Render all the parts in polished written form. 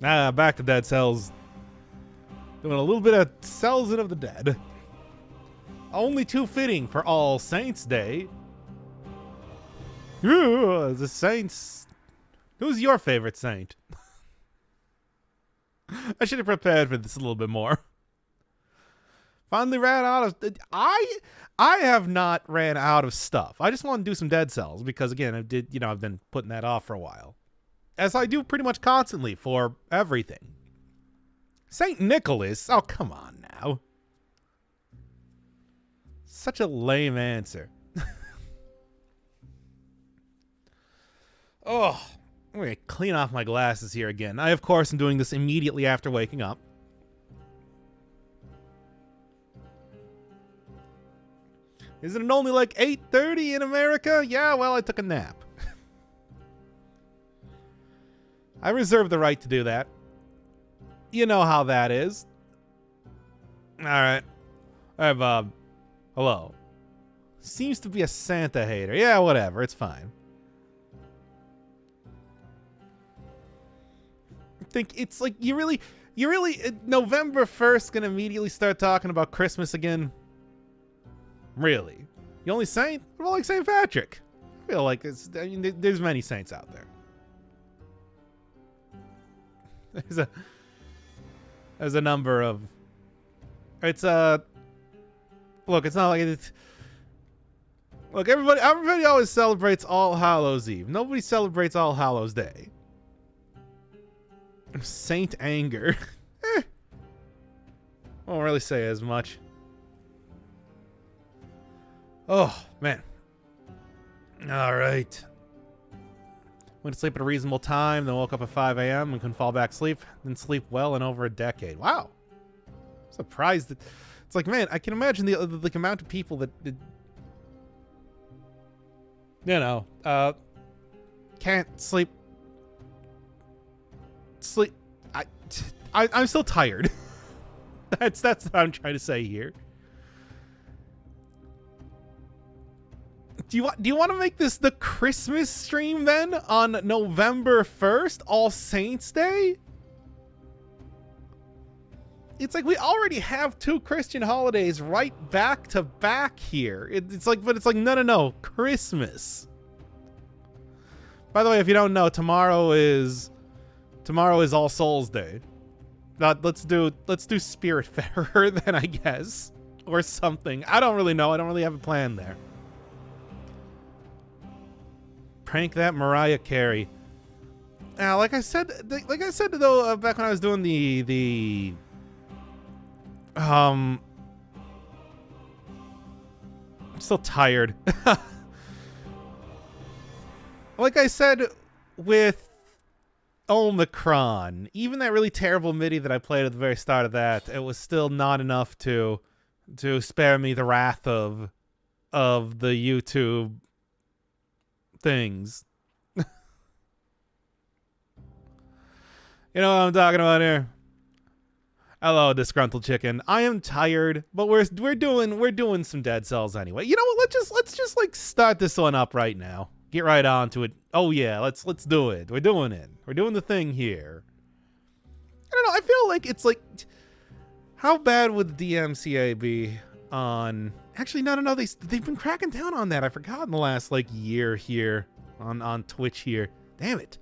Back to Dead Cells. Doing a little bit of Cells of the Dead. Only too fitting for All Saints Day. Ooh, the Saints. Who's your favorite saint? I should have prepared for this a little bit more. Finally ran out of... I have not ran out of stuff. I just want to do some Dead Cells because, again, I've been putting that off for a while. As I do pretty much constantly for everything. St. Nicholas? Oh, come on now. Such a lame answer. Oh, I'm going to clean off my glasses here again. I, of course, am doing this immediately after waking up. Isn't it only like 8:30 in America? Yeah, well, I took a nap. I reserve the right to do that. You know how that is. All right. All right, Bob. Hello. Seems to be a Santa hater. Yeah, whatever. It's fine. I think it's like you really November 1st gonna immediately start talking about Christmas again? Really? The only saint? What about like St. Patrick? I feel like there's many saints out there. There's a number of... It's look, it's not like it's... Look, everybody always celebrates All Hallows Eve. Nobody celebrates All Hallows Day. Saint Anger. Won't really say as much. Oh, man. All right. Went to sleep at a reasonable time, then woke up at 5 a.m. and couldn't fall back asleep. Didn't sleep well in over a decade. Wow. I'm surprised that... It's like, man, I can imagine the amount of people that... can't sleep... I'm still tired. That's what I'm trying to say here. Do you want to make this the Christmas stream then on November 1st, All Saints Day? It's like we already have two Christian holidays right back to back here. It's like no, Christmas. By the way, if you don't know, tomorrow is All Souls Day. Let's do Spiritfarer then, I guess, or something. I don't really know. I don't really have a plan there. Prank that Mariah Carey. Now, like I said though, back when I was doing the I'm still tired. Like I said with Omicron, even that really terrible MIDI that I played at the very start of that, it was still not enough to spare me the wrath of the YouTube things. You know what I'm talking about here? Hello, disgruntled chicken. I am tired, but we're doing some Dead Cells anyway. You know what? Let's just like start this one up right now. Get right on to it. Oh yeah, let's do it. We're doing it. We're doing the thing here. I don't know. I feel like it's like, how bad would DMCA be on? Actually, no. They've been cracking down on that. I forgot in the last like year here on Twitch here. Damn it.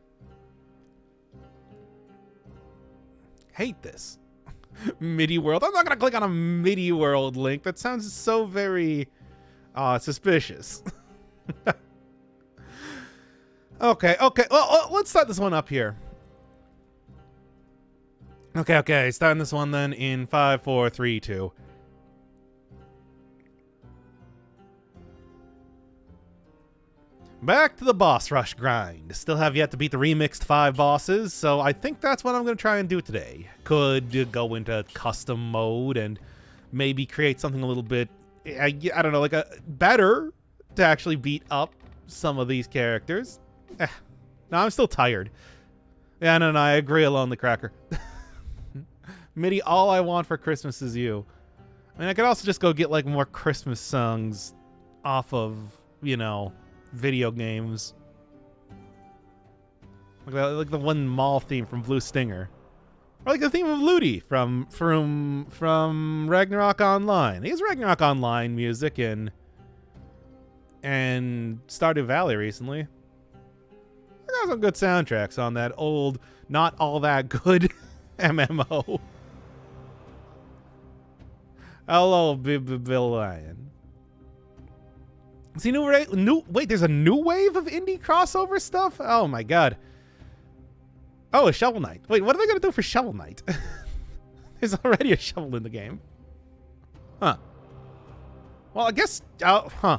Hate this. MIDI World. I'm not gonna click on a MIDI World link. That sounds so very suspicious. Okay. Well, let's start this one up here. Okay. Starting this one then in 5, 4, 3, 2. Back to the boss rush grind. Still have yet to beat the remixed 5 bosses, so I think that's what I'm going to try and do today. Could go into custom mode and maybe create something a little bit, I don't know, like a better to actually beat up some of these characters. No, I'm still tired. Yeah, no, I agree, Alone the Cracker. MIDI, all I want for Christmas is you. I mean, I could also just go get like more Christmas songs off of, video games. Like the one mall theme from Blue Stinger. Or like the theme of Ludi from Ragnarok Online. He has Ragnarok Online music and Stardew Valley recently. I got some good soundtracks on that old, not all that good MMO. Hello, Bill Lion. See wait, there's a new wave of indie crossover stuff? Oh my god. Oh, a Shovel Knight. Wait, what are they gonna do for Shovel Knight? There's already a shovel in the game. Huh. Well, I guess, huh.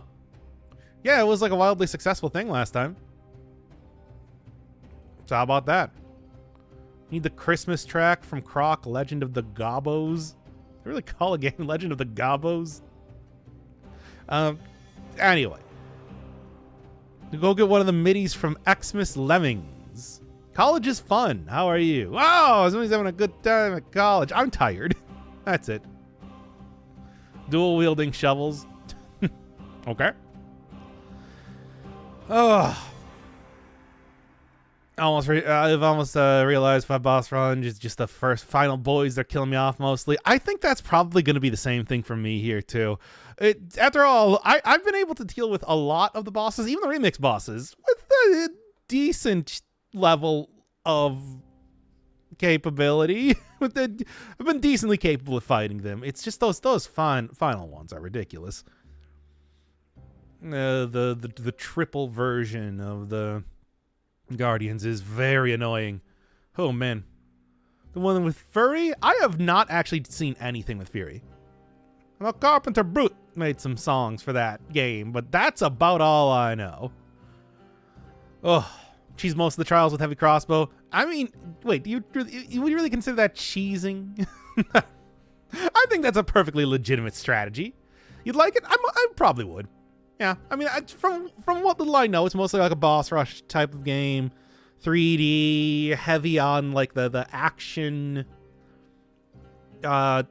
Yeah, it was like a wildly successful thing last time. So how about that? Need the Christmas track from Croc, Legend of the Gobbos. They really call a game Legend of the Gobbos? Anyway. Go get one of the middies from Xmas Lemmings. College is fun. How are you? Wow, somebody's having a good time at college. I'm tired. That's it. Dual wielding shovels. Okay. Oh. I've almost realized my boss run is just the first final boys. They're killing me off mostly. I think that's probably going to be the same thing for me here too. After all, I've been able to deal with a lot of the bosses, even the remix bosses, with a decent level of capability. I've been decently capable of fighting them. It's just those final ones are ridiculous. The triple version of the Guardians is very annoying. Oh man, the one with Fury. I have not actually seen anything with Fury. Well, Carpenter Brute made some songs for that game, but that's about all I know. Oh, cheese most of the trials with heavy crossbow. I mean, wait, would you really consider that cheesing? I think that's a perfectly legitimate strategy. You'd like it? I probably would. Yeah, I mean, from what little I know, it's mostly like a boss rush type of game, 3D, heavy on like the action, heavy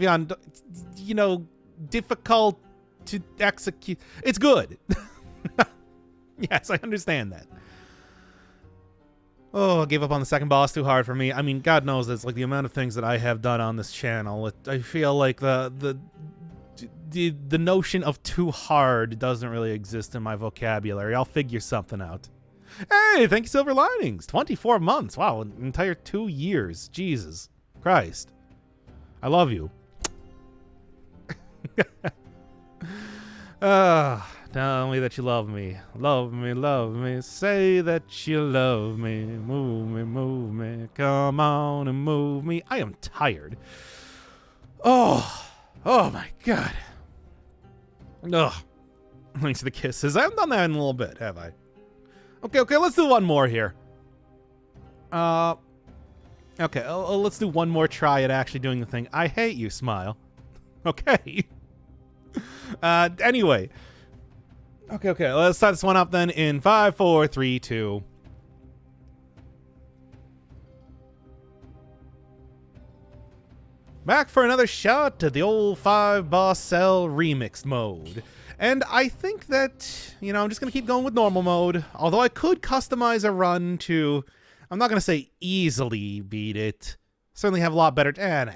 on, you know, difficult to execute. It's good. Yes, I understand that. Oh, I gave up on the second boss. Too hard for me. I mean, God knows it's like the amount of things that I have done on this channel. I feel like the notion of too hard doesn't really exist in my vocabulary. I'll figure something out. Hey, thank you, Silver Linings. 24 months. Wow, an entire 2 years. Jesus Christ. I love you. Tell me that you love me. Love me, love me. Say that you love me. Move me. Come on and move me. I am tired. Oh my God. Ugh. Thanks for the kisses. I haven't done that in a little bit, have I? Okay, let's do one more here. Okay, let's do one more try at actually doing the thing. I hate you, Smile. Okay. Anyway. Okay, let's start this one up then in 5, 4, 3, 2. Back for another shot at the old 5-boss cell remixed mode. And I think that, you know, I'm just going to keep going with normal mode. Although I could customize a run to, I'm not going to say easily beat it. Certainly have a lot better, nah.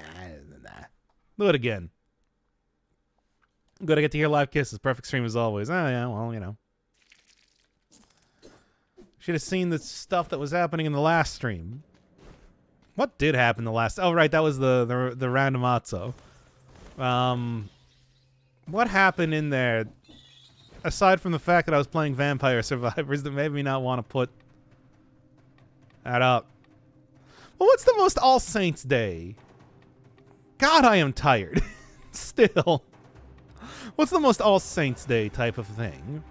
Do it again. Good, I get to hear live kisses. Perfect stream as always. Oh, yeah, well, you know. Should have seen the stuff that was happening in the last stream. What did happen the last... Oh, right, that was the randomazzo. What happened in there, aside from the fact that I was playing Vampire Survivors, that made me not want to put that up? Well, what's the most All Saints Day? God, I am tired. Still. What's the most All Saints Day type of thing?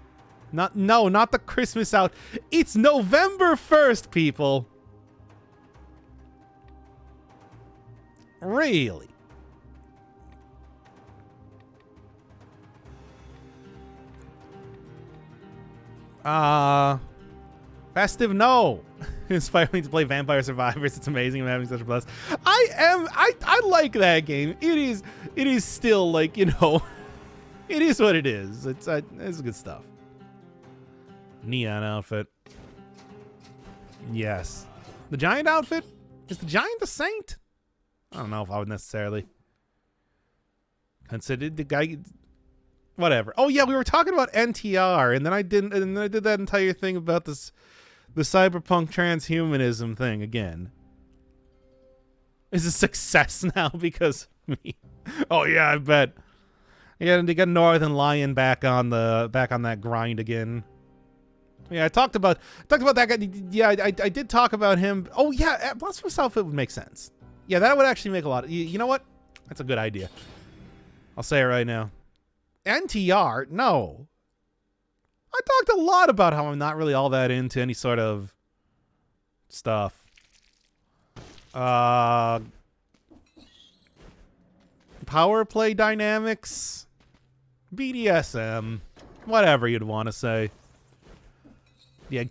Not the Christmas out. It's November 1st, people. Really? Festive, no. Inspire me to play Vampire Survivors. It's amazing I'm having such a blast. I like that game. It is still like, you know, it is what it is. It's good stuff. Neon outfit. Yes. The giant outfit? Is the giant a saint? I don't know if I would necessarily consider the guy. Whatever. Oh yeah, we were talking about NTR, and then I didn't, and then I did that entire thing about the cyberpunk transhumanism thing again. Is a success now because me? Oh yeah, I bet. Yeah, and they got Northern Lion back on that grind again. Yeah, I talked about that guy. Yeah, I did talk about him. Oh yeah, Blasphemous Outfit would make sense. Yeah, that would actually make a lot of. You know what? That's a good idea. I'll say it right now. NTR? No. I talked a lot about how I'm not really all that into any sort of stuff. Power play dynamics, BDSM, whatever you'd want to say. Yeah,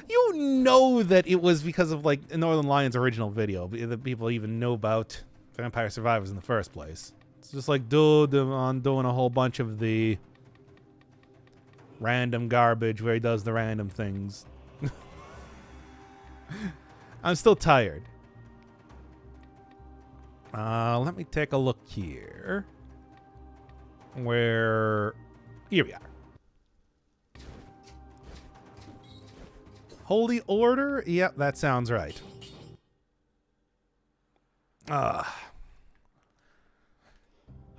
you know that it was because of like Northern Lion's original video that people even know about Vampire Survivors in the first place. It's just like dude on doing a whole bunch of the random garbage where he does the random things. I'm still tired. Let me take a look here. Here we are. Holy Order? Yep, that sounds right.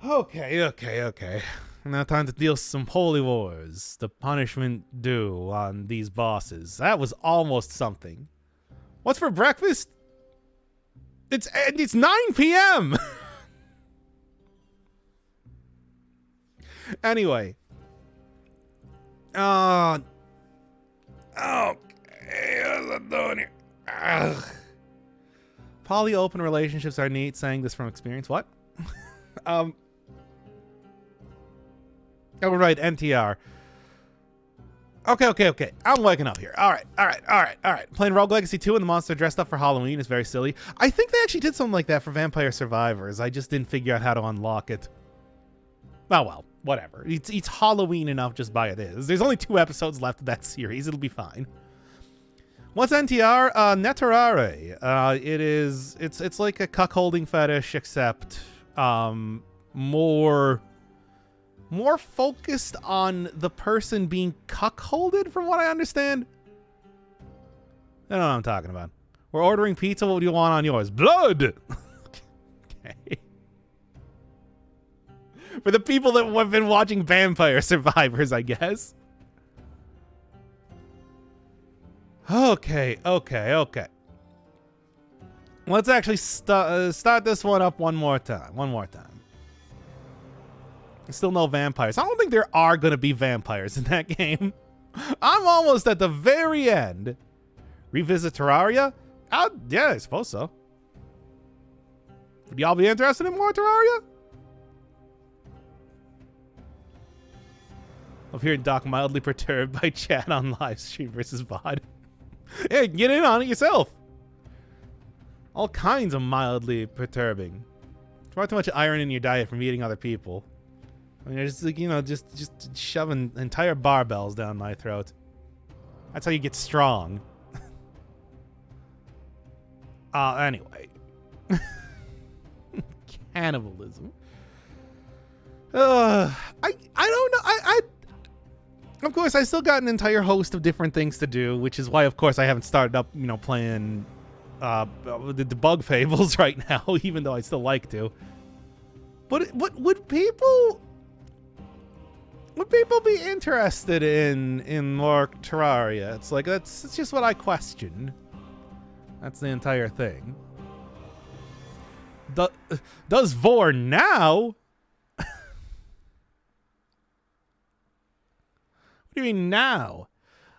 Okay. Now time to deal some holy wars. The punishment due on these bosses. That was almost something. What's for breakfast? It's 9 p.m. Anyway. Okay, what's I'm doing here? Ugh. Poly open relationships are neat, saying this from experience. What? Oh, right, NTR. Okay. I'm waking up here. All right. Playing Rogue Legacy 2 and the monster dressed up for Halloween is very silly. I think they actually did something like that for Vampire Survivors. I just didn't figure out how to unlock it. Oh, well, whatever. It's Halloween enough just by it is. There's only 2 episodes left of that series. It'll be fine. What's NTR? Neterare. It's like a cuckolding fetish, except more focused on the person being cuckolded, from what I understand. I don't know what I'm talking about. We're ordering pizza. What do you want on yours? Blood! Okay. For the people that have been watching Vampire Survivors, I guess. Okay. Let's actually start this one up one more time. Still no vampires. I don't think there are going to be vampires in that game. I'm almost at the very end. Revisit Terraria? Yeah, I suppose so. Would y'all be interested in more Terraria? I'm hearing Doc mildly perturbed by chat on live stream versus VOD. Hey, get in on it yourself. All kinds of mildly perturbing. Far too much iron in your diet from eating other people. I mean, just like, just shoving entire barbells down my throat. That's how you get strong. Anyway. Cannibalism. I don't know. Of course, I still got an entire host of different things to do, which is why, of course, I haven't started up, playing the Bug Fables right now, even though I still like to. But would people be interested in more Terraria? It's like it's just what I question. That's the entire thing. Does Vor now? What do you mean now?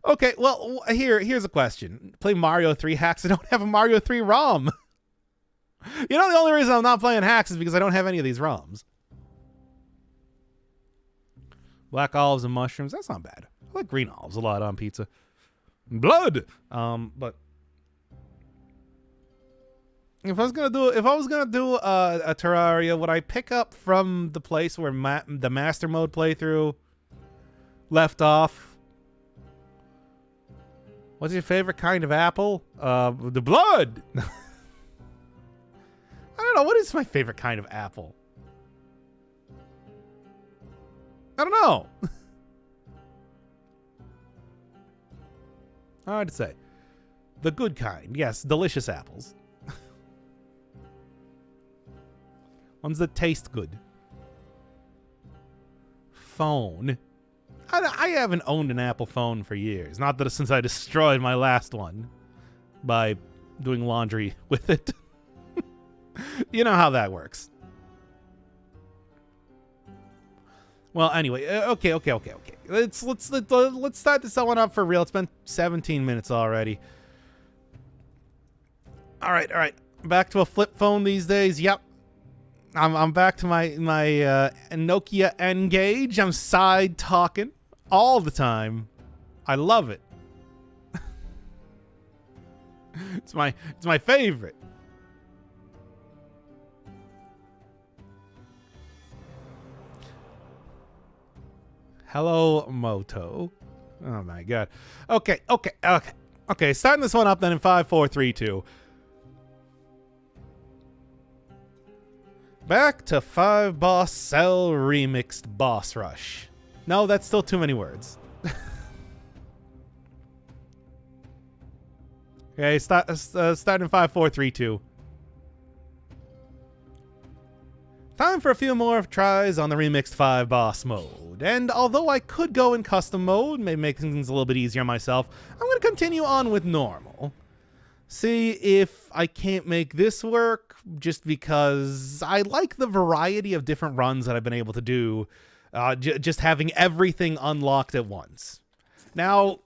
Okay, well, here's a question. Play Mario 3 Hacks. I don't have a Mario 3 ROM. The only reason I'm not playing Hacks is because I don't have any of these ROMs. Black olives and mushrooms. That's not bad. I like green olives a lot on pizza. Blood. But if I was gonna do a Terraria, would I pick up from the place where the Master Mode playthrough left off? What's your favorite kind of apple? The blood. don't know. What is my favorite kind of apple? I don't know. Hard to say. The good kind. Yes, delicious apples. Ones that taste good. Phone. I haven't owned an Apple phone for years. Not that since I destroyed my last one by doing laundry with it. You know how that works. Well, anyway, okay. Let's start this one up for real. It's been 17 minutes already. All right. Back to a flip phone these days. Yep. I'm back to my Nokia N-Gage. I'm side talking all the time. I love it. It's my favorite. Hello, Moto. Oh my god. Okay. Starting this one up then in 5, 4, 3, 2. Back to 5 Boss Cell Remixed Boss Rush. No, that's still too many words. Okay, starting in 5, 4, 3, 2. Time for a few more tries on the remixed 5 boss mode. And although I could go in custom mode, maybe make things a little bit easier on myself, I'm going to continue on with normal. See if I can't make this work, just because I like the variety of different runs that I've been able to do, just having everything unlocked at once. Now,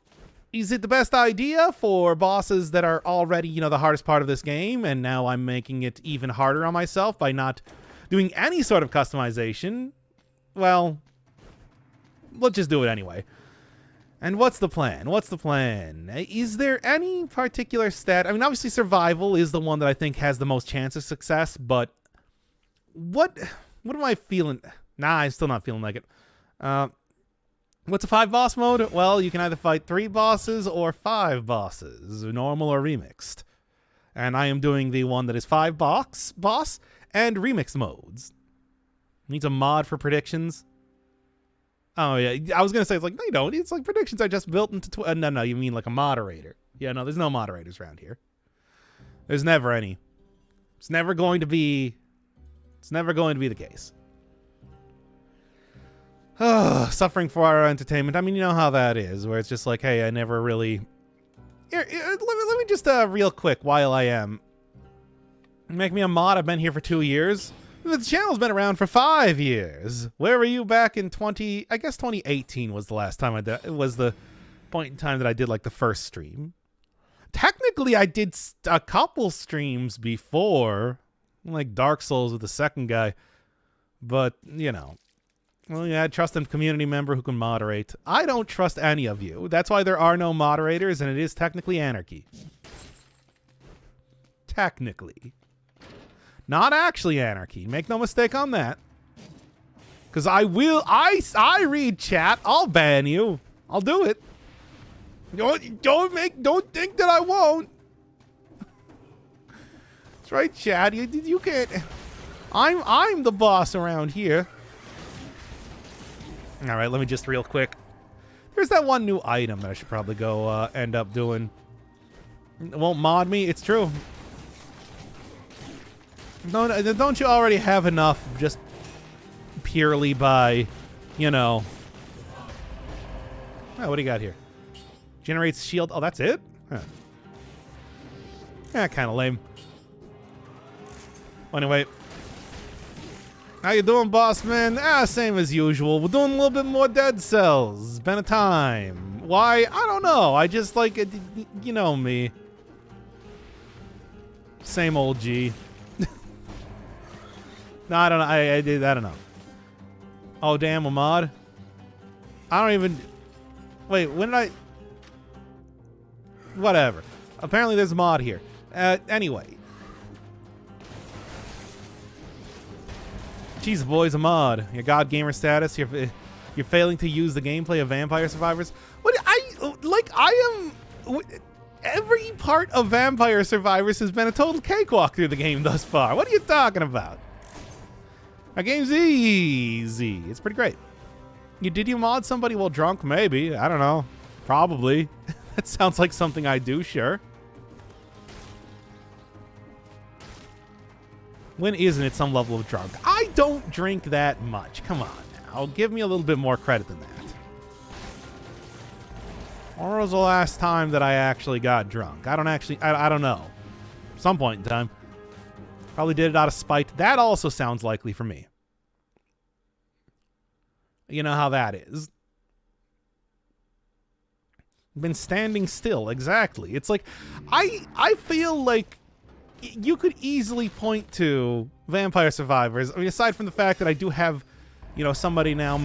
is it the best idea for bosses that are already, the hardest part of this game, and now I'm making it even harder on myself by not doing any sort of customization? Well, let's just do it anyway. And what's the plan? Is there any particular stat? I mean, obviously survival is the one that I think has the most chance of success, but what am I feeling? Nah, I'm still not feeling like it. What's a 5 boss mode? Well, you can either fight 3 bosses or 5 bosses, normal or remixed. And I am doing the one that is 5 boss and remixed modes. Needs a mod for predictions. Oh, yeah. I was going to say, it's like, no, you don't. It's like predictions are just built into... no, you mean like a moderator. Yeah, no, there's no moderators around here. There's never any. It's never going to be the case. Suffering for our entertainment. I mean, you know how that is, where it's just like, hey, I never really... Here, let me just, real quick, while I am... Make me a mod. I've been here for 2 years. The channel's been around for 5 years. Where were you back in 2018 was the last time I did. It was the point in time that I did like the first stream. Technically, I did a couple streams before, like Dark Souls with the second guy. But, well, yeah, I trust a community member who can moderate. I don't trust any of you. That's why there are no moderators, and it is technically anarchy. Technically. Not actually anarchy. Make no mistake on that. Because I read chat. I'll ban you. I'll do it. Don't think that I won't. That's right, Chad. You can't. I'm the boss around here. All right, let me just real quick. There's that one new item that I should probably go end up doing. It won't mod me. It's true. Don't you already have enough just purely by, Oh, what do you got here? Generates shield. Oh, that's it? Huh. Yeah, kind of lame. Anyway. How you doing, boss man? Same as usual. We're doing a little bit more Dead Cells. It's been a time. Why? I don't know. I just like it. You know me. Same old G. No, I don't know. I don't know. Oh, damn, a mod? I don't even... Wait, when did I... Whatever. Apparently there's a mod here. Anyway. Jeez, boys, a mod. Your God Gamer status. You're failing to use the gameplay of Vampire Survivors. What? I am... every part of Vampire Survivors has been a total cakewalk through the game thus far. What are you talking about? Our game's easy. It's pretty great. Did you mod somebody while drunk? Maybe. I don't know. Probably. That sounds like something I do, sure. When isn't it some level of drunk? I don't drink that much. Come on now. Give me a little bit more credit than that. Or was the last time that I actually got drunk? I don't know. Some point in time. Probably did it out of spite. That also sounds likely for me. You know how that is. Been standing still, exactly. It's like, I feel like you could easily point to Vampire Survivors. I mean, aside from the fact that I do have, you know, somebody now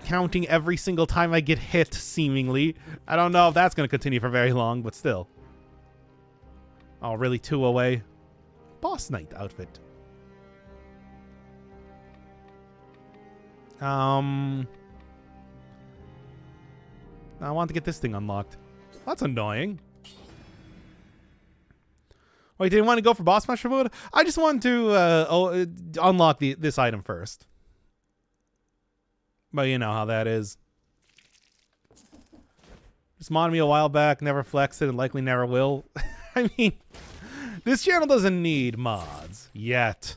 counting every single time I get hit, seemingly. I don't know if that's going to continue for very long, but still. Oh, really? 2 away? Boss Knight outfit. I want to get this thing unlocked. That's annoying. Wait, didn't want to go for boss master mode? I just wanted to unlock this item first. But you know how that is. Just modded me a while back, never flexed it, and likely never will. I mean, this channel doesn't need mods yet.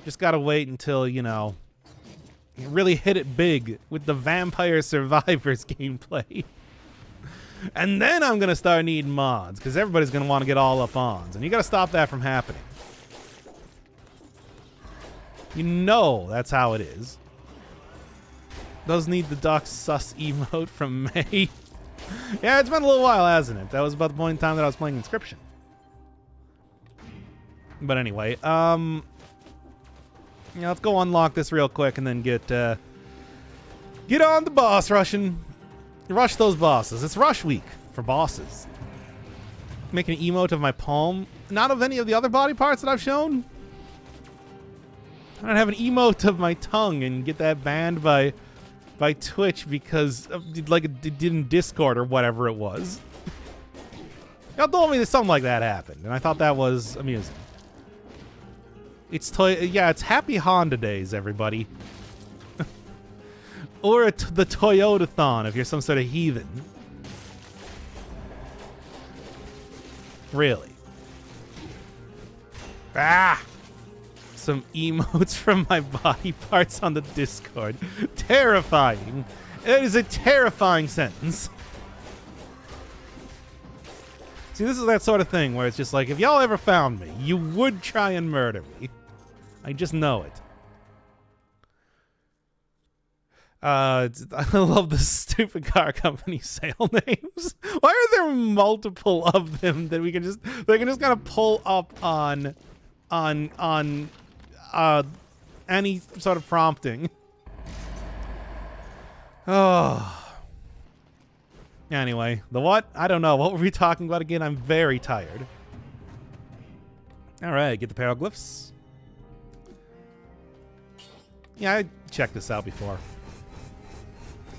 Just gotta wait until, you know, really hit it big with the Vampire Survivors gameplay. And then I'm gonna start needing mods, because everybody's gonna want to get all up ons, and you gotta stop that from happening. You know that's how it is. Does need the Doc Sus emote from May. Yeah, it's been a little while, hasn't it? That was about the point in time that I was playing Inscription. But anyway, yeah, let's go unlock this real quick and then get on the boss rushing. Rush those bosses. It's rush week for bosses. Make an emote of my palm. Not of any of the other body parts that I've shown. I don't have an emote of my tongue and get that banned by Twitch because like it did in Discord or whatever it was. Y'all told me that something like that happened, and I thought that was amusing. It's Happy Honda Days, everybody. Or the Toyota-thon if you're some sort of heathen. Really. Ah! Some emotes from my body parts on the Discord. Terrifying. It is a terrifying sentence. See, this is that sort of thing where it's just like, if y'all ever found me, you would try and murder me. I just know it. I love the stupid car company sale names. Why are there multiple of them that they can just kind of pull up on any sort of prompting? Oh. Anyway, the what? I don't know. What were we talking about again? I'm very tired. All right, get the Paraglyphs. Yeah, I checked this out before.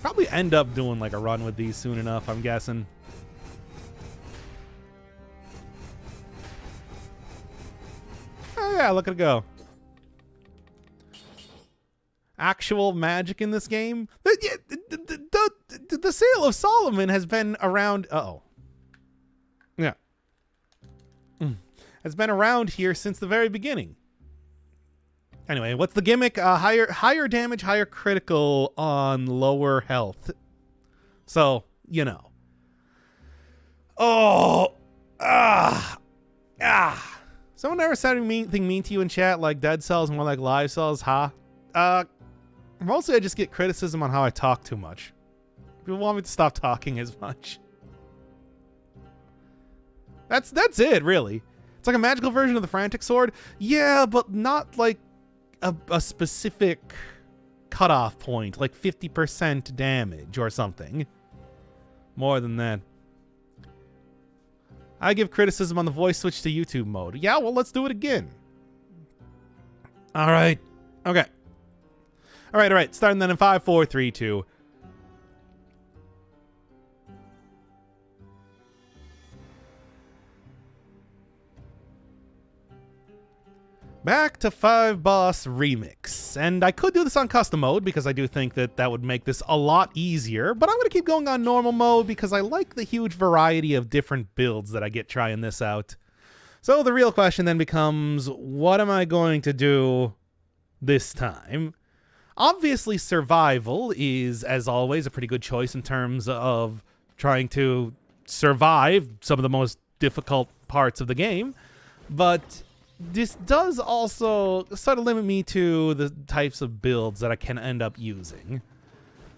Probably end up doing like a run with these soon enough, I'm guessing. Oh yeah, look at it go. Actual magic in this game? The Seal of Solomon has been around... Uh-oh. Yeah. Has been around here since the very beginning. Anyway, what's the gimmick? Higher damage, higher critical on lower health. So, you know. Oh! Someone ever said anything mean to you in chat, like dead cells, more like live cells, huh? Mostly I just get criticism on how I talk too much. People want me to stop talking as much. That's it, really. It's like a magical version of the Frantic Sword. Yeah, but not like a specific cutoff point, like 50% damage or something. More than that. I give criticism on the voice switch to YouTube mode. Yeah, well, let's do it again. All right. Okay. All right. Starting then in 5, 4, 3, 2. back to 5 Boss Remix. And I could do this on custom mode because I do think that that would make this a lot easier, but I'm going to keep going on normal mode because I like the huge variety of different builds that I get trying this out. So the real question then becomes, what am I going to do this time? Obviously, survival is, as always, a pretty good choice in terms of trying to survive some of the most difficult parts of the game, but this does also sort of limit me to the types of builds that I can end up using.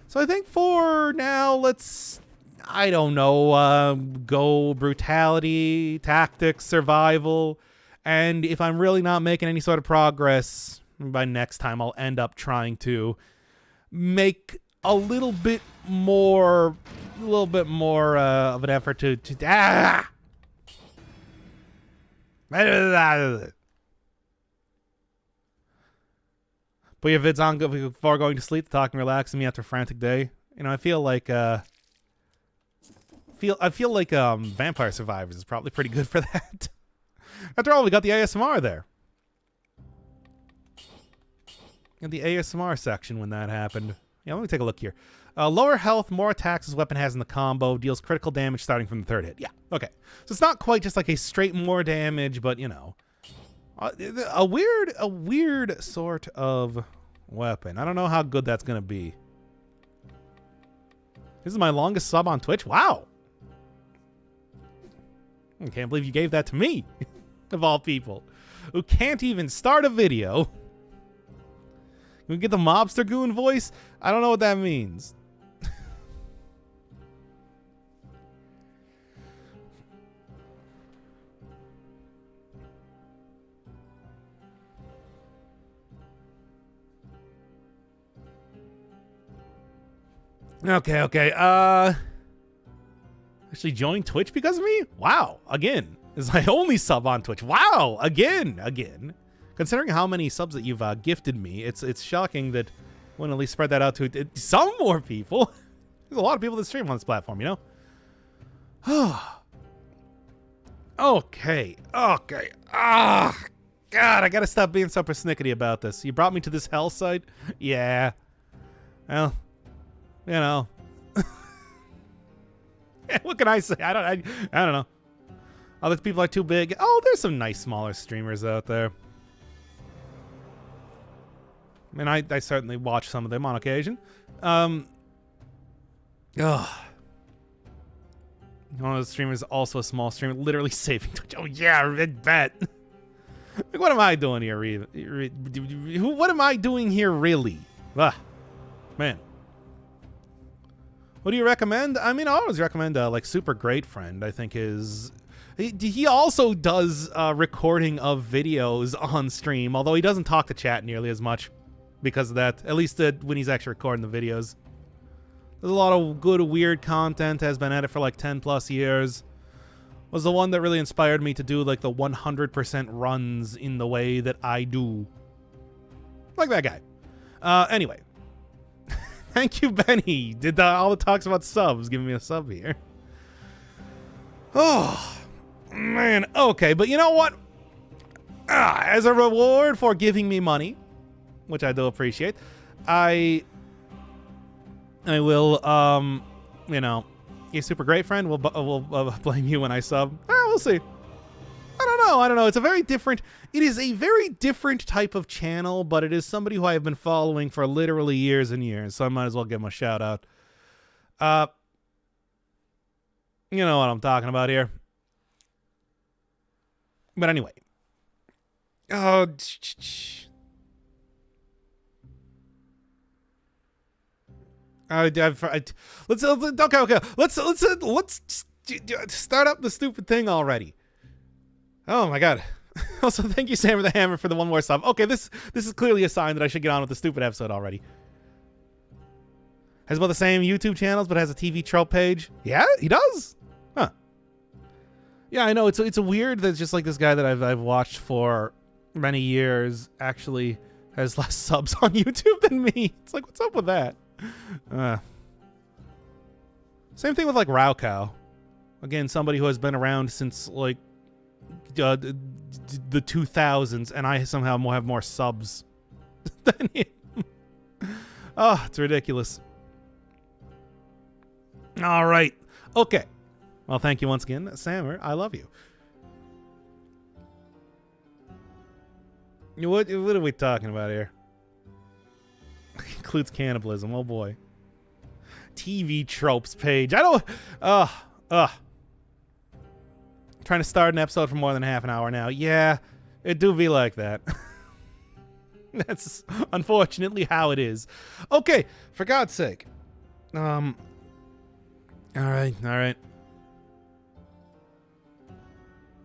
So I think for now, let's, I don't know, go brutality, tactics, survival, and if I'm really not making any sort of progress, by next time I'll end up trying to make a little bit more of an effort to put your vids on before going to sleep, talking, relaxing me after a frantic day. You know, I feel like Vampire Survivors is probably pretty good for that. After all, we got the ASMR there. In the ASMR section when that happened. Yeah, let me take a look here. Lower health, more attacks this weapon has in the combo, deals critical damage starting from the 3rd hit. Yeah, okay. So it's not quite just like a straight more damage, but you know, a weird sort of weapon. I don't know how good that's gonna be. This is my longest sub on Twitch. Wow. I can't believe you gave that to me, of all people, who can't even start a video. We get the mobster goon voice? I don't know what that means. Okay. Actually joined Twitch because of me? Wow. Again. This is my only sub on Twitch. Wow. Again. Considering how many subs that you've gifted me, it's shocking that I wouldn't at least spread that out to some more people. There's a lot of people that stream on this platform, you know? Okay. Ah, God, I gotta stop being so persnickety about this. You brought me to this hell site? Yeah. Well, you know. What can I say? I don't know. Other people are too big. Oh, there's some nice smaller streamers out there. I mean, I certainly watch some of them on occasion. One of the streamers, also a small streamer, literally saving Twitch. Oh yeah, I bet. Like, what am I doing here? What am I doing here, really? Man. What do you recommend? I mean, I always recommend like Super Great Friend. I think he also does recording of videos on stream, although he doesn't talk to chat nearly as much. Because of that, at least when he's actually recording the videos. There's a lot of good, weird content, has been at it for like 10 plus years. Was the one that really inspired me to do like the 100% runs in the way that I do. Like that guy. Anyway. Thank you, Benny. Did all the talks about subs, giving me a sub here. Oh, man. Okay, but you know what? As a reward for giving me money, which I do appreciate, I will, you know, a Super Great Friend will blame you when I sub. We'll see. I don't know. It is a very different type of channel, but it is somebody who I have been following for literally years and years, so I might as well give him a shout out. You know what I'm talking about here. But anyway. Let's start up the stupid thing already. Oh my god. Also, thank you, Sam, for the hammer for the one more sub. Okay, this is clearly a sign that I should get on with the stupid episode already. Has about the same YouTube channels, but has a TV trope page. Yeah, he does. Huh. Yeah, I know. It's a weird that just like this guy that I've watched for many years actually has less subs on YouTube than me. It's like, what's up with that? Same thing with like Raocow. Again, somebody who has been around since like the 2000s, and I somehow have more subs than him. Oh, it's ridiculous. All right. Okay. Well, thank you once again, Sammer. I love you. What are we talking about here? Includes cannibalism. Oh boy. TV tropes page. I don't. Trying to start an episode for more than half an hour now. Yeah, it do be like that. That's unfortunately how it is. Okay, for God's sake. All right.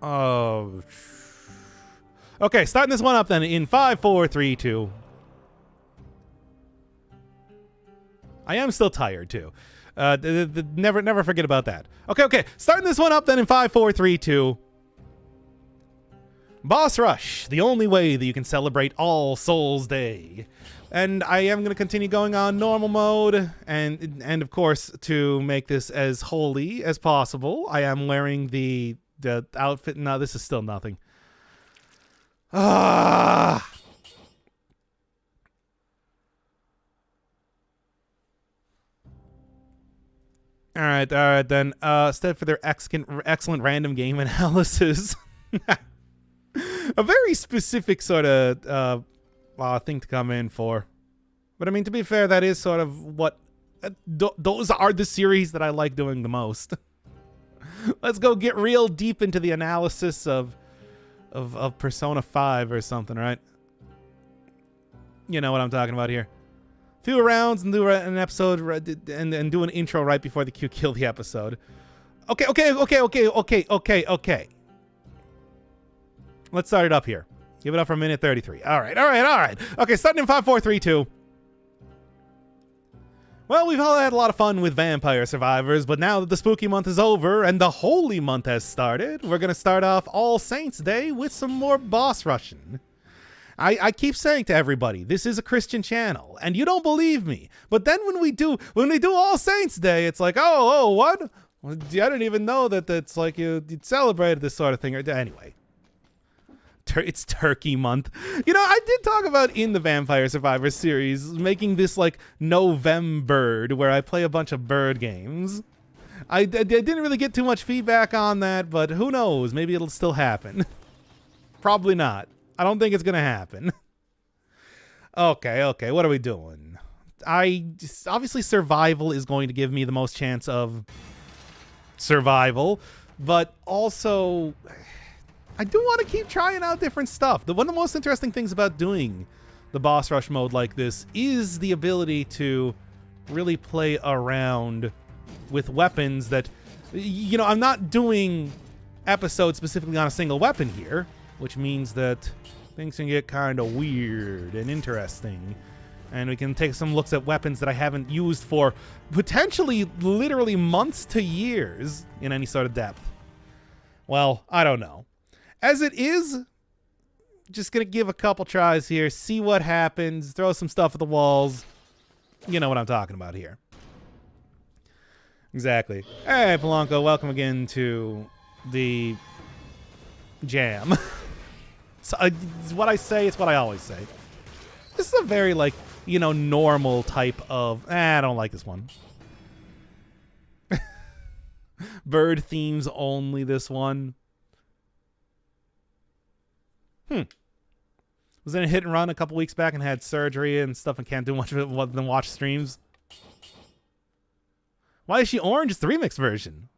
Oh. Okay, starting this one up then in 5, 4, 3, 2. I am still tired too. Never forget about that. Okay. Starting this one up then in 5, 4, 3, 2. Boss Rush, the only way that you can celebrate All Souls Day. And I am going to continue going on normal mode, and of course, to make this as holy as possible, I am wearing the outfit. No, this is still nothing. Ah. All right then. Instead for their excellent random game analysis. A very specific sort of thing to come in for. But I mean, to be fair, that is sort of what those are the series that I like doing the most. Let's go get real deep into the analysis of Persona 5 or something, right? You know what I'm talking about here. Few rounds and do an episode and do an intro right before the queue kill the episode. Okay. Let's start it up here. Give it up for a minute 33. All right. Okay, starting in 5, 4, 3, 2. Well, we've all had a lot of fun with Vampire Survivors, but now that the spooky month is over and the holy month has started, we're going to start off All Saints Day with some more boss rushing. I keep saying to everybody, this is a Christian channel, and you don't believe me. But then when we do All Saints Day, it's like, oh, what? Well, I didn't even know that that's like you'd celebrated this sort of thing. Anyway. It's Turkey Month. You know, I did talk about in the Vampire Survivors series making this like November, where I play a bunch of bird games. I didn't really get too much feedback on that, but who knows? Maybe it'll still happen. Probably not. I don't think it's gonna happen. Okay. What are we doing? Obviously survival is going to give me the most chance of survival, but also I do want to keep trying out different stuff. One of the most interesting things about doing the boss rush mode like this is the ability to really play around with weapons that, you know, I'm not doing episodes specifically on a single weapon here, which means that things can get kind of weird and interesting. And we can take some looks at weapons that I haven't used for potentially literally months to years in any sort of depth. Well, I don't know. As it is, just going to give a couple tries here, see what happens, throw some stuff at the walls. You know what I'm talking about here. Exactly. Hey, Polanco, welcome again to the jam. So, it's what I say, it's what I always say. This is a very, like, you know, normal type of... I don't like this one. Bird themes only, this one. Was in a hit and run a couple weeks back and had surgery and stuff and can't do much of it other than watch streams. Why is she orange? It's the remix version.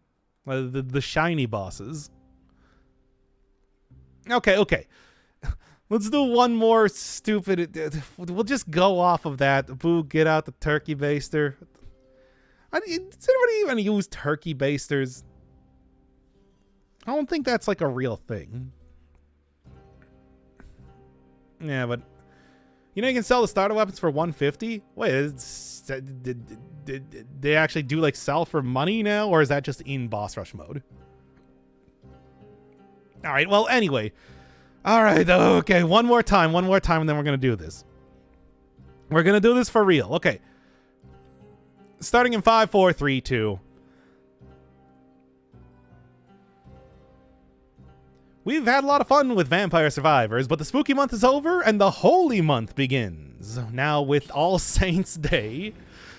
The shiny bosses. Okay. Let's do one more stupid... We'll just go off of that. Boo, get out the turkey baster. Does anybody even use turkey basters? I don't think that's like a real thing. Yeah, but you know you can sell the starter weapons for $150. Wait, did they actually do like sell for money now, or is that just in boss rush mode? All right. Well, anyway. All right. Okay. One more time, and then we're gonna do this. We're gonna do this for real. Okay. Starting in 5, 4, 3, 2. We've had a lot of fun with Vampire Survivors, but the spooky month is over and the holy month begins. Now with All Saints Day.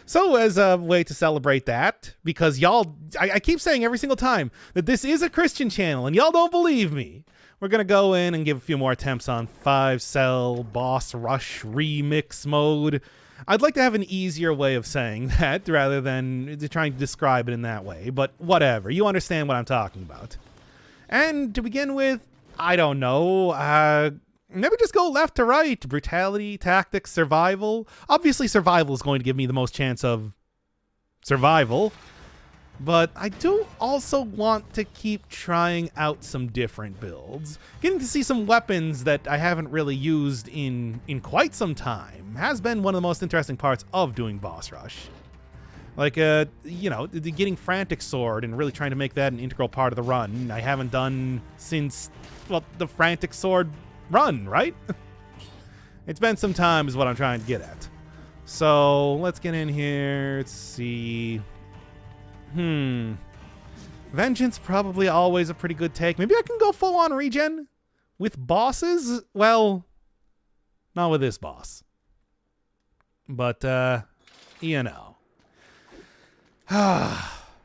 So as a way to celebrate that, because y'all, I keep saying every single time that this is a Christian channel and y'all don't believe me, we're going to go in and give a few more attempts on 5-cell boss rush remix mode. I'd like to have an easier way of saying that rather than trying to describe it in that way, but whatever. You understand what I'm talking about. And to begin with, I don't know, maybe just go left to right. Brutality, tactics, survival. Obviously, survival is going to give me the most chance of survival. But I do also want to keep trying out some different builds. Getting to see some weapons that I haven't really used in quite some time has been one of the most interesting parts of doing Boss Rush. Like, you know, getting Frantic Sword and really trying to make that an integral part of the run. I haven't done since, well, the Frantic Sword run, right? It's been some time is what I'm trying to get at. So, let's get in here. Let's see. Vengeance probably always a pretty good take. Maybe I can go full on regen with bosses? Well, not with this boss. But, you know.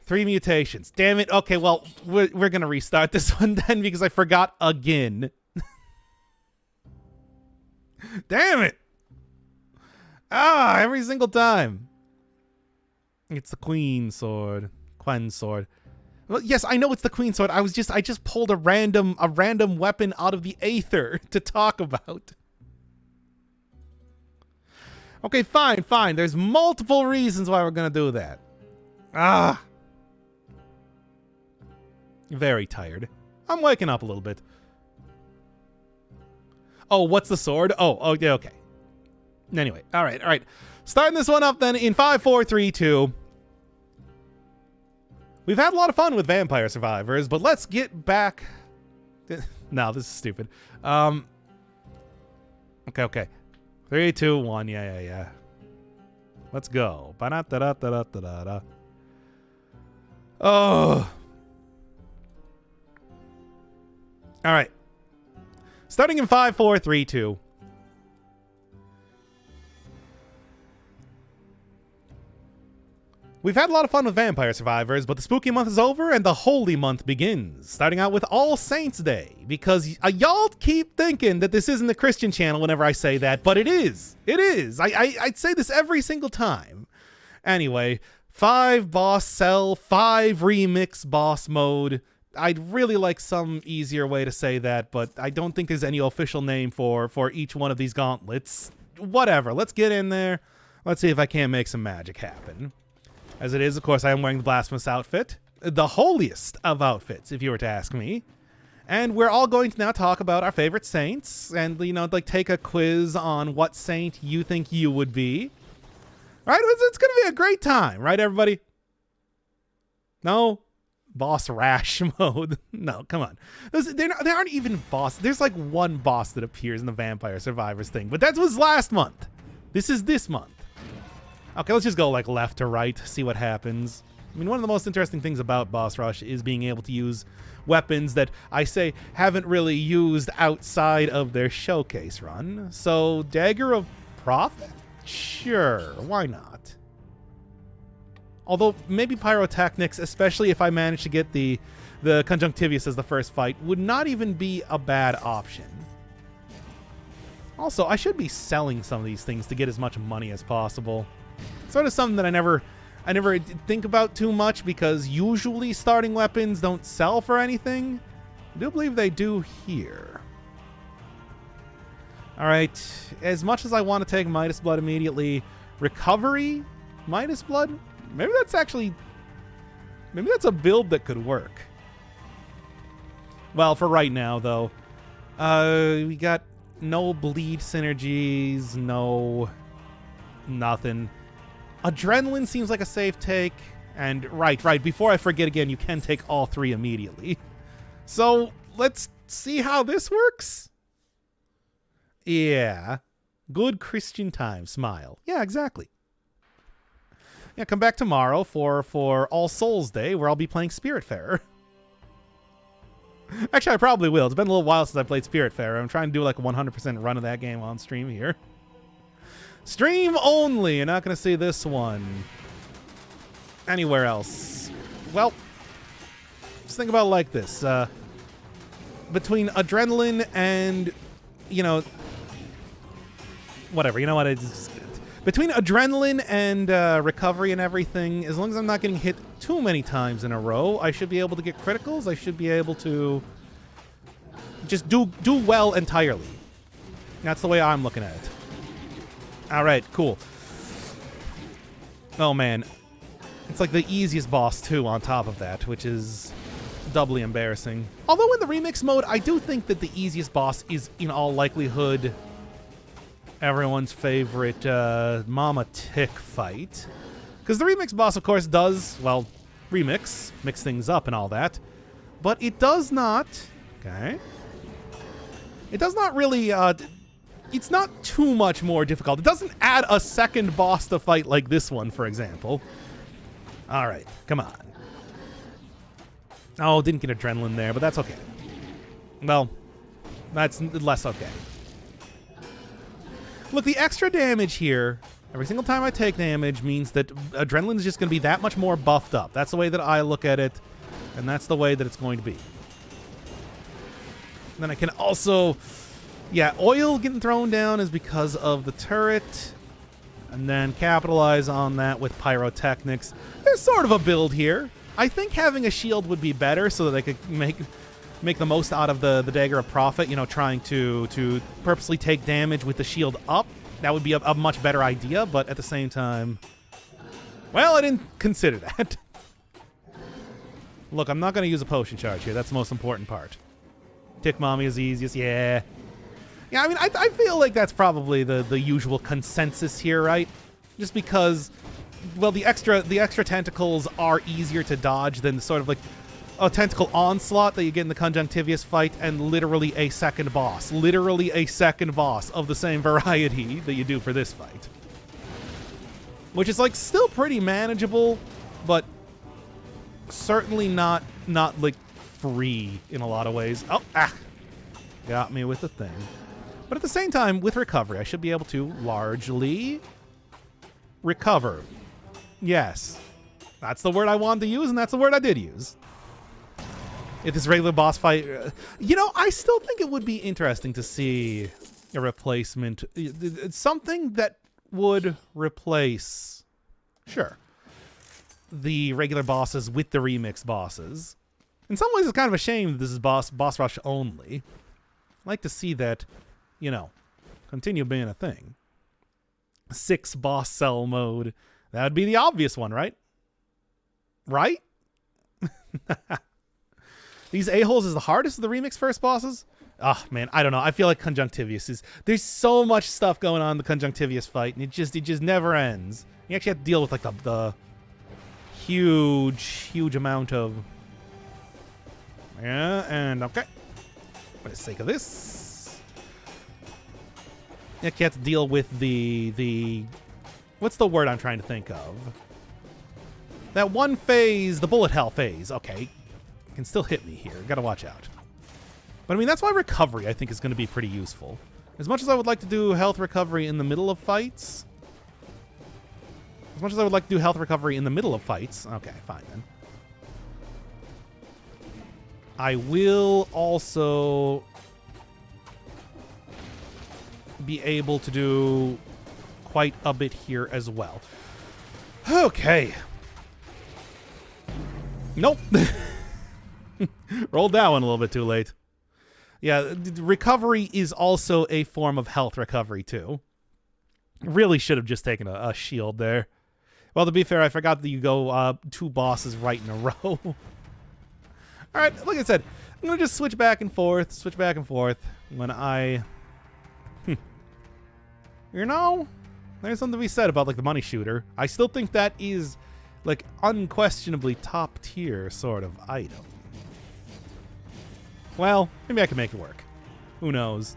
3 mutations. Damn it. Okay, well, we're going to restart this one then because I forgot again. Damn it. Every single time. It's the Queen Sword. Quen's Sword. Well, yes, I know it's the Queen Sword. I just pulled a random weapon out of the aether to talk about. Okay, fine. There's multiple reasons why we're going to do that. Very tired. I'm waking up a little bit. Oh, what's the sword? Oh, yeah, okay. Anyway, all right. Starting this one up then in 5, 4, 3, 2. We've had a lot of fun with Vampire Survivors, but let's get back. No, this is stupid. Okay. 3, 2, 1. Yeah. Let's go. Ba-da-da-da-da-da-da-da. Oh. All right. Starting in 5, 4, 3, 2. We've had a lot of fun with Vampire Survivors, but the spooky month is over and the holy month begins. Starting out with All Saints Day, because y'all keep thinking that this isn't the Christian channel whenever I say that, but it is. It is. I'd say this every single time. Anyway, 5 boss cell, 5 remix boss mode. I'd really like some easier way to say that, but I don't think there's any official name for each one of these gauntlets. Whatever, let's get in there. Let's see if I can't make some magic happen. As it is, of course, I am wearing the Blasphemous outfit. The holiest of outfits, if you were to ask me. And we're all going to now talk about our favorite saints and, you know, like take a quiz on what saint you think you would be. Right? It's going to be a great time, right, everybody? No? Boss Rash mode. No, come on. There aren't even bosses. There's like one boss that appears in the Vampire Survivors thing, but that was last month. This is this month. Okay, let's just go like left to right, see what happens. I mean, one of the most interesting things about Boss Rush is being able to use weapons that I say haven't really used outside of their showcase run. So, Dagger of Prophet? Sure, why not? Although, maybe Pyrotechnics, especially if I manage to get the Conjunctivius as the first fight, would not even be a bad option. Also, I should be selling some of these things to get as much money as possible. Sort of something that I never think about too much because usually starting weapons don't sell for anything. I do believe they do here. All right, as much as I want to take Midas Blood immediately, Recovery, Midas Blood, maybe that's a build that could work. Well, for right now though, we got no bleed synergies, no nothing. Adrenaline seems like a safe take. And right, before I forget again, you can take all 3 immediately. So let's see how this works. Yeah. Good Christian time. Smile. Yeah, exactly. Yeah, come back tomorrow for All Souls Day, where I'll be playing Spiritfarer. Actually, I probably will. It's been a little while since I played Spiritfarer. I'm trying to do like a 100% run of that game on stream here. Stream only. You're not going to see this one anywhere else. Well, just think about it like this. Between adrenaline and, you know, whatever. You know what? Between adrenaline and recovery and everything, as long as I'm not getting hit too many times in a row, I should be able to get criticals. I should be able to just do well entirely. That's the way I'm looking at it. All right, cool. Oh, man. It's like the easiest boss, too, on top of that, which is doubly embarrassing. Although in the remix mode, I do think that the easiest boss is, in all likelihood, everyone's favorite Mama Tick fight. Because the remix boss, of course, does, well, mix things up and all that. But it does not, okay? It does not really, it's not too much more difficult. It doesn't add a second boss to fight like this one, for example. All right, come on. Oh, didn't get adrenaline there, but that's okay. Well, that's less okay. Look, the extra damage here, every single time I take damage, means that adrenaline is just going to be that much more buffed up. That's the way that I look at it, and that's the way that it's going to be. And then I can also... Yeah, oil getting thrown down is because of the turret, and then capitalize on that with pyrotechnics. There's sort of a build here. I think having a shield would be better so that I could make the most out of the Dagger of Prophet, you know, trying to purposely take damage with the shield up. That would be a much better idea, but at the same time, well, I didn't consider that. Look, I'm not going to use a potion charge here. That's the most important part. Tick Mommy is the easiest. Yeah. Yeah, I mean, I feel like that's probably the usual consensus here, right? Just because, well, the extra tentacles are easier to dodge than sort of like a tentacle onslaught that you get in the Conjunctivius fight, and literally a second boss. Literally a second boss of the same variety that you do for this fight. Which is, like, still pretty manageable, but certainly not like, free in a lot of ways. Oh, got me with the thing. But at the same time, with recovery, I should be able to largely recover. Yes. That's the word I wanted to use, and that's the word I did use. If this regular boss fight... you know, I still think it would be interesting to see a replacement. Something that would replace... Sure. The regular bosses with the remix bosses. In some ways, it's kind of a shame that this is boss rush only. I'd like to see that... you know, continue being a thing. 6 boss cell mode. That would be the obvious one, right? Right? These a-holes is the hardest of the remix first bosses? Oh, man, I don't know. I feel like Conjunctivius is... There's so much stuff going on in the Conjunctivius fight, and it just never ends. You actually have to deal with, like, the huge amount of... Yeah, and okay. For the sake of this... You have to deal with the... What's the word I'm trying to think of? That one phase, the bullet hell phase. Okay. Can still hit me here. Gotta watch out. But I mean, that's why recovery, I think, is going to be pretty useful. As much as I would like to do health recovery in the middle of fights... As much as I would like to do health recovery in the middle of fights... Okay, fine then. I will also... be able to do quite a bit here as well. Okay. Nope. Rolled that one a little bit too late. Yeah, recovery is also a form of health recovery too. Really should have just taken a shield there. Well, to be fair, I forgot that you go 2 bosses right in a row. All right, like I said, I'm going to just switch back and forth when I... You know, there's something to be said about, like, the money shooter. I still think that is, like, unquestionably top tier sort of item. Well, maybe I can make it work. Who knows?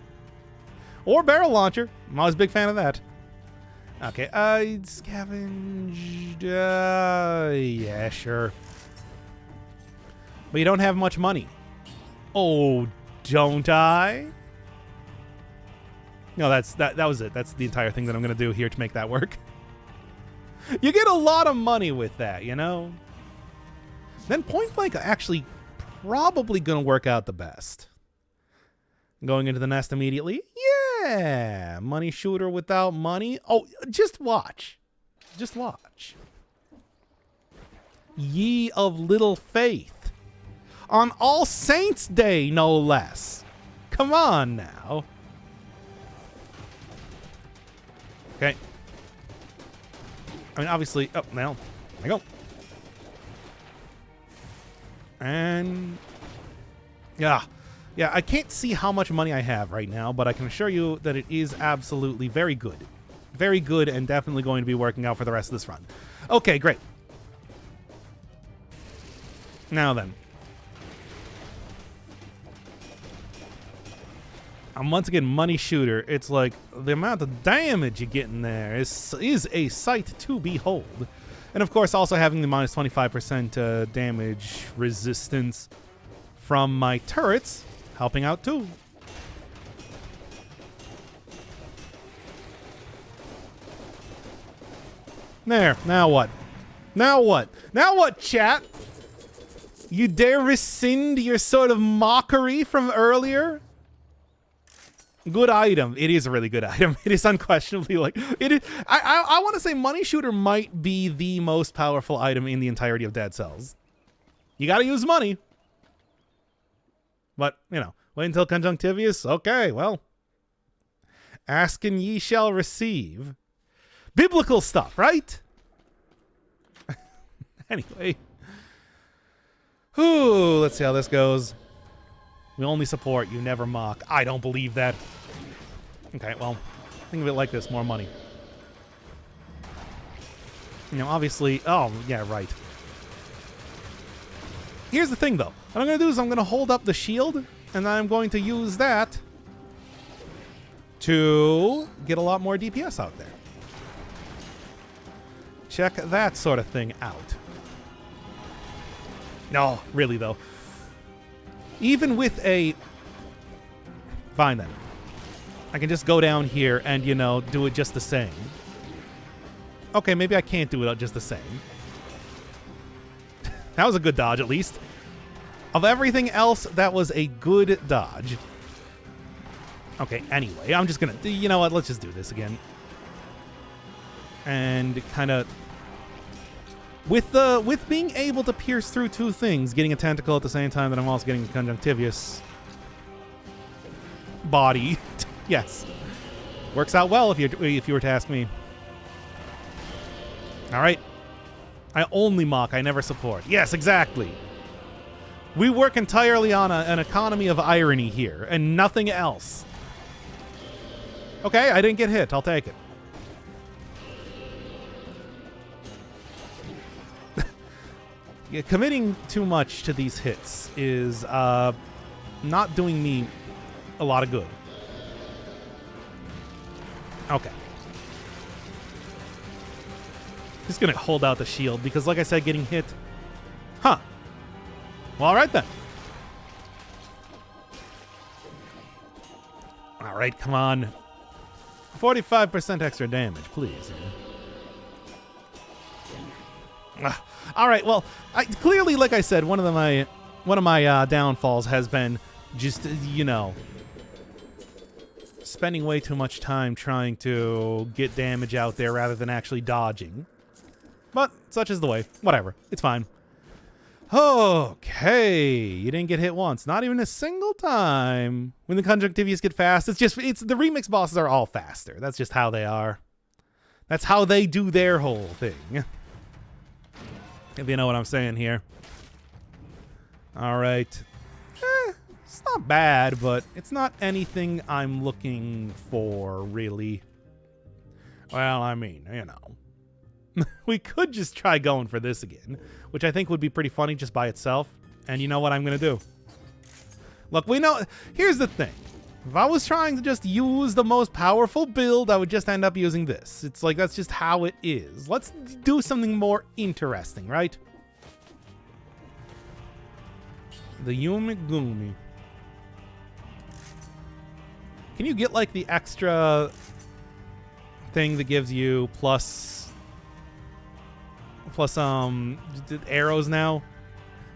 Or barrel launcher. I'm always a big fan of that. Okay, scavenged. Yeah, sure. But you don't have much money. Oh, don't I? No, that was it. That's the entire thing that I'm going to do here to make that work. You get a lot of money with that, you know? Then Point Blank actually probably going to work out the best. Going into the nest immediately. Yeah, money shooter without money. Oh, just watch. Just watch. Ye of little faith. On All Saints' Day, no less. Come on now. Okay. I mean, obviously... Oh, now. There we go. And... Yeah. Yeah, I can't see how much money I have right now, but I can assure you that it is absolutely very good. Very good and definitely going to be working out for the rest of this run. Okay, great. Now then. I'm once again money shooter. It's like the amount of damage you get in there is a sight to behold. And of course, also having the minus 25% damage resistance from my turrets helping out too. There. Now what? Now what? Now what, chat? You dare rescind your sort of mockery from earlier? Good item. It is a really good item. It is unquestionably like it is. I want to say Money Shooter might be the most powerful item in the entirety of Dead Cells. You got to use money, but you know, wait until Conjunctivius. Okay, well, ask and ye shall receive. Biblical stuff, right? Anyway, ooh, let's see how this goes. We only support, you never mock. I don't believe that. Okay, well, think of it like this, more money. You know, obviously, oh, yeah, right. Here's the thing, though. What I'm going to do is I'm going to hold up the shield, and then I'm going to use that to get a lot more DPS out there. Check that sort of thing out. No, really, though. Even with a... Fine, then. I can just go down here and, you know, do it just the same. Okay, maybe I can't do it just the same. That was a good dodge, at least. Of everything else, that was a good dodge. Okay, anyway, I'm just gonna... You know what? Let's just do this again. And kind of... With being able to pierce through two things, getting a tentacle at the same time that I'm also getting a Conjunctivius body. Yes. Works out well if you were to ask me. All right. I only mock, I never support. Yes, exactly. We work entirely on an economy of irony here and nothing else. Okay, I didn't get hit. I'll take it. Yeah, committing too much to these hits is not doing me a lot of good. Okay. Just gonna hold out the shield because, like I said, getting hit. Huh. Well, all right then. All right, come on. 45% extra damage, please. All right, well, clearly, like I said, one of my downfalls has been just, you know, spending way too much time trying to get damage out there rather than actually dodging. But such is the way. Whatever. It's fine. Okay. You didn't get hit once. Not even a single time. When the Conjunctivius get fast, it's the remix bosses are all faster. That's just how they are. That's how they do their whole thing. If you know what I'm saying here. All right. It's not bad, but it's not anything I'm looking for, really. Well, I mean, you know. We could just try going for this again, which I think would be pretty funny just by itself. And you know what I'm going to do? Look, we know... Here's the thing. If I was trying to just use the most powerful build, I would just end up using this. It's like, that's just how it is. Let's do something more interesting, right? The Yumigumi. Can you get, like, the extra thing that gives you plus arrows now?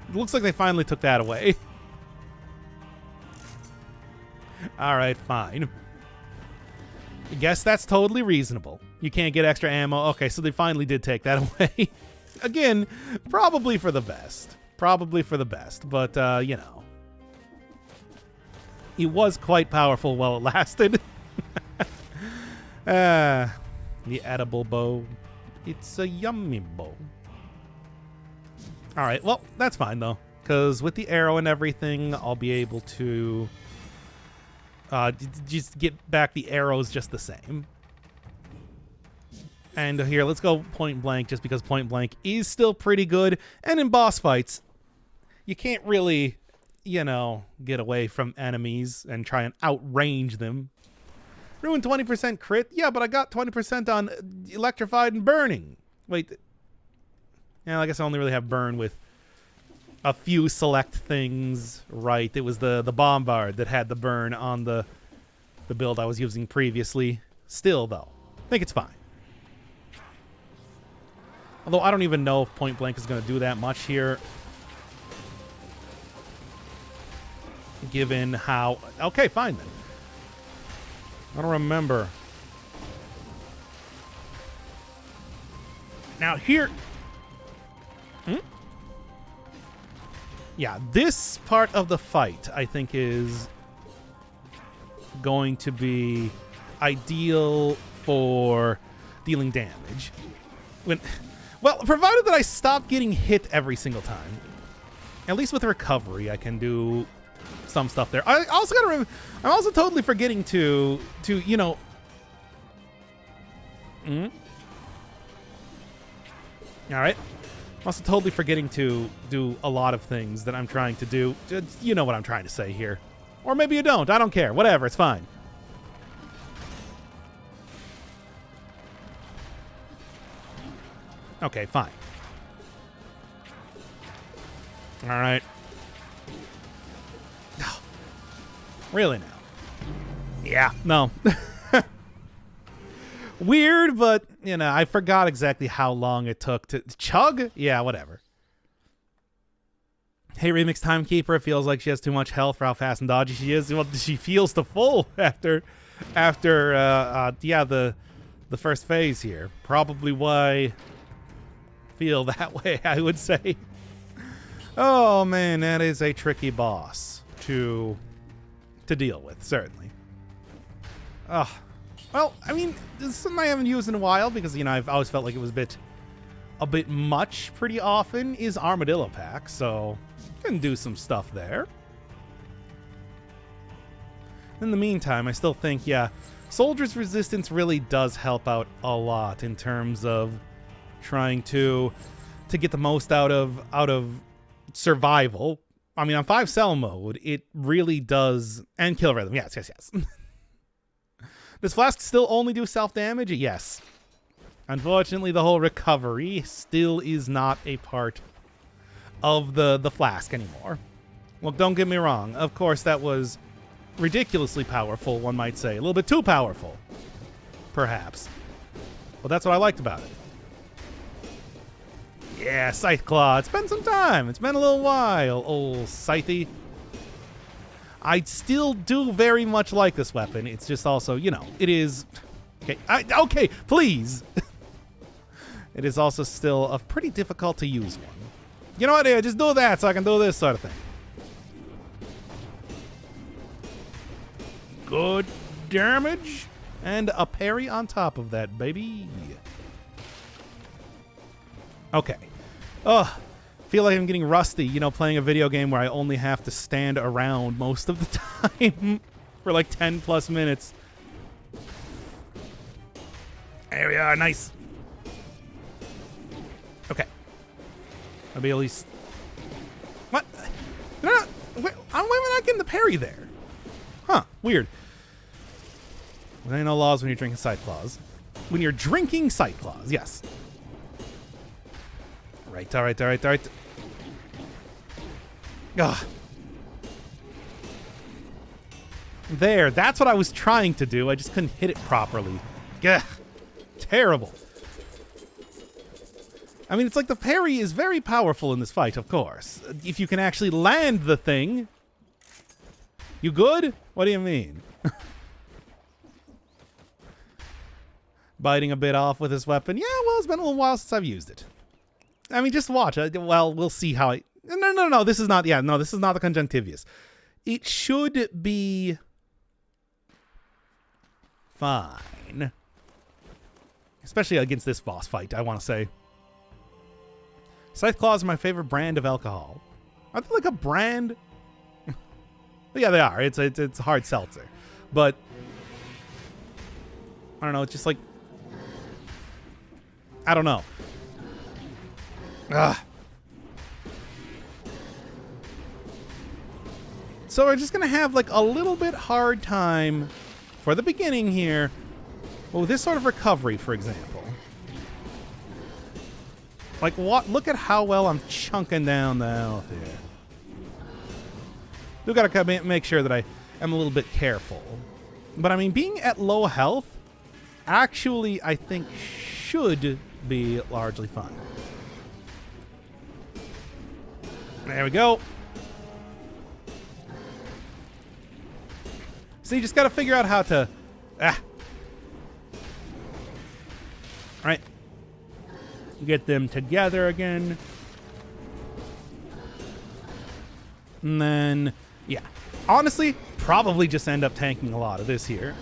It looks like they finally took that away. All right, fine. I guess that's totally reasonable. You can't get extra ammo. Okay, so they finally did take that away. Again, probably for the best. Probably for the best, but, you know. It was quite powerful while it lasted. The edible bow. It's a yummy bow. All right, well, that's fine, though. Because with the arrow and everything, I'll be able to just get back the arrows just the same. And here, let's go point blank, just because point blank is still pretty good. And in boss fights, you can't really, you know, get away from enemies and try and outrange them. Ruined 20% crit? Yeah, but I got 20% on electrified and burning. Wait. Yeah, I guess I only really have burn with a few select things. Right, it was the bombard that had the burn on the build I was using previously. Still, though, I think it's fine. Although I don't even know if point blank is going to do that much here. Given how... Okay, fine then. I don't remember. Now here... Yeah, this part of the fight, I think, is going to be ideal for dealing damage. Well, provided that I stop getting hit every single time. At least with recovery, I can do some stuff there. I'm also totally forgetting to you know. All right. I'm also totally forgetting to do a lot of things that I'm trying to do. You know what I'm trying to say here. Or maybe you don't. I don't care. Whatever. It's fine. Okay, fine. All right. Really now? Yeah, no. Weird, but, you know, I forgot exactly how long it took to chug. Yeah, whatever. Hey, Remix Timekeeper, it feels like she has too much health for how fast and dodgy she is. Well, she feels the full after the first phase here. Probably why I feel that way, I would say. Oh, man, that is a tricky boss to deal with, certainly. Ugh. Well, I mean, this is something I haven't used in a while because, you know, I've always felt like it was a bit much pretty often, is Armadillo Pack, so can do some stuff there. In the meantime, I still think, yeah, Soldier's Resistance really does help out a lot in terms of trying to get the most out of survival. I mean, on 5-cell mode, it really does, and kill rhythm. Yes. Does Flask still only do self-damage? Yes. Unfortunately, the whole recovery still is not a part of the Flask anymore. Well, don't get me wrong. Of course, that was ridiculously powerful, one might say. A little bit too powerful, perhaps. But that's what I liked about it. Yeah, Scythe Claw. It's been some time. It's been a little while, old Scythe. I still do very much like this weapon. It's just also, you know, it is... Okay, okay, please. It is also still a pretty difficult to use one. You know what? Yeah, just do that so I can do this sort of thing. Good damage. And a parry on top of that, baby. Okay. Ugh. Feel like I'm getting rusty, you know, playing a video game where I only have to stand around most of the time for like 10 plus minutes. There we are, nice. Okay. I'll be at least... What? No, why am I not getting the parry there? Huh, weird. There ain't no laws when you're drinking Scythe Claws. When you're drinking Scythe Claws, yes. Right, all right. Ugh. There, that's what I was trying to do. I just couldn't hit it properly. Gah, terrible. I mean, it's like the parry is very powerful in this fight, of course. If you can actually land the thing. You good? What do you mean? Biting a bit off with this weapon. Yeah, well, it's been a little while since I've used it. I mean, just watch. Well, we'll see how I... No, this is not... Yeah, no, this is not the conjunctivius. It should be... fine. Especially against this boss fight, I want to say. Scythe Claws are my favorite brand of alcohol. Are they like a brand? Yeah, they are. It's a hard seltzer. But... I don't know, it's just like... I don't know. Ugh. So we're just going to have like a little bit hard time for the beginning here. Well, this sort of recovery, for example. Like, what? Look at how well I'm chunking down the health here. We've got to make sure that I am a little bit careful. But, I mean, being at low health, actually, I think should be largely fine. There we go. So you just got to figure out how to... Right. Get them together again. And then, yeah. Honestly, probably just end up tanking a lot of this here.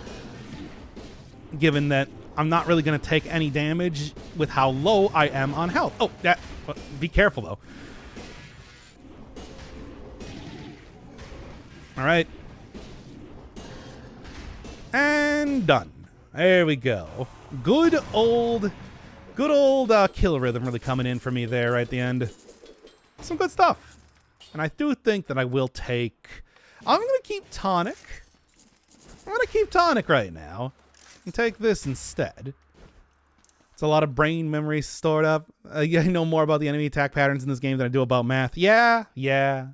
Given that I'm not really going to take any damage with how low I am on health. Oh, be careful, though. All right. And done. There we go. Good old kill rhythm really coming in for me there right at the end. Some good stuff. And I do think that I will take... I'm going to keep Tonic. I'm going to keep Tonic right now. And take this instead. It's a lot of brain memory stored up. I know more about the enemy attack patterns in this game than I do about math. Yeah. I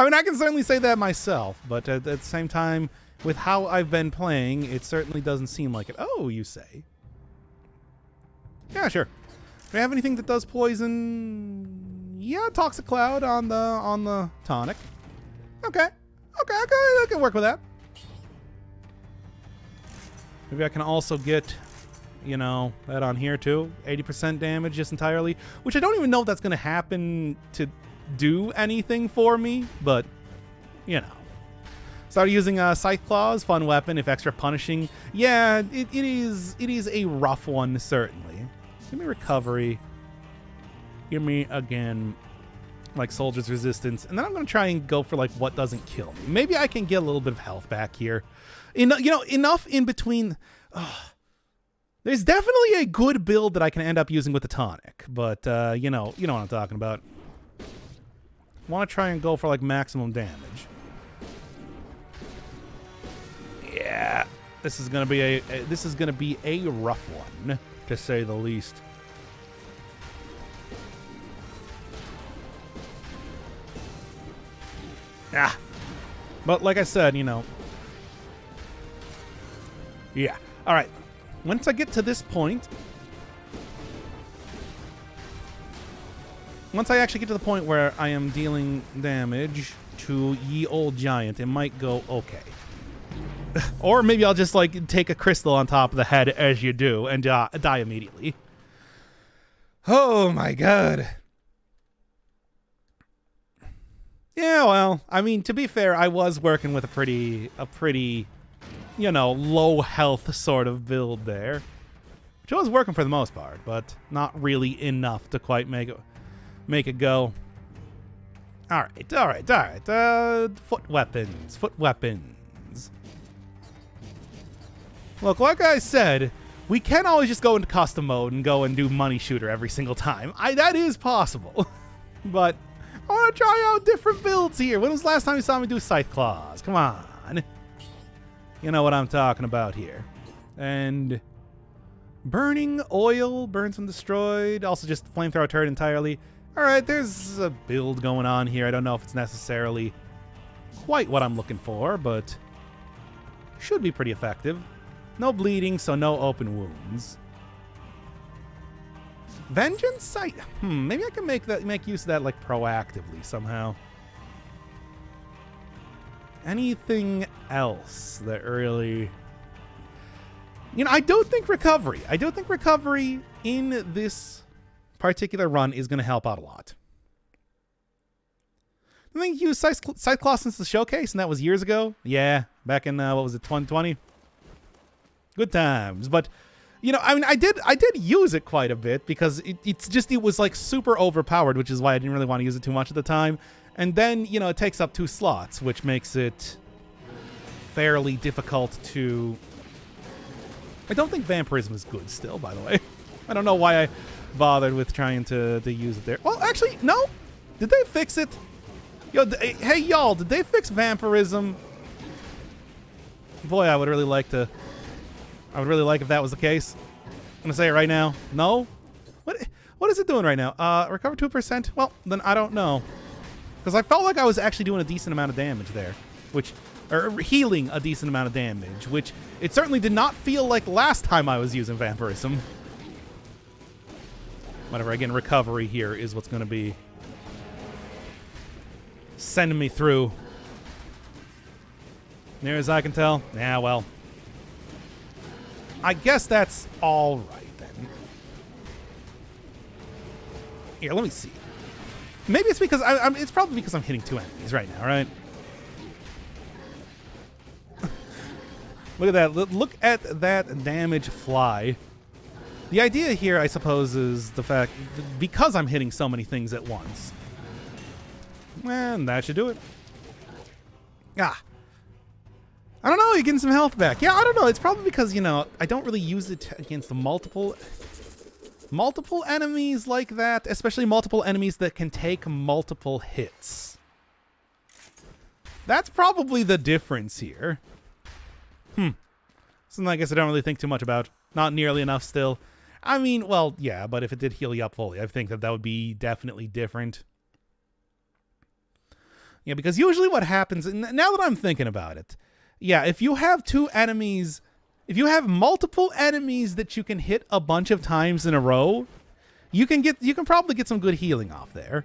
mean, I can certainly say that myself, but at the same time, with how I've been playing, it certainly doesn't seem like it. Oh, you say? Yeah, sure. Do I have anything that does poison? Yeah, Toxic Cloud on the Tonic. Okay, I can work with that. Maybe I can also get, you know, that on here too. 80% damage just entirely, which I don't even know if that's going to happen to do anything for me, but, you know. Started using Scythe Claws, fun weapon, if extra punishing. Yeah, it is a rough one, certainly. Give me recovery. Give me, again, like Soldier's Resistance. And then I'm going to try and go for, like, what doesn't kill me. Maybe I can get a little bit of health back here. Enough in between. There's definitely a good build that I can end up using with the Tonic. But, you know what I'm talking about. Want to try and go for, like, maximum damage. Yeah, this is gonna be a rough one, to say the least. But like I said, you know. Yeah. All right. Once I get to this point, once I actually get to the point where I am dealing damage to ye old giant, it might go okay. Or maybe I'll just, like, take a crystal on top of the head as you do and die immediately. Oh, my God. Yeah, well, I mean, to be fair, I was working with a pretty, you know, low health sort of build there. Which was working for the most part, but not really enough to quite make it go. All right. Foot weapons. Look, like I said, we can always just go into custom mode and go and do money shooter every single time. That is possible. But I want to try out different builds here. When was the last time you saw me do Scythe Claws? Come on. You know what I'm talking about here. And burning oil, burns when destroyed. Also just flamethrower turret entirely. All right, there's a build going on here. I don't know if it's necessarily quite what I'm looking for, but should be pretty effective. No bleeding, so no open wounds. Vengeance? Maybe I can make use of that like proactively somehow. Anything else that really... You know, I don't think recovery in this particular run is going to help out a lot. I think you used Scythe since the showcase, and that was years ago. Yeah, back in, what was it, 2020? Good times. But, you know, I mean, I did use it quite a bit because it was like super overpowered, which is why I didn't really want to use it too much at the time. And then, you know, it takes up 2 slots, which makes it fairly difficult to... I don't think Vampirism is good still, by the way. I don't know why I bothered with trying to use it there. Well, actually, no. Did they fix it? Yo, hey, y'all, did they fix Vampirism? Boy, I would really like if that was the case. I'm gonna say it right now. No? What is it doing right now? Recover 2%? Well, then I don't know. Because I felt like I was actually doing a decent amount of damage there. Or healing a decent amount of damage, which it certainly did not feel like last time I was using Vampirism. Whatever, again, recovery here is what's going to be sending me through. Near as I can tell. Yeah, well. I guess that's all right, then. Here, let me see. Maybe it's because it's probably because I'm hitting 2 enemies right now, right? Look at that. Look at that damage fly. The idea here, I suppose, is the fact because I'm hitting so many things at once. And that should do it. Ah. I don't know, you're getting some health back. Yeah, I don't know. It's probably because, you know, I don't really use it against the multiple enemies like that, especially multiple enemies that can take multiple hits. That's probably the difference here. Something I guess I don't really think too much about. Not nearly enough still. I mean, well, yeah, but if it did heal you up fully, I think that would be definitely different. Yeah, because usually what happens, and now that I'm thinking about it, yeah, if you have multiple enemies that you can hit a bunch of times in a row, you can probably get some good healing off there.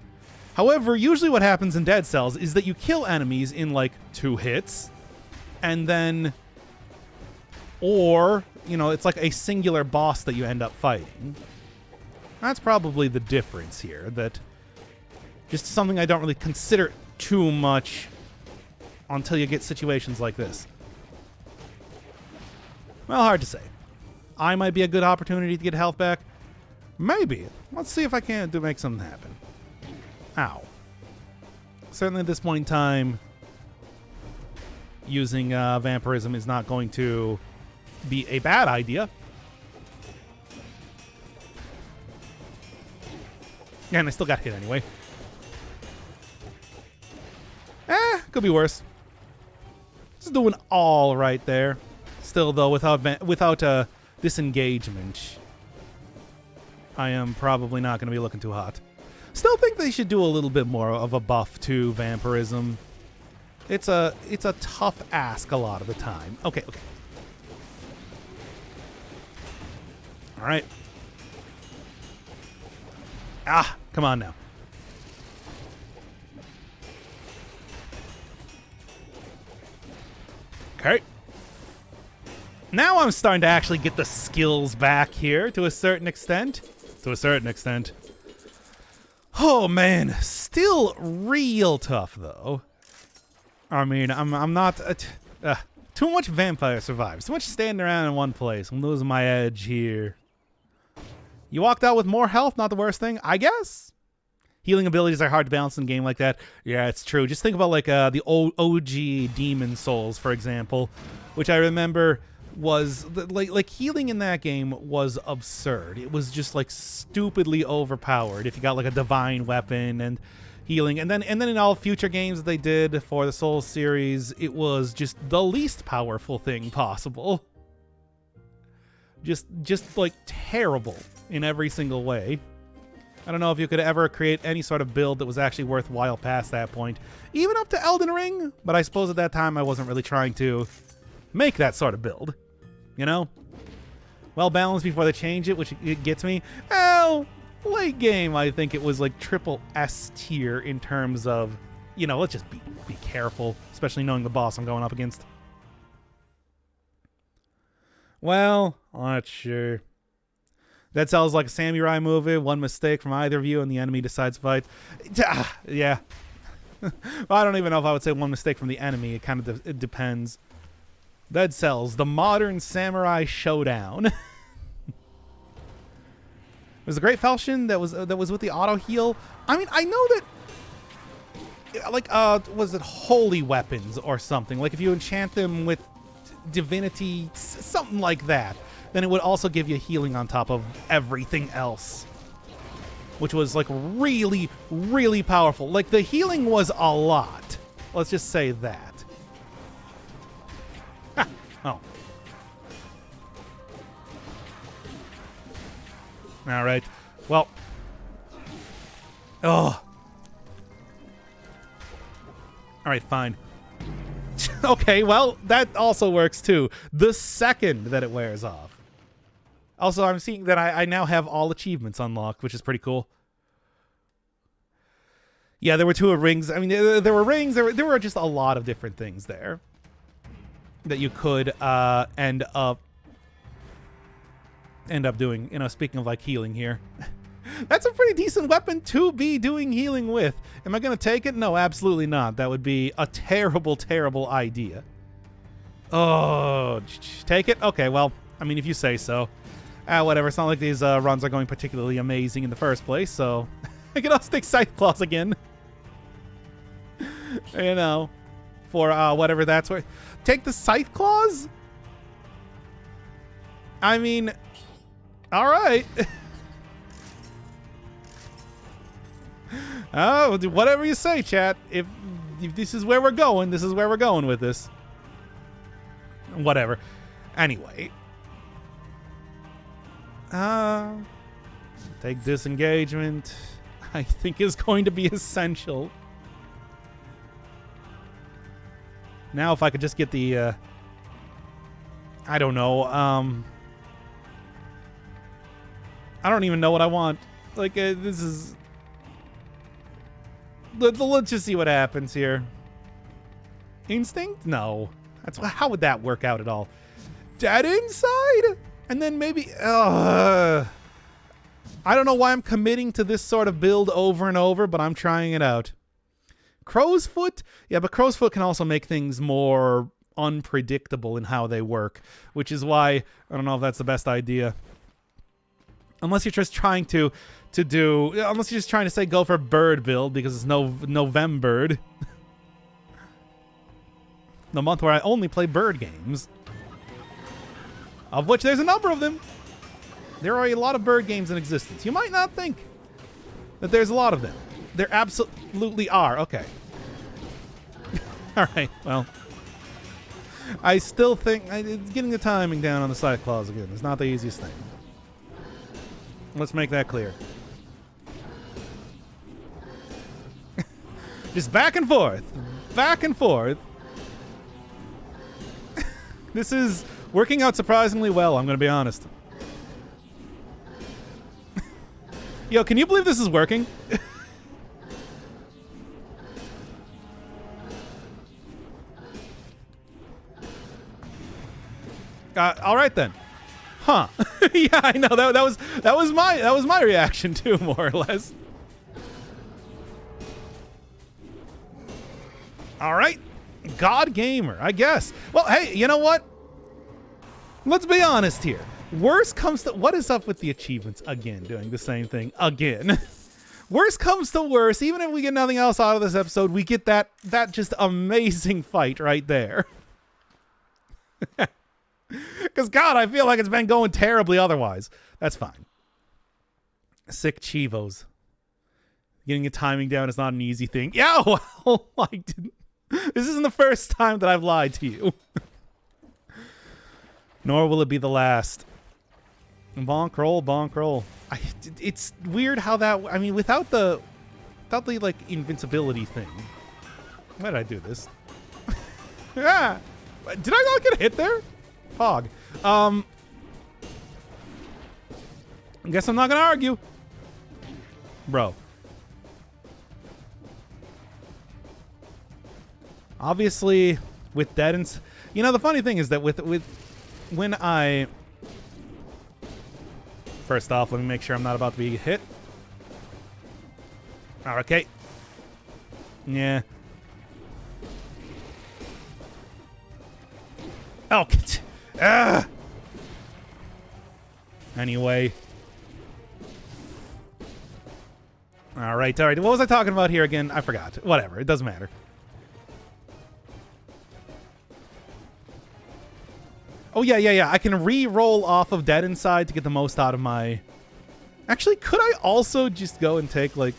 However, usually what happens in Dead Cells is that you kill enemies in like 2 hits, and then, or, you know, it's like a singular boss that you end up fighting. That's probably the difference here, that just something I don't really consider too much until you get situations like this. Well, hard to say. I might be a good opportunity to get health back. Maybe. Let's see if I can make something happen. Ow. Certainly at this point in time, using Vampirism is not going to be a bad idea. And I still got hit anyway. Could be worse. Just doing all right there. Still, though, without disengagement, I am probably not going to be looking too hot. Still think they should do a little bit more of a buff to Vampirism. It's a tough ask a lot of the time. Okay. All right. Ah, come on now. Okay. Now I'm starting to actually get the skills back here to a certain extent. Oh man, still real tough though. I mean, I'm not too much Vampire Survivors. Too much standing around in one place. I'm losing my edge here. You walked out with more health, not the worst thing, I guess. Healing abilities are hard to balance in a game like that. Yeah, it's true. Just think about like the old OG Demon Souls, for example, which I remember was like healing in that game was absurd. It was just like stupidly overpowered if you got like a divine weapon and healing. And then in all future games that they did for the Souls series, it was just the least powerful thing possible. Just like terrible in every single way. I don't know if you could ever create any sort of build that was actually worthwhile past that point. Even up to Elden Ring, but I suppose at that time I wasn't really trying to make that sort of build. You know? Well balanced before they change it, which it gets me. Well, late game, I think it was like triple S tier in terms of, you know, let's just be careful, especially knowing the boss I'm going up against. Well, not sure. That sounds like a samurai movie. One mistake from either of you and the enemy decides to fight. Yeah. Well, I don't even know if I would say one mistake from the enemy. It kind of it depends. Dead Cells, the modern samurai showdown. It was a great falchion that was with the auto heal. I mean, I know that, like, was it holy weapons or something? Like if you enchant them with divinity, something like that, then it would also give you healing on top of everything else, which was like really, really powerful. Like the healing was a lot. Let's just say that. Oh. All right. Well. Oh. All right, fine. Okay, well, that also works too. The second that it wears off. Also, I'm seeing that I now have all achievements unlocked, which is pretty cool. Yeah, there were 2 rings. I mean, there were rings. There were just a lot of different things there that you could end up doing. You know, speaking of like healing here. That's a pretty decent weapon to be doing healing with. Am I going to take it? No, absolutely not. That would be a terrible, terrible idea. Oh, take it? Okay, well, I mean, if you say so. Whatever. It's not like these runs are going particularly amazing in the first place, so I can also take Scythe Claws again. You know, for whatever that's worth. Take the Scythe Claws? I mean, all right. Oh, whatever you say, chat. If this is where we're going, this is where we're going with this. Whatever. Anyway. Take disengagement. I think is going to be essential. Now if I could just get the I don't know. I don't even know what I want. Like this is let's just see what happens here. Instinct? No. How would that work out at all? Dead inside? And then maybe I don't know why I'm committing to this sort of build over and over, but I'm trying it out. Crow's Foot? Yeah, but Crow's Foot can also make things more unpredictable in how they work, which is why I don't know if that's the best idea. Unless you're just trying to unless you're just trying to say go for bird build because it's November. The month where I only play bird games. Of which there's a number of them. There are a lot of bird games in existence. You might not think that there's a lot of them. There absolutely are. Okay. All right, well. I still think it's getting the timing down on the Scythe Claws again. It's not the easiest thing. Let's make that clear. Just back and forth. Back and forth. This is working out surprisingly well, I'm going to be honest. Yo, can you believe this is working? All right then. Huh. Yeah, I know that was my reaction too, more or less. All right. God Gamer, I guess. Well, hey, you know what? Let's be honest here. Worst comes to... What is up with the achievements again, doing the same thing again? Worst comes to worst, even if we get nothing else out of this episode, we get that just amazing fight right there. Because, God, I feel like it's been going terribly otherwise. That's fine. Sick Chivos. Getting your timing down is not an easy thing. Yeah, well, I didn't... This isn't the first time that I've lied to you. Nor will it be the last. Bonk roll, bonk roll. It's weird how that. I mean, without the like invincibility thing. Why did I do this? Yeah. Did I not get hit there? Pog. I guess I'm not gonna argue, bro. Obviously, with dead and you know the funny thing is that with when I first off, let me make sure I'm not about to be hit. Okay. Yeah. Oh. Ah. Anyway. All right. What was I talking about here again? I forgot. Whatever. It doesn't matter. Oh, yeah. I can re-roll off of Dead Inside to get the most out of my... Actually, could I also just go and take, like...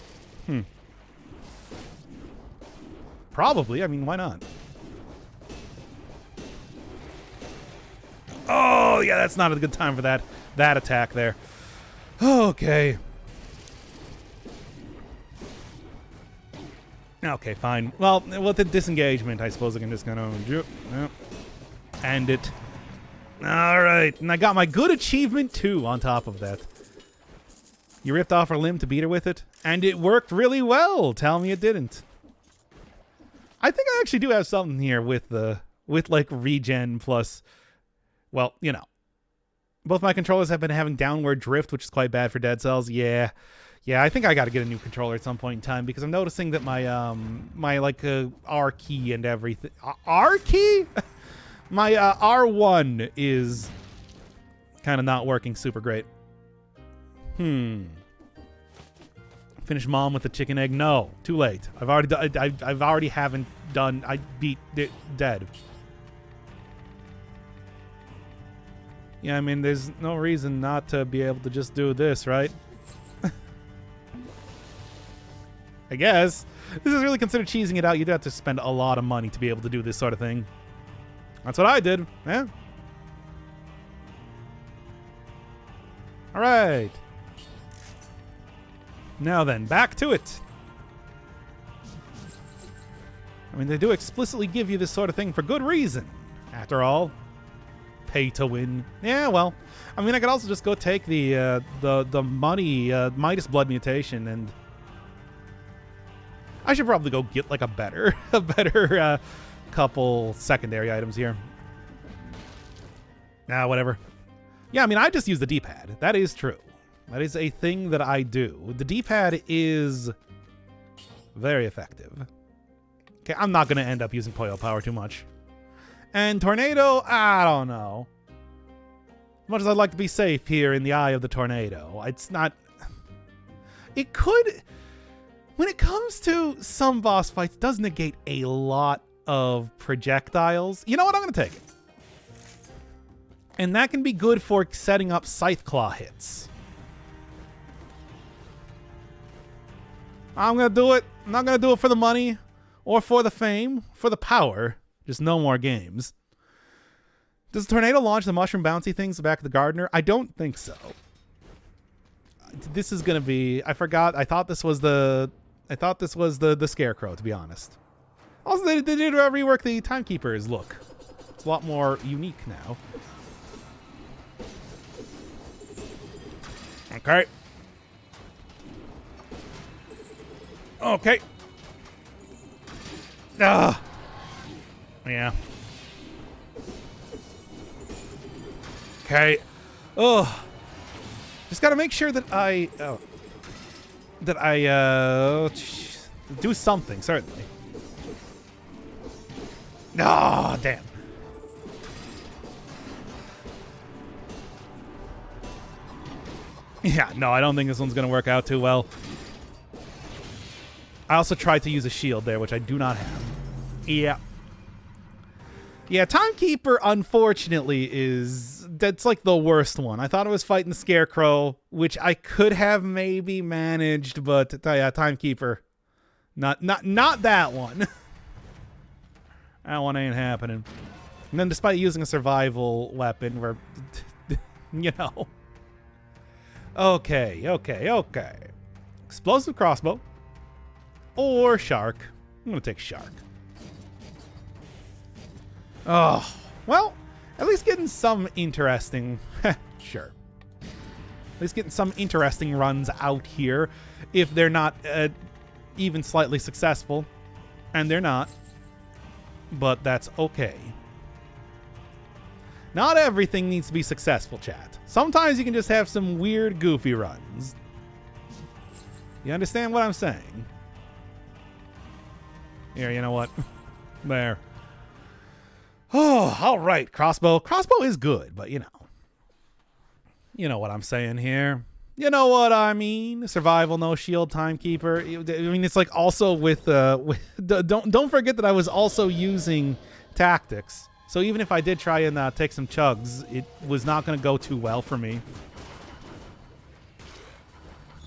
Probably. I mean, why not? Oh, yeah, that's not a good time for that attack there. Okay. Okay, fine. Well, with the disengagement, I suppose I can just kind of... End it. All right. And I got my good achievement, too, on top of that. You ripped off her limb to beat her with it? And it worked really well. Tell me it didn't. I think I actually do have something here with like regen plus... Well, you know. Both my controllers have been having downward drift, which is quite bad for Dead Cells. Yeah, I think I got to get a new controller at some point in time because I'm noticing that my my like R key and everything... R key? My R1 is kind of not working super great. Finish Mom with the chicken egg? No, too late. I've already haven't done. I beat Dead. Yeah, I mean, there's no reason not to be able to just do this, right? I guess. This is really considered cheesing it out. You'd have to spend a lot of money to be able to do this sort of thing. That's what I did. Yeah. All right. Now then, back to it. I mean, they do explicitly give you this sort of thing for good reason. After all, pay to win. Yeah, well, I mean, I could also just go take the money Midas Blood mutation, and I should probably go get like a better couple secondary items here. Nah, whatever. Yeah, I mean, I just use the D-pad. That is true. That is a thing that I do. The D-pad is very effective. Okay, I'm not going to end up using Poyo Power too much. And Tornado, I don't know. As much as I'd like to be safe here in the eye of the tornado, it's not... It could... When it comes to some boss fights, it does negate a lot of projectiles. You know what? I'm going to take it. And that can be good for setting up Scythe Claw hits. I'm going to do it. I'm not going to do it for the money or for the fame, for the power. Just no more games. Does the tornado launch the mushroom bouncy things the back of the gardener? I don't think so. This is going to be... I forgot. I thought this was the scarecrow, to be honest. Also, they did rework the Timekeeper's look. It's a lot more unique now. Okay. Okay. Ah. Yeah. Okay. Oh. Just gotta make sure that I do something, certainly. Ah, oh, damn. Yeah, no, I don't think this one's gonna work out too well. I also tried to use a shield there, which I do not have. Yeah. Yeah, Timekeeper, unfortunately, that's like the worst one. I thought it was fighting the Scarecrow, which I could have maybe managed, but yeah, Timekeeper. Not that one. That one ain't happening. And then despite using a survival weapon, where, you know. Okay, okay, okay. Explosive crossbow. Or shark. I'm going to take shark. Oh, well, at least getting some interesting... Sure. At least getting some interesting runs out here. If they're not even slightly successful. And they're not. But that's okay. Not everything needs to be successful, chat. Sometimes you can just have some weird, goofy runs. You understand what I'm saying? Here, you know what? There. Oh, all right. Crossbow. Crossbow is good, but you know. You know what I'm saying here. You know what I mean. Survival, no shield, timekeeper. I mean, it's like also with don't forget that I was also using tactics. So even if I did try and take some chugs, it was not going to go too well for me.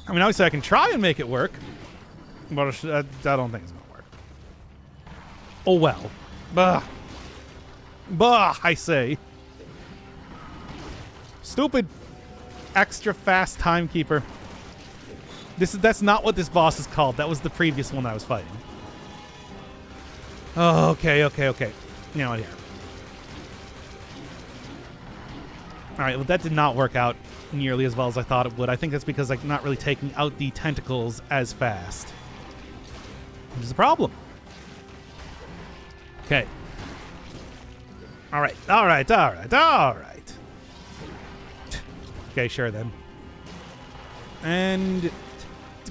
I mean, obviously I can try and make it work, but I don't think it's going to work. Oh well. Bah. Bah, I say. Stupid extra fast timekeeper. That's not what this boss is called. That was the previous one I was fighting. Oh, okay. You know what, here. Alright, well that did not work out nearly as well as I thought it would. I think that's because I'm not really taking out the tentacles as fast. Which is a problem. Okay. Alright. Okay, sure then. And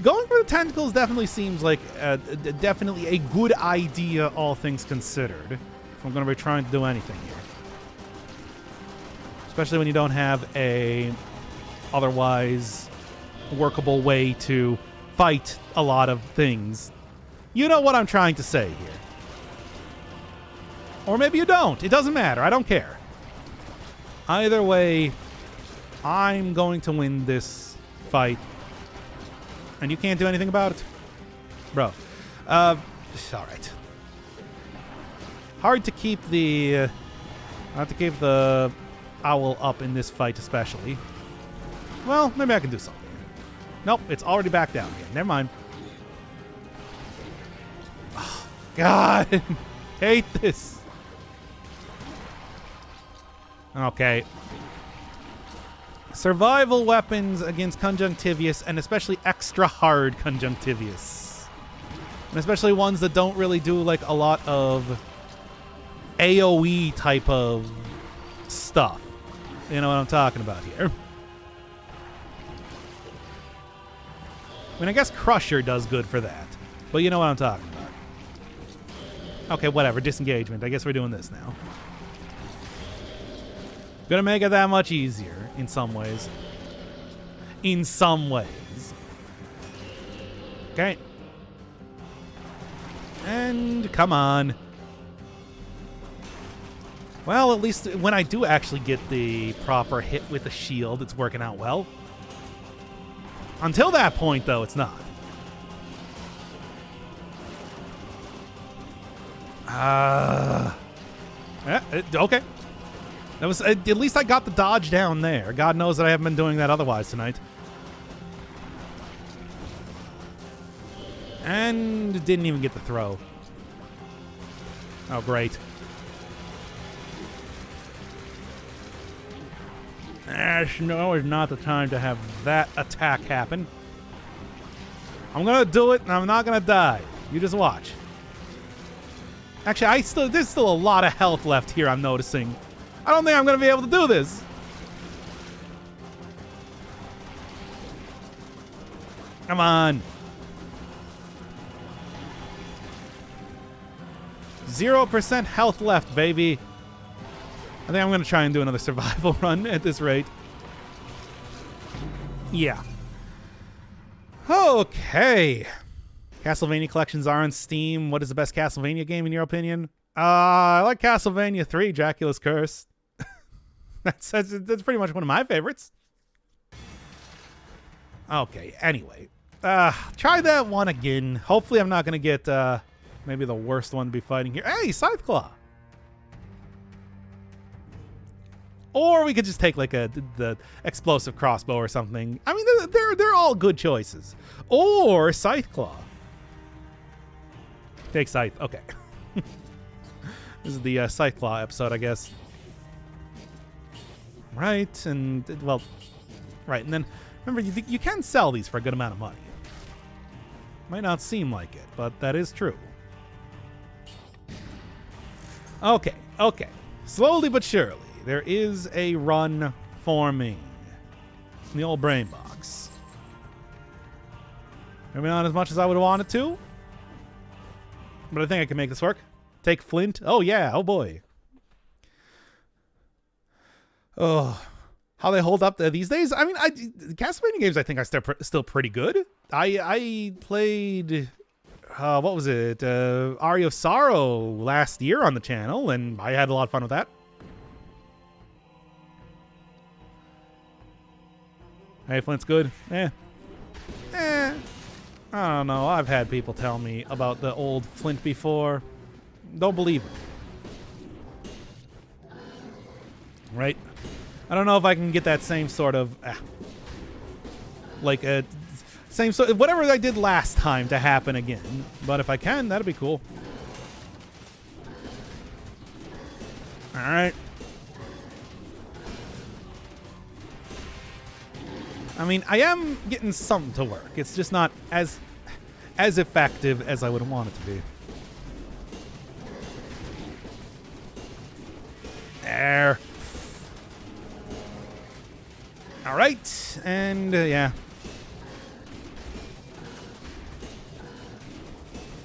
going for the tentacles definitely seems like definitely a good idea, all things considered. If I'm going to be trying to do anything here. Especially when you don't have a otherwise workable way to fight a lot of things. You know what I'm trying to say here. Or maybe you don't. It doesn't matter. I don't care. Either way, I'm going to win this fight. And you can't do anything about it? Bro. All right. Hard to keep the... owl up in this fight especially. Well, maybe I can do something. Nope, it's already back down again. Never mind. Oh, God. Hate this. Okay. Survival weapons against Conjunctivius, and especially extra hard Conjunctivius. And especially ones that don't really do like a lot of AoE type of stuff. You know what I'm talking about here. I mean, I guess Crusher does good for that. But you know what I'm talking about. Okay, whatever. Disengagement. I guess we're doing this now. Gonna make it that much easier in some ways. In some ways. Okay. And come on. Well, at least when I do actually get the proper hit with the shield, it's working out well. Until that point, though, it's not. Okay. That was at least I got the dodge down there. God knows that I haven't been doing that otherwise tonight. And didn't even get the throw. Oh, great. No, is not the time to have that attack happen. I'm gonna do it, and I'm not gonna die. You just watch. Actually, there's still a lot of health left here, I'm noticing. I don't think I'm gonna be able to do this. Come on. 0% health left, baby. I think I'm going to try and do another survival run at this rate. Yeah. Okay. Castlevania collections are on Steam. What is the best Castlevania game in your opinion? I like Castlevania 3, Dracula's Curse. That's pretty much one of my favorites. Okay, anyway. Try that one again. Hopefully I'm not going to get maybe the worst one to be fighting here. Hey, Scytheclaw. Or we could just take like the explosive crossbow or something. I mean, they're all good choices. Or Scythe Claw. Take Scythe. Okay. This is the Scythe Claw episode, I guess. Right, and well, right, and then remember you can sell these for a good amount of money. Might not seem like it, but that is true. Okay. Slowly but surely, there is a run forming in the old brain box. Maybe not as much as I would want it to, but I think I can make this work. Take Flint. Oh yeah. Oh boy. Oh, how they hold up these days. I mean, Castlevania games I think are still pretty good. I played what was it? Aria of Sorrow last year on the channel, and I had a lot of fun with that. Hey, Flint's good. I don't know. I've had people tell me about the old Flint before. Don't believe it. Right? I don't know if I can get that same sort of same sort, whatever I did last time to happen again. But if I can, that'd be cool. All right. I mean, I am getting something to work. It's just not as effective as I would want it to be. There. All right, and yeah.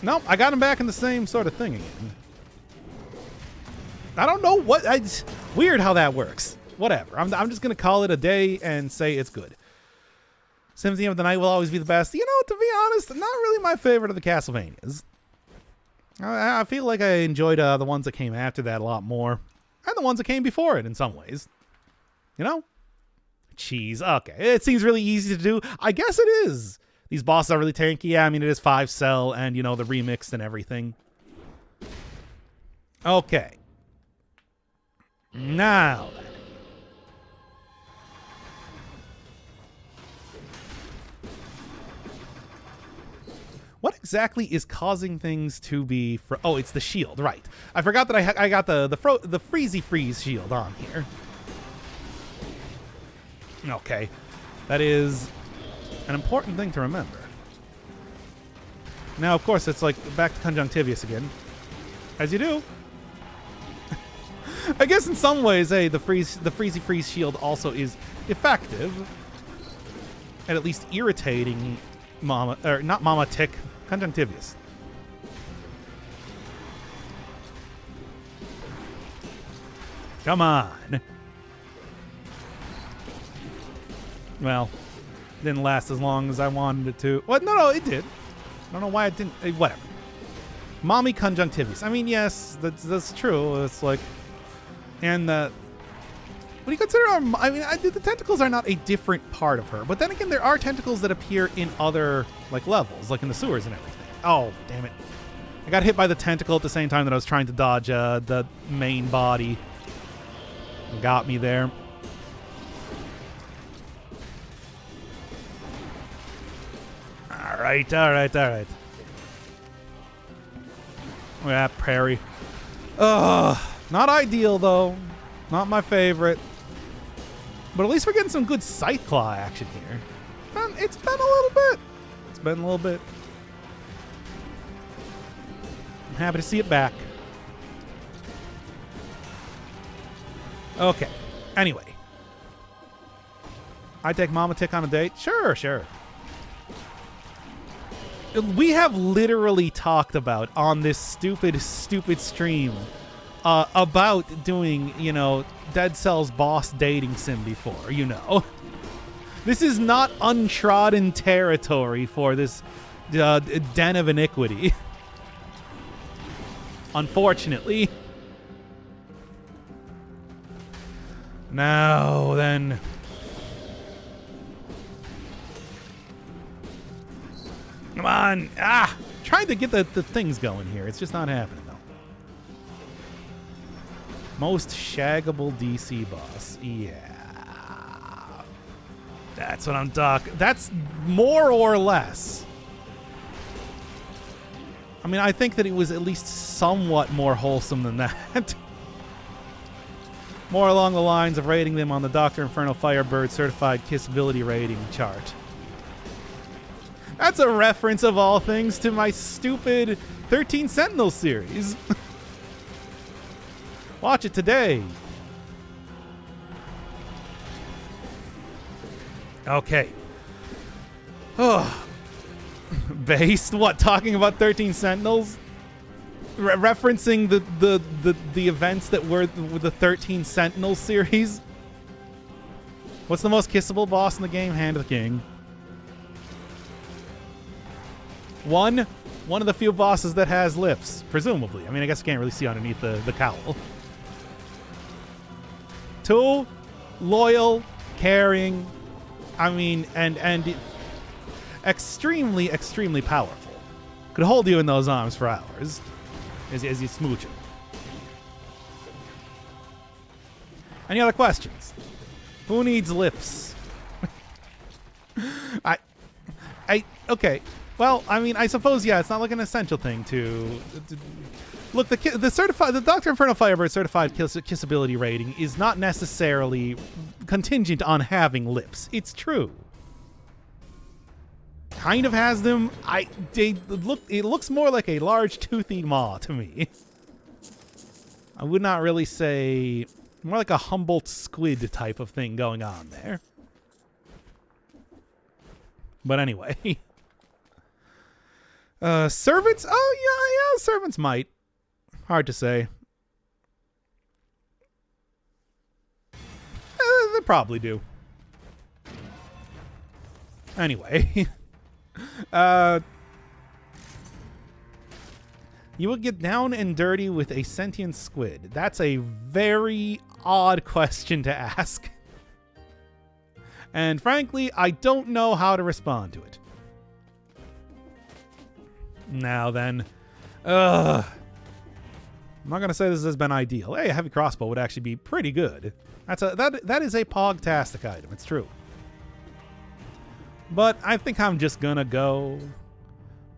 Nope, I got him back in the same sort of thing again. I don't know what. Weird how that works. Whatever. I'm just gonna call it a day and say it's good. Symphony of the Night will always be the best. You know, to be honest, not really my favorite of the Castlevanias. I feel like I enjoyed the ones that came after that a lot more, and the ones that came before it in some ways. You know. Cheese. Okay. It seems really easy to do. I guess it is. These bosses are really tanky. Yeah, I mean, it is 5-cell and, you know, the remixed and everything. Okay. Now then. What exactly is causing things to be... Oh, it's the shield. Right. I forgot that I got the Freezy Freeze shield on here. Okay, that is an important thing to remember. Now, of course, it's like back to Conjunctivius again, as you do. I guess in some ways, hey, the Freezy Freeze shield also is effective at least irritating not Mama Tick, Conjunctivius. Come on. Well, didn't last as long as I wanted it to. Well, no, it did. I don't know why it didn't. Whatever. Mommy Conjunctivius. I mean, yes, that's true. It's like, and what do you consider? I mean, the tentacles are not a different part of her, but then again, there are tentacles that appear in other like levels, like in the sewers and everything. Oh, damn it! I got hit by the tentacle at the same time that I was trying to dodge the main body. Got me there. All right. Yeah, Prairie. Not ideal, though. Not my favorite. But at least we're getting some good Scythe Claw action here. It's been a little bit. I'm happy to see it back. Okay. Anyway. I take Mama Tick on a date? Sure. We have literally talked about on this stupid stream about doing, you know, Dead Cells boss dating sim before, you know. This is not untrodden territory for this den of iniquity. Unfortunately. Now then. Come on. Trying to get the things going here. It's just not happening, though. Most shaggable DC boss. Yeah. That's what I'm talking. That's more or less. I mean, I think that it was at least somewhat more wholesome than that. More along the lines of rating them on the Dr. Inferno Firebird certified kissability rating chart. That's a reference of all things to my stupid 13 Sentinels series. Watch it today. Okay. Oh. Based what? Talking about 13 Sentinels? Referencing the events that were the 13 Sentinels series? What's the most kissable boss in the game? Hand of the King. One of the few bosses that has lips, presumably. I mean, I guess I can't really see underneath the cowl. 2, loyal, caring, I mean, and extremely, extremely powerful. Could hold you in those arms for hours as you smooch him. Any other questions? Who needs lips? Okay. Well, I mean, I suppose, yeah, it's not like an essential thing to look, the Dr. Inferno Firebird certified kissability rating is not necessarily contingent on having lips. It's true. Kind of has them. It looks more like a large toothy maw to me. I would not really say, more like a Humboldt squid type of thing going on there. But anyway. Servants? Oh, yeah, servants might. Hard to say. They probably do. Anyway. You would get down and dirty with a sentient squid. That's a very odd question to ask. And frankly, I don't know how to respond to it. Now then, I'm not gonna say this has been ideal. Hey, a heavy crossbow would actually be pretty good. That is a pogtastic item. It's true. But I think I'm just gonna go.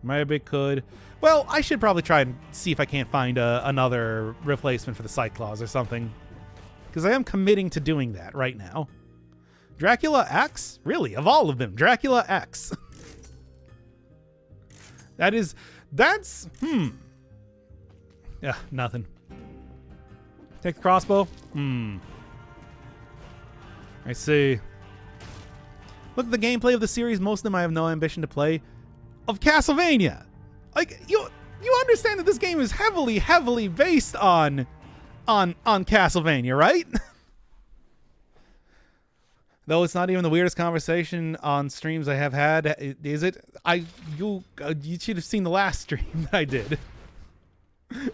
Maybe could. Well, I should probably try and see if I can't find another replacement for the Cyclaws or something, because I am committing to doing that right now. Dracula X? Really? Of all of them, Dracula X. That's yeah, nothing. Take the crossbow? I see. Look at the gameplay of the series. Most of them I have no ambition to play. Of Castlevania. Like, you understand that this game is heavily, heavily based on Castlevania, right? Though it's not even the weirdest conversation on streams I have had, is it? You should have seen the last stream that I did.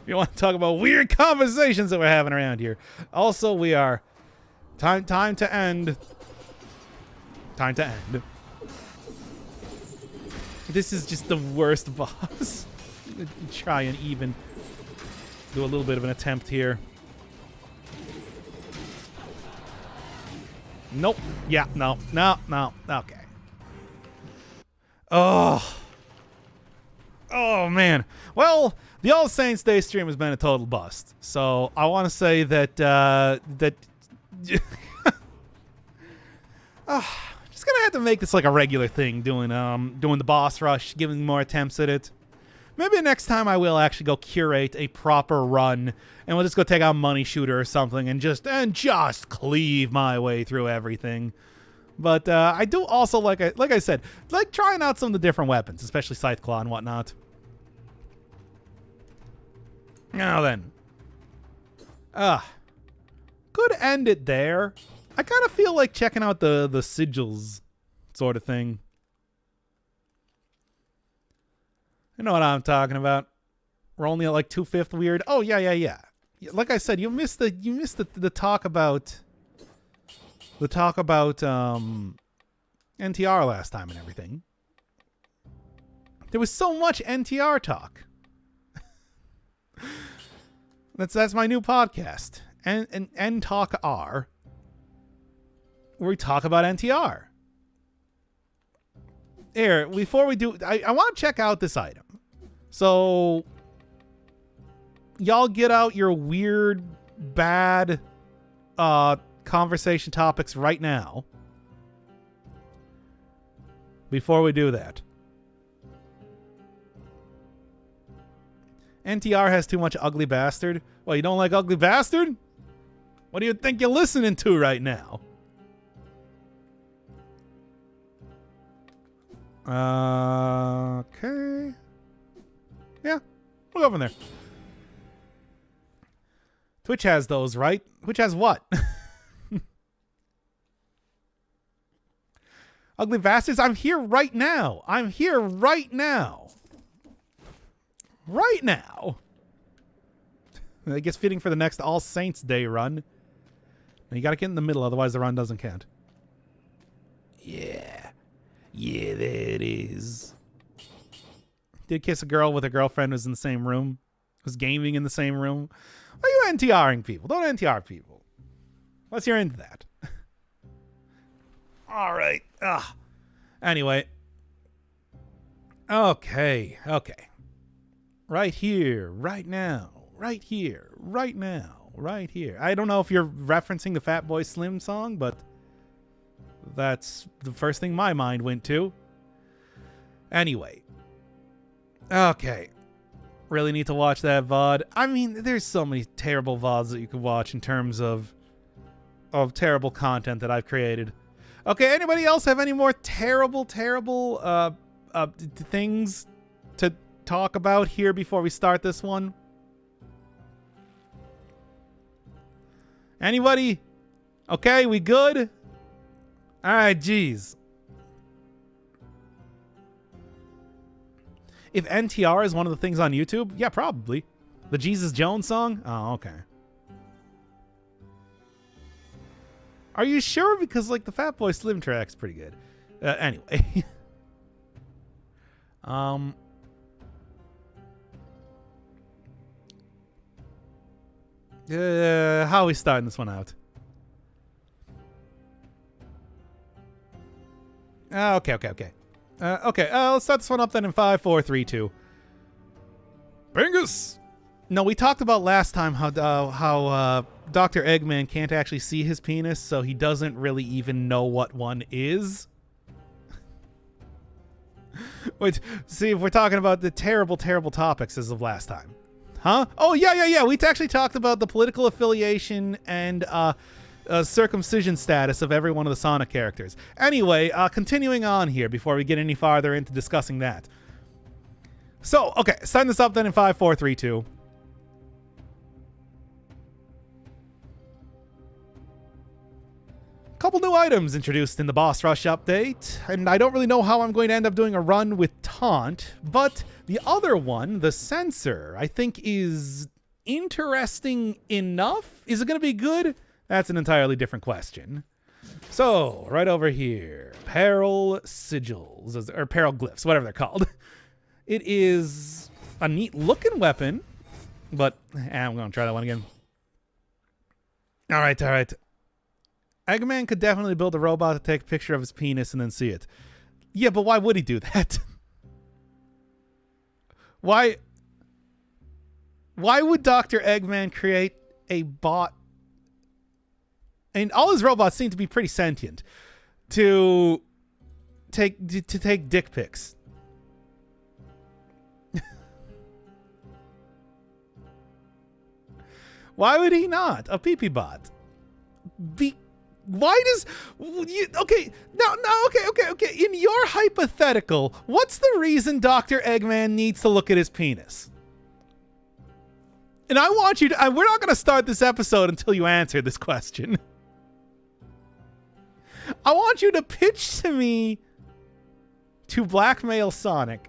You want to talk about weird conversations that we're having around here. Also, we are time to end. Time to end. This is just the worst boss. Try and even do a little bit of an attempt here. Nope. Yeah, no. Okay. Oh, man. Well, the All Saints Day stream has been a total bust. So I want to say that just gonna have to make this like a regular thing, doing the boss rush, giving more attempts at it. Maybe next time I will actually go curate a proper run, and we'll just go take out Money Shooter or something, and just cleave my way through everything. But I do also like I said, like trying out some of the different weapons, especially Scythe Claw and whatnot. Now then, could end it there. I kind of feel like checking out the sigils sort of thing. You know what I'm talking about. We're only at like 2/5 weird. Oh yeah. Like I said, you missed the talk about NTR last time and everything. There was so much NTR talk. That's my new podcast. and Talk R, where we talk about NTR. Here, before we do, I want to check out this item. So, y'all get out your weird, bad conversation topics right now. Before we do that. NTR has too much ugly bastard. Well, you don't like ugly bastard? What do you think you're listening to right now? Okay. Yeah, we'll go from there. Twitch has those, right? Twitch has what? Ugly bastards, I'm here right now. I'm here right now. Right now. I guess fitting for the next All Saints Day run. You gotta get in the middle, otherwise the run doesn't count. Yeah. Yeah, there it is. Did kiss a girl with a girlfriend who's in the same room. Was gaming in the same room. Why are you NTRing people? Don't NTR people. Unless you're into that. All right. Anyway. Okay. Right here. Right now. Right here. Right now. Right here. I don't know if you're referencing the Fatboy Slim song, but that's the first thing my mind went to. Anyway. Okay. Really need to watch that VOD. I mean, there's so many terrible VODs that you could watch in terms of terrible content that I've created. Okay, anybody else have any more terrible things to talk about here before we start this one? Anybody? Okay, we good? All right, geez. If NTR is one of the things on YouTube, yeah, probably. The Jesus Jones song? Oh, okay. Are you sure? Because, like, the Fatboy Slim track's pretty good. Anyway. How are we starting this one out? Okay. Let's start this one up then in 5, 4, 3, 2. Bingus! No, we talked about last time how Dr. Eggman can't actually see his penis, so he doesn't really even know what one is. Wait, see, if we're talking about the terrible topics as of last time. Huh? Oh, yeah. We actually talked about the political affiliation and circumcision status of every one of the Sonic characters. Anyway, continuing on here before we get any farther into discussing that. So, okay, starting this up then in 5, 4, 3, 2. Couple new items introduced in the Boss Rush update, and I don't really know how I'm going to end up doing a run with Taunt, but the other one, the Sensor, I think is interesting enough. Is it going to be good? That's an entirely different question. So, right over here, Peril Sigils, or Peril Glyphs, whatever they're called. It is a neat looking weapon, but I'm going to try that one again. All right. Eggman could definitely build a robot to take a picture of his penis and then see it. Yeah, but why would he do that? Why would Dr. Eggman create a bot? And all his robots seem to be pretty sentient to take dick pics. Why would he not? A pee-pee bot. Why does... Okay. In your hypothetical, what's the reason Dr. Eggman needs to look at his penis? And I want you to... we're not going to start this episode until you answer this question. I want you to pitch to me to blackmail Sonic.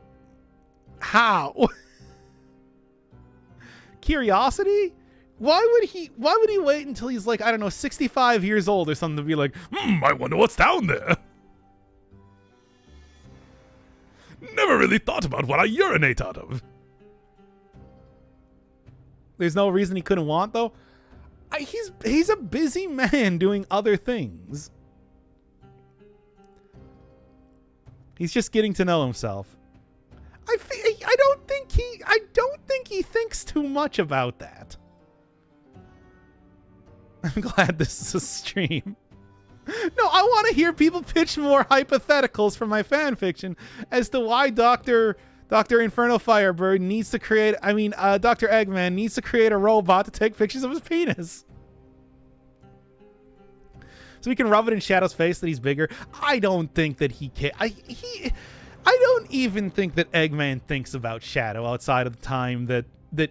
How? Curiosity? Why would he wait until he's like, I don't know, 65 years old or something to be like, I wonder what's down there. Never really thought about what I urinate out of. There's no reason he couldn't want, though? He's a busy man doing other things. He's just getting to know himself. I don't think he thinks too much about that. I'm glad this is a stream. No, I want to hear people pitch more hypotheticals for my fan fiction as to why Dr. Inferno Firebird needs to create, Dr. Eggman needs to create a robot to take pictures of his penis. So we can rub it in Shadow's face that he's bigger. I don't think that he can. I don't even think that Eggman thinks about Shadow outside of the time that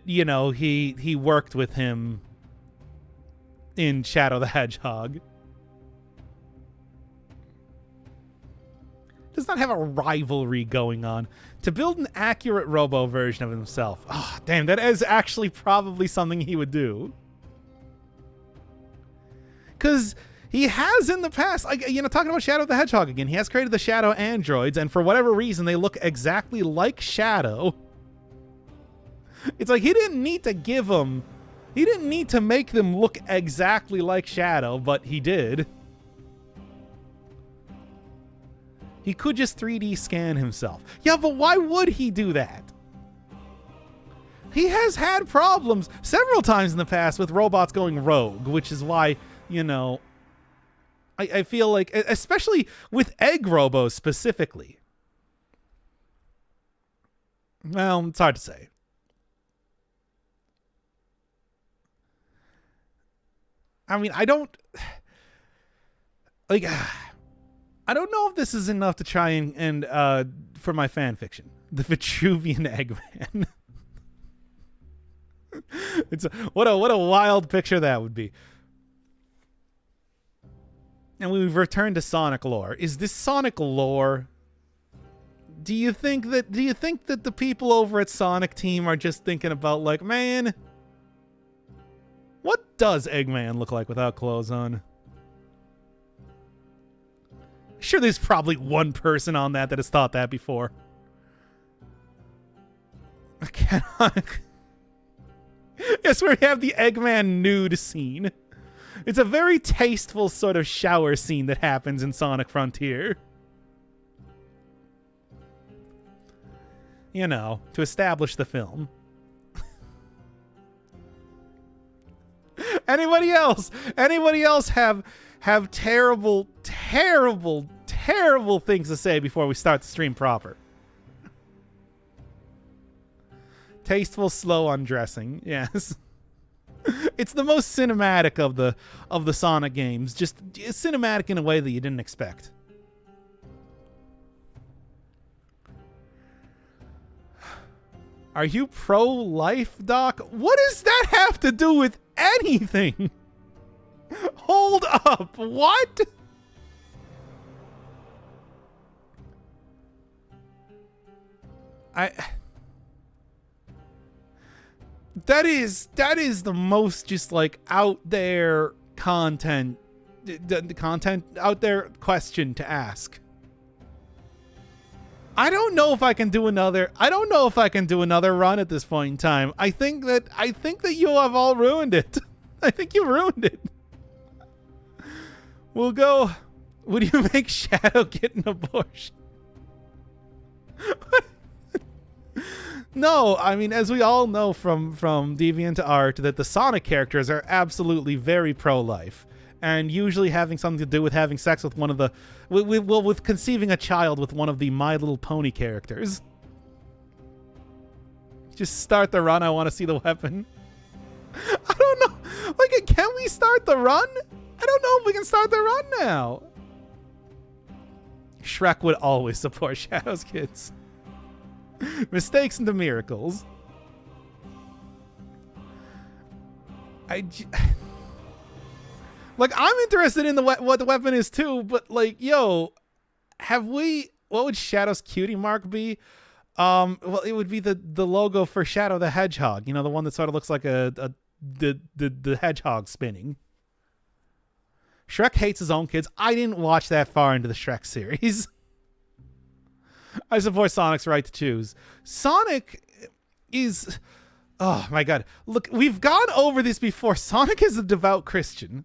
he worked with him in Shadow the Hedgehog. Does not have a rivalry going on. To build an accurate Robo version of himself. Oh, damn, that is actually probably something he would do. Because he has in the past, talking about Shadow the Hedgehog again, he has created the Shadow androids, and for whatever reason, they look exactly like Shadow. It's like he didn't need to make them look exactly like Shadow, but he did. He could just 3D scan himself. Yeah, but why would he do that? He has had problems several times in the past with robots going rogue, which is why, I feel like, especially with Egg Robos specifically. Well, it's hard to say. I don't know if this is enough to try and for my fan fiction. The Vitruvian Eggman. What a wild picture that would be. And we've returned to Sonic lore. Is this Sonic lore? Do you think that the people over at Sonic Team are just thinking about, like, man, what does Eggman look like without clothes on? Sure, there's probably one person on that has thought that before. I cannot. Yes, we have the Eggman nude scene. It's a very tasteful sort of shower scene that happens in Sonic Frontier. To establish the film. Anybody else have terrible, terrible, terrible things to say before we start the stream proper? Tasteful, slow undressing. Yes. It's the most cinematic of the Sonic games. Just cinematic in a way that you didn't expect. Are you pro-life, Doc? What does that have to do with anything? Hold up. What? That is the most just like out there content out there question to ask. I don't know if I can do another run at this point in time. I think that you have all ruined it. I think you ruined it. We'll go. Would you make Shadow get an abortion? No, as we all know from DeviantArt that the Sonic characters are absolutely very pro-life, and usually having something to do with having sex with one of the, with conceiving a child with one of the My Little Pony characters. Just start the run. I want to see the weapon. I don't know. Like, can we start the run? I don't know if we can start the run now. Shrek would always support Shadow's kids. Mistakes into miracles. I'm interested in what the weapon is too, but like, yo, what would Shadow's cutie mark be? Well, it would be the logo for Shadow the Hedgehog, the one that sort of looks like the hedgehog spinning. Shrek hates his own kids. I didn't watch that far into the Shrek series. I support Sonic's right to choose. Sonic is Oh my god. Look, we've gone over this before. Sonic is a devout Christian.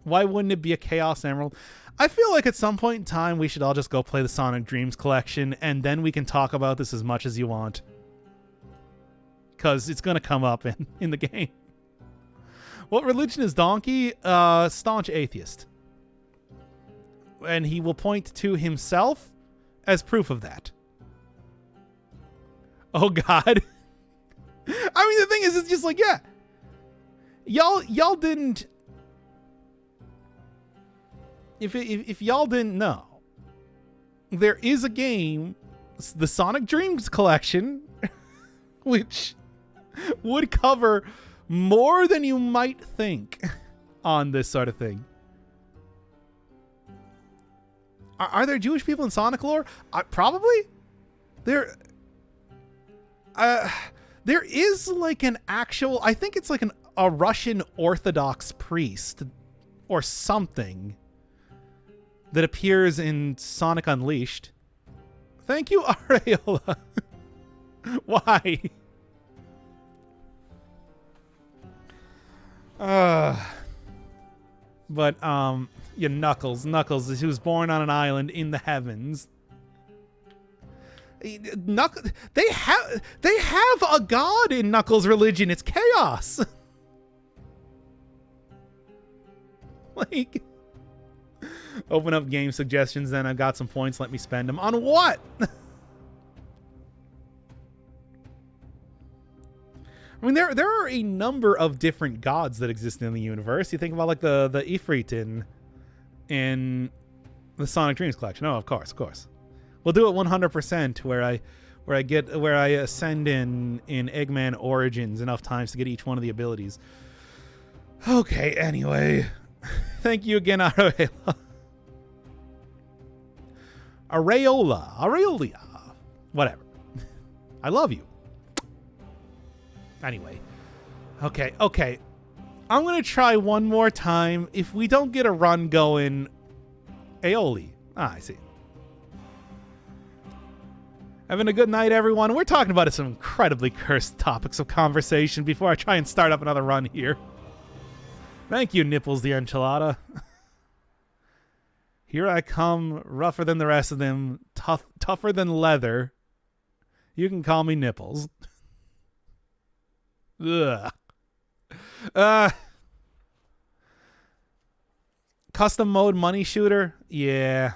Why wouldn't it be a Chaos Emerald? I feel like at some point in time we should all just go play the Sonic Dreams collection, and then we can talk about this as much as you want. Because it's going to come up in the game. What religion is Donkey? Staunch atheist. And he will point to himself as proof of that. Oh God. I mean, the thing is, it's just like, yeah. Y'all didn't... If y'all didn't know, there is a game, the Sonic Dreams collection, which would cover more than you might think on this sort of thing. Are there Jewish people in Sonic lore? Probably. There is like an actual, I think it's like a Russian Orthodox priest or something that appears in Sonic Unleashed. Thank you, Areola. Why? But yeah, Knuckles, who was born on an island in the heavens. Knuckles, they have a god in Knuckles' religion. It's chaos. Like, open up game suggestions. Then I've got some points. Let me spend them on what? I mean, there are a number of different gods that exist in the universe. You think about like the Ifrit in the Sonic Dreams collection. Oh, of course. We'll do it 100% where I ascend in Eggman Origins enough times to get each one of the abilities. Okay, anyway. Thank you again, Areola. Areola. Whatever. I love you. Anyway. Okay. I'm going to try one more time. If we don't get a run going... Aioli. I see. Having a good night, everyone. We're talking about some incredibly cursed topics of conversation before I try and start up another run here. Thank you, Nipples the Enchilada. Here I come, rougher than the rest of them, tougher than leather. You can call me Nipples. Ugh. Custom mode money shooter? Yeah.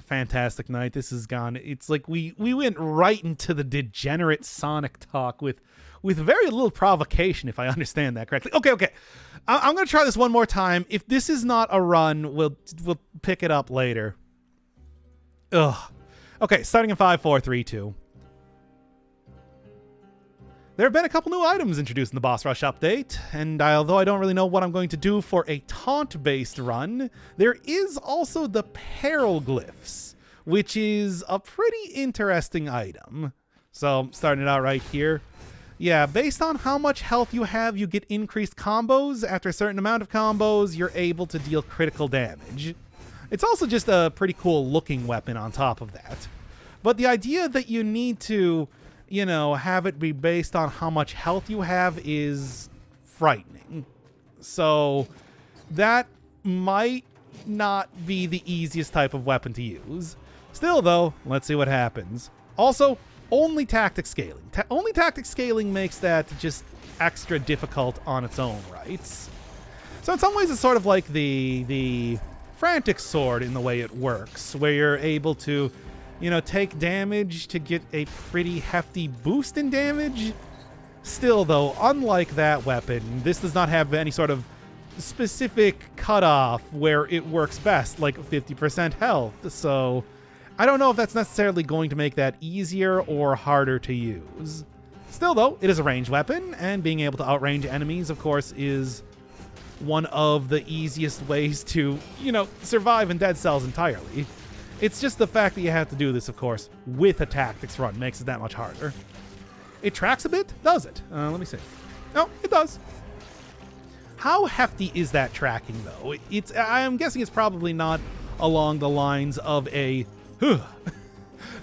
Fantastic night. This has gone. It's like we went right into the degenerate Sonic talk with very little provocation, if I understand that correctly. Okay. I'm going to try this one more time. If this is not a run, we'll pick it up later. Ugh. Okay, starting in 5, 4, 3, 2. There have been a couple new items introduced in the Boss Rush update, and although I don't really know what I'm going to do for a taunt-based run, there is also the Peril Glyphs, which is a pretty interesting item. So, starting it out right here. Yeah, based on how much health you have, you get increased combos. After a certain amount of combos, you're able to deal critical damage. It's also just a pretty cool looking weapon on top of that. But the idea that you need to... have it be based on how much health you have is frightening. So that might not be the easiest type of weapon to use. Still, though, let's see what happens. Also, only tactic scaling. Only tactic scaling makes that just extra difficult on its own rights. So in some ways, it's sort of like the Frantic Sword in the way it works, where you're able to take damage to get a pretty hefty boost in damage. Still, though, unlike that weapon, this does not have any sort of specific cutoff where it works best, like 50% health. So I don't know if that's necessarily going to make that easier or harder to use. Still, though, it is a ranged weapon, and being able to outrange enemies, of course, is one of the easiest ways to, survive in Dead Cells entirely. It's just the fact that you have to do this, of course, with a tactics run makes it that much harder. It tracks a bit, does it? Let me see. No, it does. How hefty is that tracking, though? I'm guessing it's probably not along the lines of a...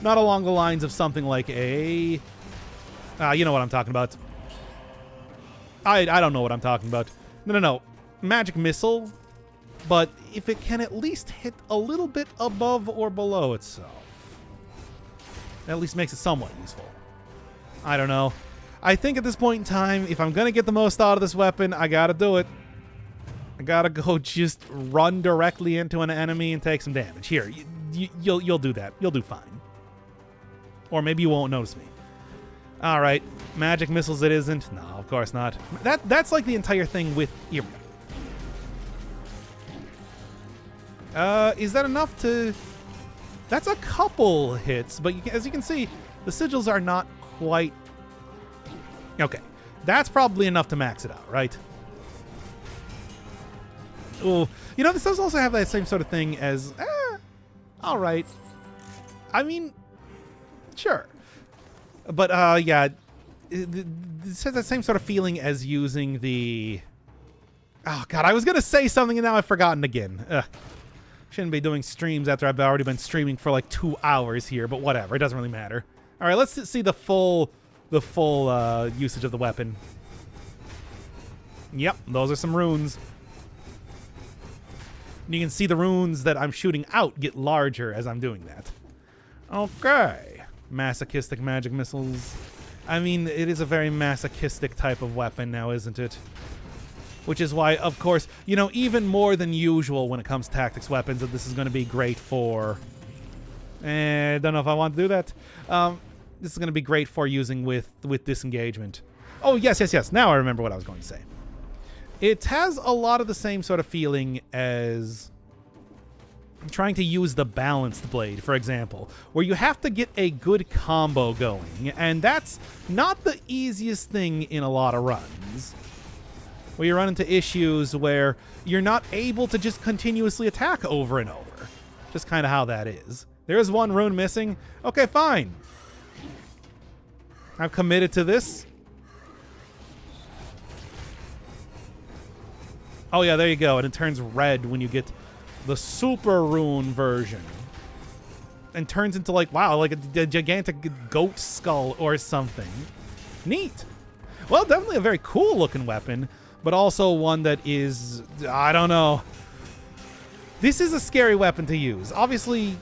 not along the lines of something like a You know what I'm talking about. I don't know what I'm talking about. No. Magic missile, but if it can at least hit a little bit above or below itself, that at least makes it somewhat useful. I don't know. I think at this point in time, if I'm going to get the most out of this weapon, I got to do it. I got to go just run directly into an enemy and take some damage. Here, you'll do that. You'll do fine. Or maybe you won't notice me. All right, magic missiles it isn't. No, of course not. That's like the entire thing with... Here we go. Is that enough to... That's a couple hits, but as you can see, the sigils are not quite... Okay, that's probably enough to max it out, right? Oh, you know, this does also have that same sort of thing as... all right. I mean, sure. But, yeah, it has that same sort of feeling as using the... Oh, God, I was going to say something and now I've forgotten again. Shouldn't be doing streams after I've already been streaming for like 2 hours here, but whatever. It doesn't really matter. All right, let's see the full usage of the weapon. Yep, those are some runes. And you can see the runes that I'm shooting out get larger as I'm doing that. Okay. Masochistic magic missiles. I mean, it is a very masochistic type of weapon now, isn't it? Which is why, of course, you know, even more than usual when it comes to tactics weapons, that this is going to be great for... don't know if I want to do that. This is going to be great for using with disengagement. Oh, yes. Now I remember what I was going to say. It has a lot of the same sort of feeling as trying to use the balanced blade, for example, where you have to get a good combo going, and that's not the easiest thing in a lot of runs. Where you run into issues where you're not able to just continuously attack over and over. Just kind of how that is. There's one rune missing. Okay, fine. I've committed to this. Oh yeah, there you go. And it turns red when you get the super rune version. And turns into like, wow, like a gigantic goat skull or something. Neat. Well, definitely a very cool looking weapon, but also one that is, I don't know. This is a scary weapon to use. Obviously,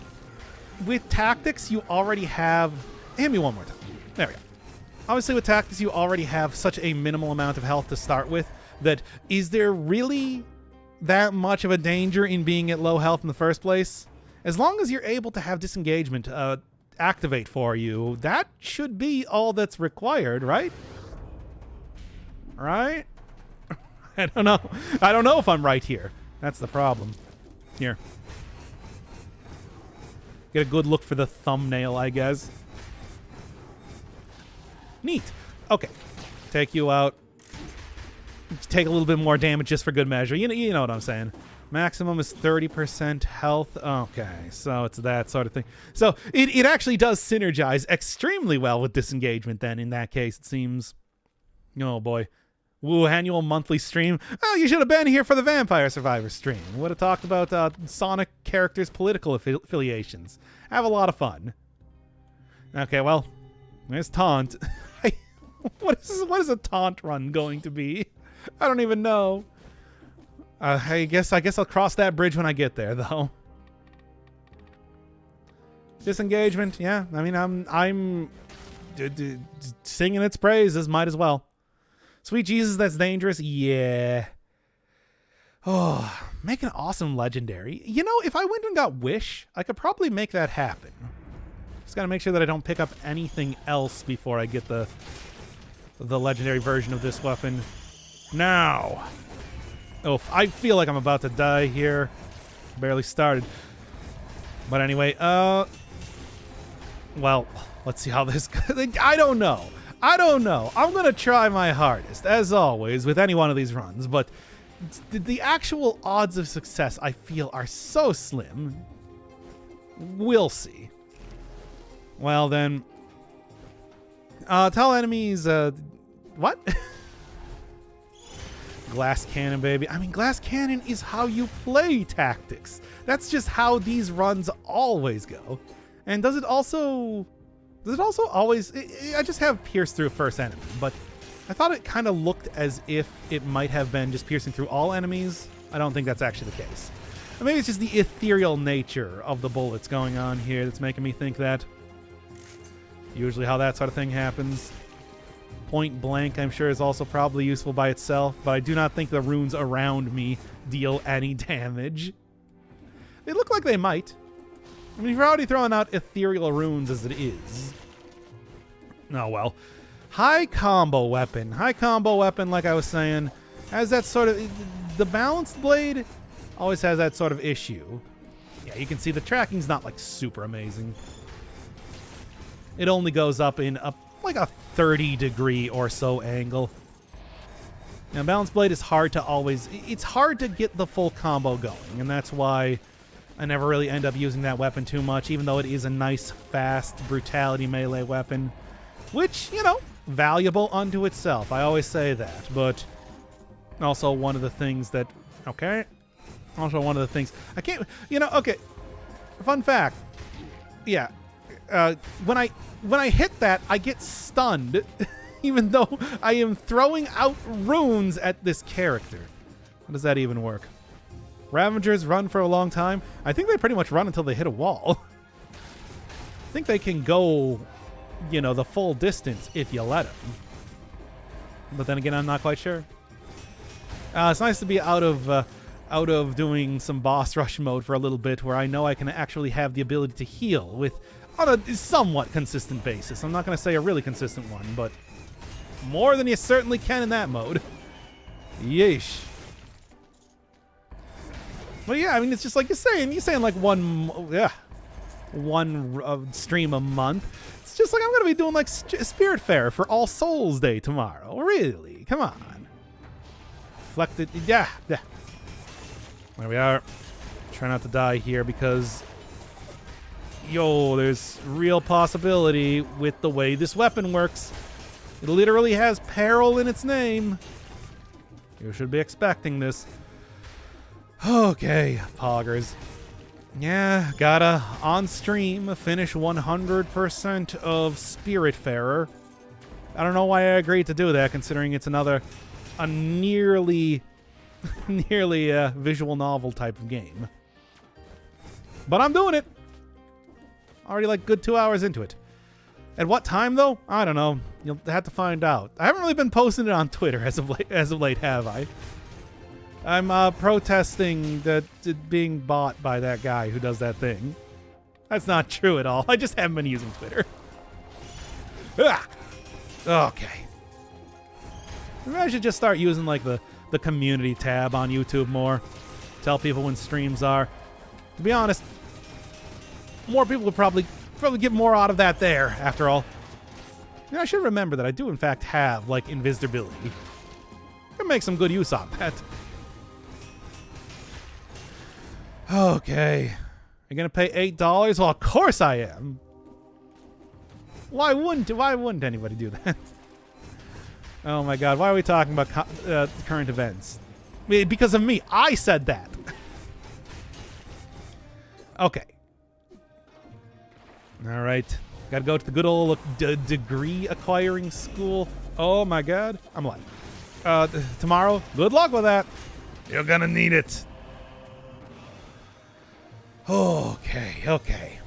with tactics, you already have... Hit me one more time. There we go. Obviously, with tactics, you already have such a minimal amount of health to start with that is there really that much of a danger in being at low health in the first place? As long as you're able to have disengagement activate for you, that should be all that's required, right? Right? I don't know. I don't know if I'm right here. That's the problem. Here. Get a good look for the thumbnail, I guess. Neat. Okay. Take you out. Take a little bit more damage just for good measure. You know what I'm saying. Maximum is 30% health. Okay, so it's that sort of thing. So it actually does synergize extremely well with disengagement then in that case, it seems. Oh boy. Woo, annual monthly stream. Oh, you should have been here for the Vampire Survivor stream. Would have talked about Sonic characters' political affiliations. Have a lot of fun. Okay, well, there's taunt. What is a taunt run going to be? I don't even know. I guess I'll cross that bridge when I get there, though. Disengagement, yeah. I mean, I'm singing its praises. Might as well. Sweet Jesus, that's dangerous. Yeah. Oh, make an awesome legendary. You know, if I went and got Wish, I could probably make that happen. Just gotta make sure that I don't pick up anything else before I get the legendary version of this weapon. Now. Oh, I feel like I'm about to die here. Barely started. But anyway, well, let's see how this goes. I don't know. I'm going to try my hardest, as always, with any one of these runs. But the actual odds of success, I feel, are so slim. We'll see. Well, then. Tell enemies, what? Glass cannon, baby. I mean, glass cannon is how you play tactics. That's just how these runs always go. And does it Does it also always... I just have pierce through first enemy, but I thought it kind of looked as if it might have been just piercing through all enemies. I don't think that's actually the case. Or maybe it's just the ethereal nature of the bullets going on here that's making me think that. Usually how that sort of thing happens. Point blank, I'm sure, is also probably useful by itself, but I do not think the runes around me deal any damage. They look like they might. I mean, you're already throwing out ethereal runes as it is. Oh, well. High combo weapon. High combo weapon, like I was saying, has that sort of... The balanced blade always has that sort of issue. Yeah, you can see the tracking's not, like, super amazing. It only goes up in like a 30-degree or so angle. Now, balanced blade is hard to always... It's hard to get the full combo going, and that's why I never really end up using that weapon too much, even though it is a nice, fast, brutality melee weapon. Which, you know, valuable unto itself. I always say that, but also one of the things that... Okay? Also one of the things... I can't... You know, okay. Fun fact. Yeah. When I hit that, I get stunned, even though I am throwing out runes at this character. How does that even work? Ravagers run for a long time. I think they pretty much run until they hit a wall. I think they can go, you know, the full distance if you let them. But then again, I'm not quite sure. It's nice to be out of doing some boss rush mode for a little bit, where I know I can actually have the ability to heal with on a somewhat consistent basis. I'm not going to say a really consistent one, but more than you certainly can in that mode. Yeesh. But yeah, I mean, it's just like you're saying like one stream a month. It's just like I'm going to be doing like Spiritfarer for All Souls Day tomorrow. Really? Come on. Reflected. Yeah. There we are. Try not to die here because... Yo, there's real possibility with the way this weapon works. It literally has peril in its name. You should be expecting this. Okay, poggers. Yeah, gotta, on stream, finish 100% of Spiritfarer. I don't know why I agreed to do that, considering it's a nearly visual novel type of game. But I'm doing it. Already like good 2 hours into it. At what time though? I don't know. You'll have to find out. I haven't really been posting it on Twitter as of late, have I? I'm protesting that it being bought by that guy who does that thing. That's not true at all. I just haven't been using Twitter. Okay. Maybe I should just start using like the community tab on YouTube more. Tell people when streams are. To be honest, more people would probably get more out of that there, after all. You know, I should remember that I do, in fact, have, like, invisibility. I can make some good use of that. Okay. You're going to pay $8? Well, of course I am. Why wouldn't anybody do that? Oh, my God. Why are we talking about current events? Because of me. I said that. Okay. All right. Got to go to the good old degree acquiring school. Oh, my God. I'm lying. Tomorrow, good luck with that. You're going to need it. Okay.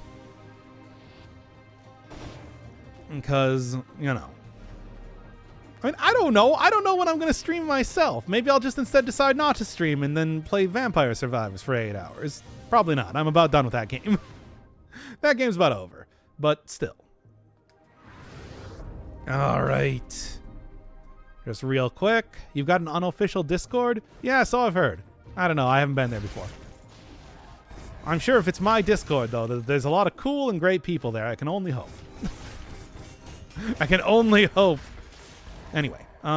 Because, you know. I mean, I don't know. I don't know when I'm going to stream myself. Maybe I'll just instead decide not to stream and then play Vampire Survivors for 8 hours. Probably not. I'm about done with that game. That game's about over. But still. All right. Just real quick. You've got an unofficial Discord? Yeah, so I've heard. I don't know. I haven't been there before. I'm sure if it's my Discord, though, there's a lot of cool and great people there. I can only hope. I can only hope. Anyway. You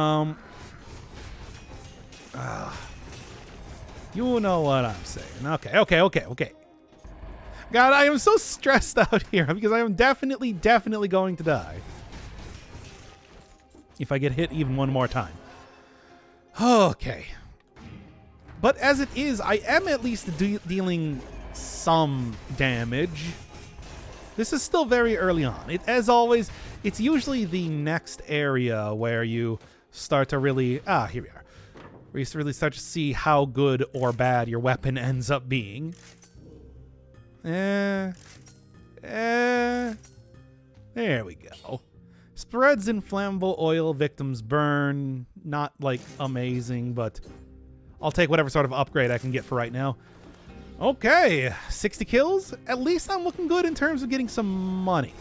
know what I'm saying. Okay. God, I am so stressed out here because I am definitely going to die. If I get hit even one more time. Okay. But as it is, I am at least dealing some damage. This is still very early on. As always, it's usually the next area where you start to really... here we are. Where you really start to see how good or bad your weapon ends up being. There we go. Spreads inflammable oil, victims burn. Not, like, amazing, but I'll take whatever sort of upgrade I can get for right now. Okay, 60 kills. At least I'm looking good in terms of getting some money.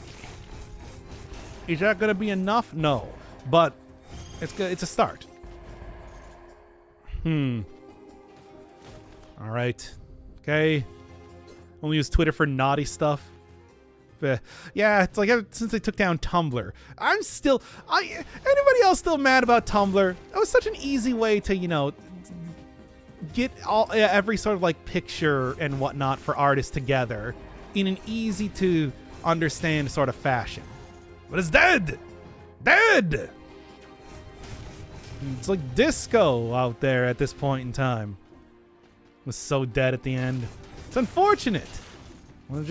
Is that going to be enough? No, but it's good. It's a start. All right. Okay. Only use Twitter for naughty stuff. Yeah, it's like since they took down Tumblr. Anybody else still mad about Tumblr? That was such an easy way to, you know, get every sort of like picture and whatnot for artists together in an easy to understand sort of fashion. But it's dead! Dead! It's like disco out there at this point in time. It was so dead at the end. It's unfortunate. Well,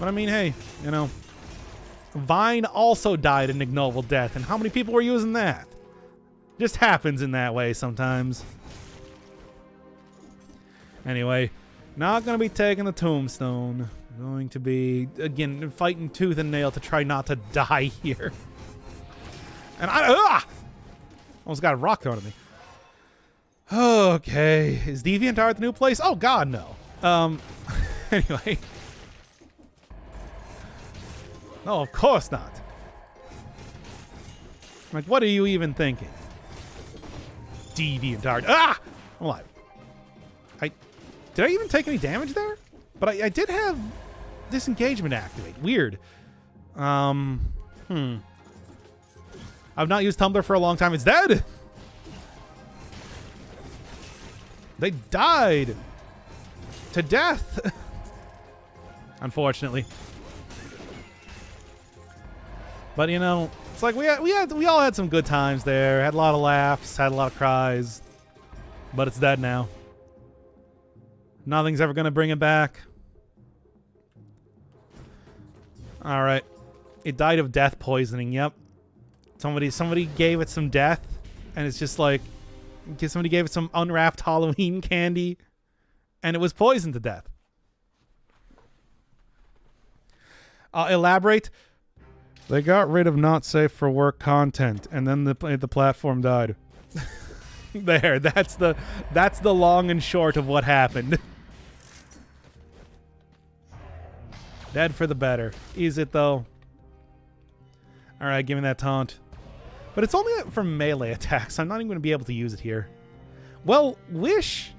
but I mean, hey, you know, Vine also died an ignoble death, and how many people were using that? Just happens in that way sometimes. Anyway, not going to be taking the tombstone. Going to be, again, fighting tooth and nail to try not to die here. And almost got a rock thrown at me. Okay, is DeviantArt the new place? Oh God, no. Anyway. No, of course not. Like, what are you even thinking? DeviantArt. I'm alive. Did I even take any damage there? But I did have disengagement activate. Weird. I've not used Tumblr for a long time. It's dead. They died to death. Unfortunately. But you know, it's like we all had some good times there. Had a lot of laughs, had a lot of cries. But it's dead now. Nothing's ever gonna bring it back. All right, it died of death poisoning. Yep, somebody gave it some death, and it's just like somebody gave it some unwrapped Halloween candy, and it was poisoned to death. Elaborate. They got rid of not safe for work content, and then the platform died. There, that's the long and short of what happened. Dead for the better. Is it though? All right, give me that taunt. But it's only for melee attacks. I'm not even going to be able to use it here. Well, Wish.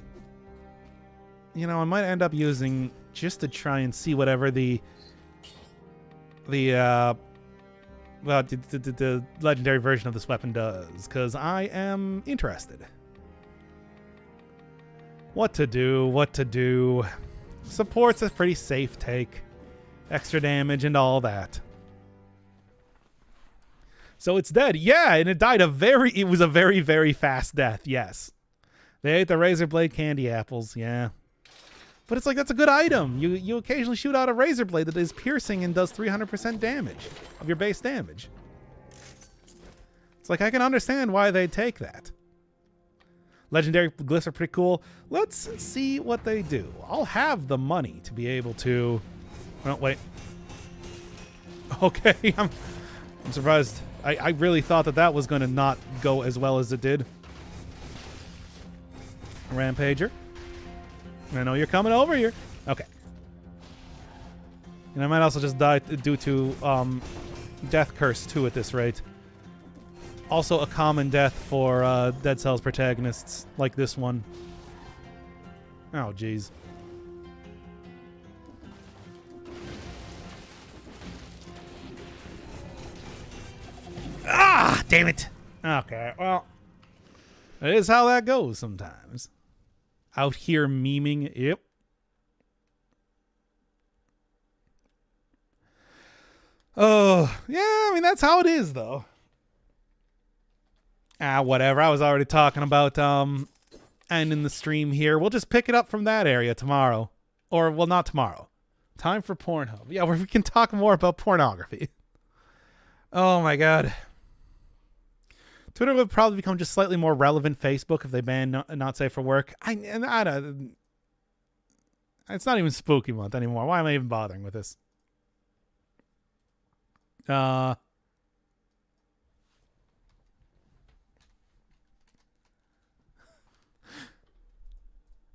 You know, I might end up using just to try and see whatever the legendary version of this weapon does, because I am interested. What to do. Support's a pretty safe take. Extra damage and all that. So it's dead. Yeah, and it died it was a very, very fast death, yes. They ate the razor blade candy apples, yeah. But it's like, that's a good item. You occasionally shoot out a razor blade that is piercing and does 300% damage of your base damage. It's like, I can understand why they take that. Legendary glyphs are pretty cool. Let's see what they do. I'll have the money to be able to... Oh, wait. Okay, I'm surprised. I really thought that was going to not go as well as it did. Rampager. I know you're coming over here. Okay. And I might also just die due to Death Curse 2 at this rate. Also a common death for Dead Cells protagonists like this one. Oh, jeez. Ah, damn it. Okay, well, it is how that goes sometimes. Out here memeing, yep. Oh, yeah, I mean, that's how it is, though. Whatever. I was already talking about ending the stream here. We'll just pick it up from that area tomorrow. Or, well, not tomorrow. Time for Pornhub. Yeah, where we can talk more about pornography. Oh my god. Twitter would probably become just slightly more relevant Facebook if they ban not safe for work. I don't. It's not even spooky month anymore. Why am I even bothering with this? There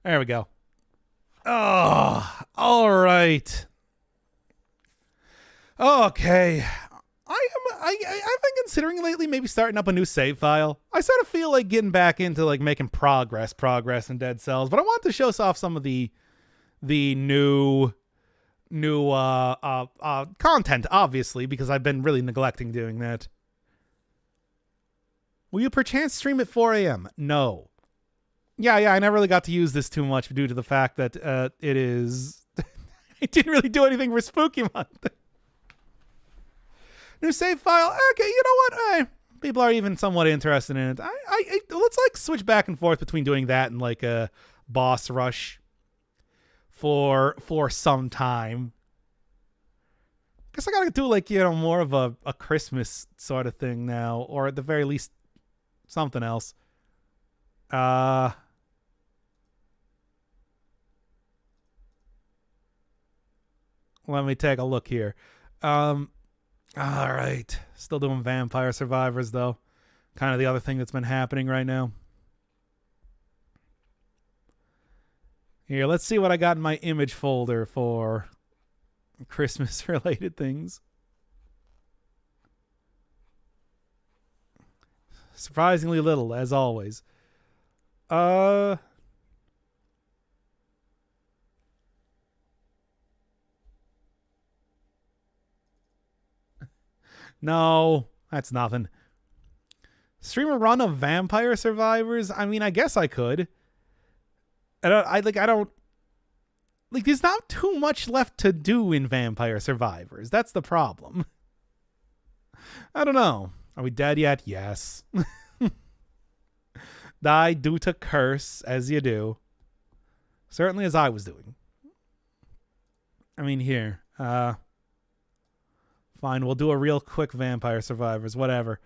we go. Oh, all right. Okay. I've been considering lately maybe starting up a new save file. I sort of feel like getting back into like making progress in Dead Cells, but I want to show off some of the new content, obviously, because I've been really neglecting doing that. Will you perchance stream at 4 a.m.? No. Yeah, I never really got to use this too much due to the fact that it is... I didn't really do anything for Spooky Month. New save file. Okay, you know what? People are even somewhat interested in it. Let's like switch back and forth between doing that and like a boss rush for some time. Guess I gotta do like, you know, more of a Christmas sort of thing now, or at the very least something else. Let me take a look here. All right. Still doing Vampire Survivors, though. Kind of the other thing that's been happening right now. Here, let's see what I got in my image folder for Christmas-related things. Surprisingly little, as always. No, that's nothing. Stream a run of Vampire Survivors? I mean, I guess I could. I don't like there's not too much left to do in Vampire Survivors. That's the problem. I don't know. Are we dead yet? Yes. Die due to curse, as you do. Certainly as I was doing. I mean, here. Fine, we'll do a real quick Vampire Survivors, whatever.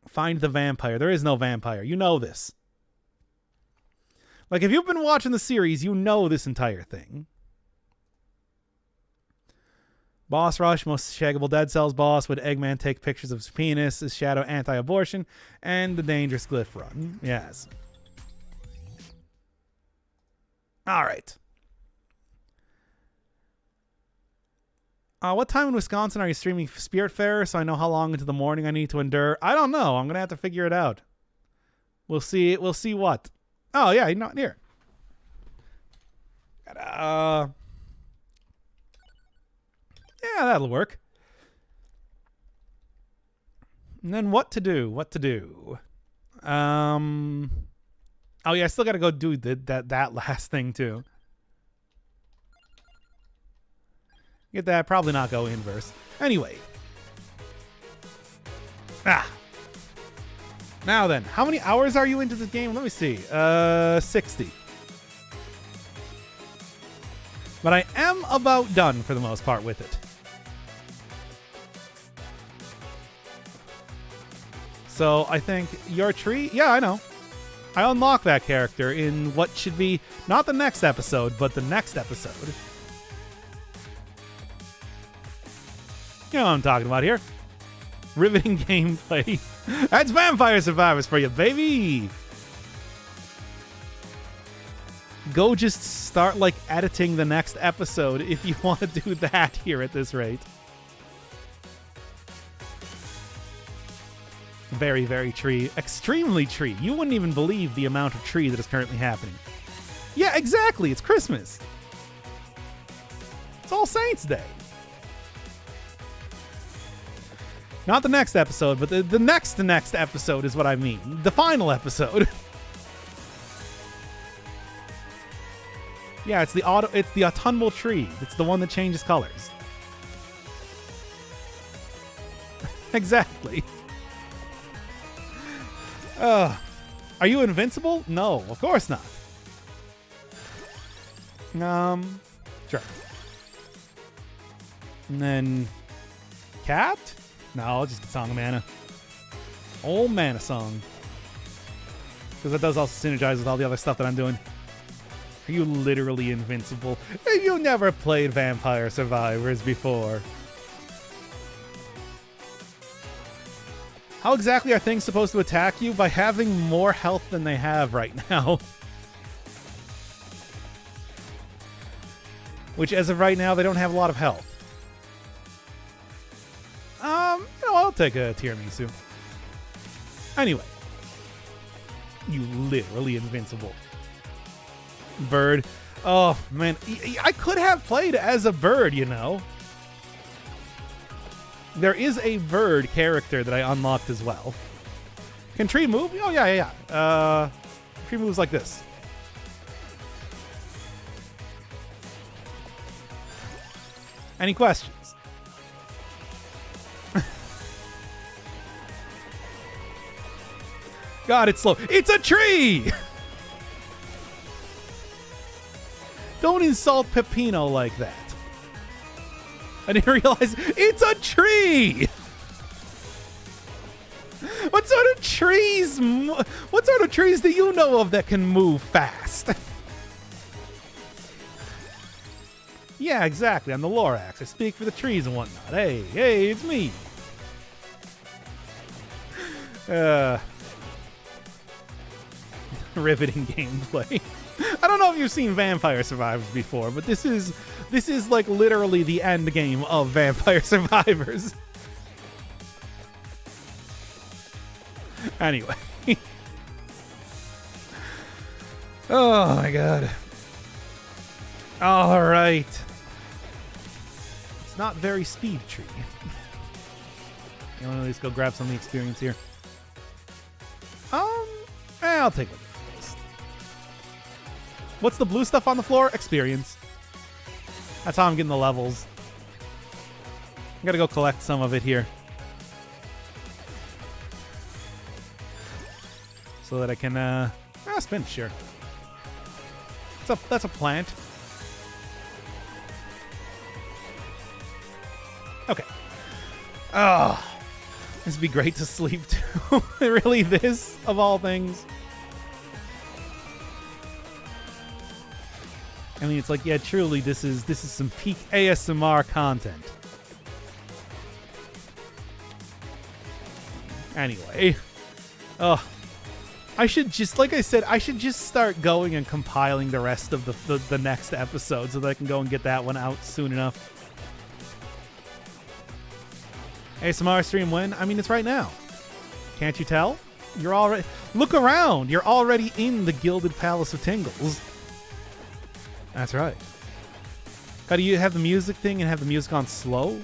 Find the vampire. There is no vampire. You know this. Like, if you've been watching the series, you know this entire thing. Boss rush, most shaggable Dead Cells boss. Would Eggman take pictures of his penis? Is Shadow anti-abortion? And the dangerous glyph run. Yes. All right. What time in Wisconsin are you streaming Spiritfarer so I know how long into the morning I need to endure? I don't know. I'm going to have to figure it out. We'll see. We'll see what. Oh, yeah, you're not here. Yeah, that'll work. And then what to do? What to do? Oh, yeah, I still got to go do that last thing, too. Get that. Probably not go inverse. Anyway. Now then, how many hours are you into this game? Let me see. 60. But I am about done for the most part with it. So I think your tree... Yeah, I know. I unlock that character in what should be not the next episode, but the next episode. You know what I'm talking about here. Riveting gameplay. That's Vampire Survivors for you, baby. Go just start, like, editing the next episode if you want to do that here at this rate. Very, very tree. Extremely tree. You wouldn't even believe the amount of tree that is currently happening. Yeah, exactly. It's Christmas. It's All Saints Day. Not the next episode, but the next episode is what I mean. The final episode. Yeah, it's the autumnal tree. It's the one that changes colors. Exactly. Are you invincible? No, of course not. Sure. And then cat? No, I'll just get Song of Mana. Old Mana Song. Because that does also synergize with all the other stuff that I'm doing. Are you literally invincible? You never played Vampire Survivors before. How exactly are things supposed to attack you? By having more health than they have right now. Which, as of right now, they don't have a lot of health. I'll take a Tiramisu. Anyway. You literally invincible. Bird. Oh, man. I could have played as a bird, you know. There is a bird character that I unlocked as well. Can Tree move? Oh, yeah. Tree moves like this. Any questions? God, it's slow. It's a tree! Don't insult Peppino like that. I didn't realize it's a tree! What sort of trees do you know of that can move fast? Yeah, exactly. I'm the Lorax. I speak for the trees and whatnot. Hey, it's me. Riveting gameplay. I don't know if you've seen Vampire Survivors before, but this is like literally the end game of Vampire Survivors. Anyway. Oh my god. All right. It's not very speed tree. You want to at least go grab some of the experience here? I'll take a look at this. What's the blue stuff on the floor? Experience. That's how I'm getting the levels. I gotta go collect some of it here. So that I can, spin, sure. That's a plant. Okay. Oh, this would be great to sleep too. Really, this of all things. I mean, it's like, yeah, truly, this is some peak ASMR content. Anyway, I should just, like I said, I should just start going and compiling the rest of the next episode so that I can go and get that one out soon enough. ASMR stream when? I mean, it's right now. Can't you tell? You're already... Look around! You're already in the Gilded Palace of Tingles. That's right. How do you have the music thing and have the music on slow?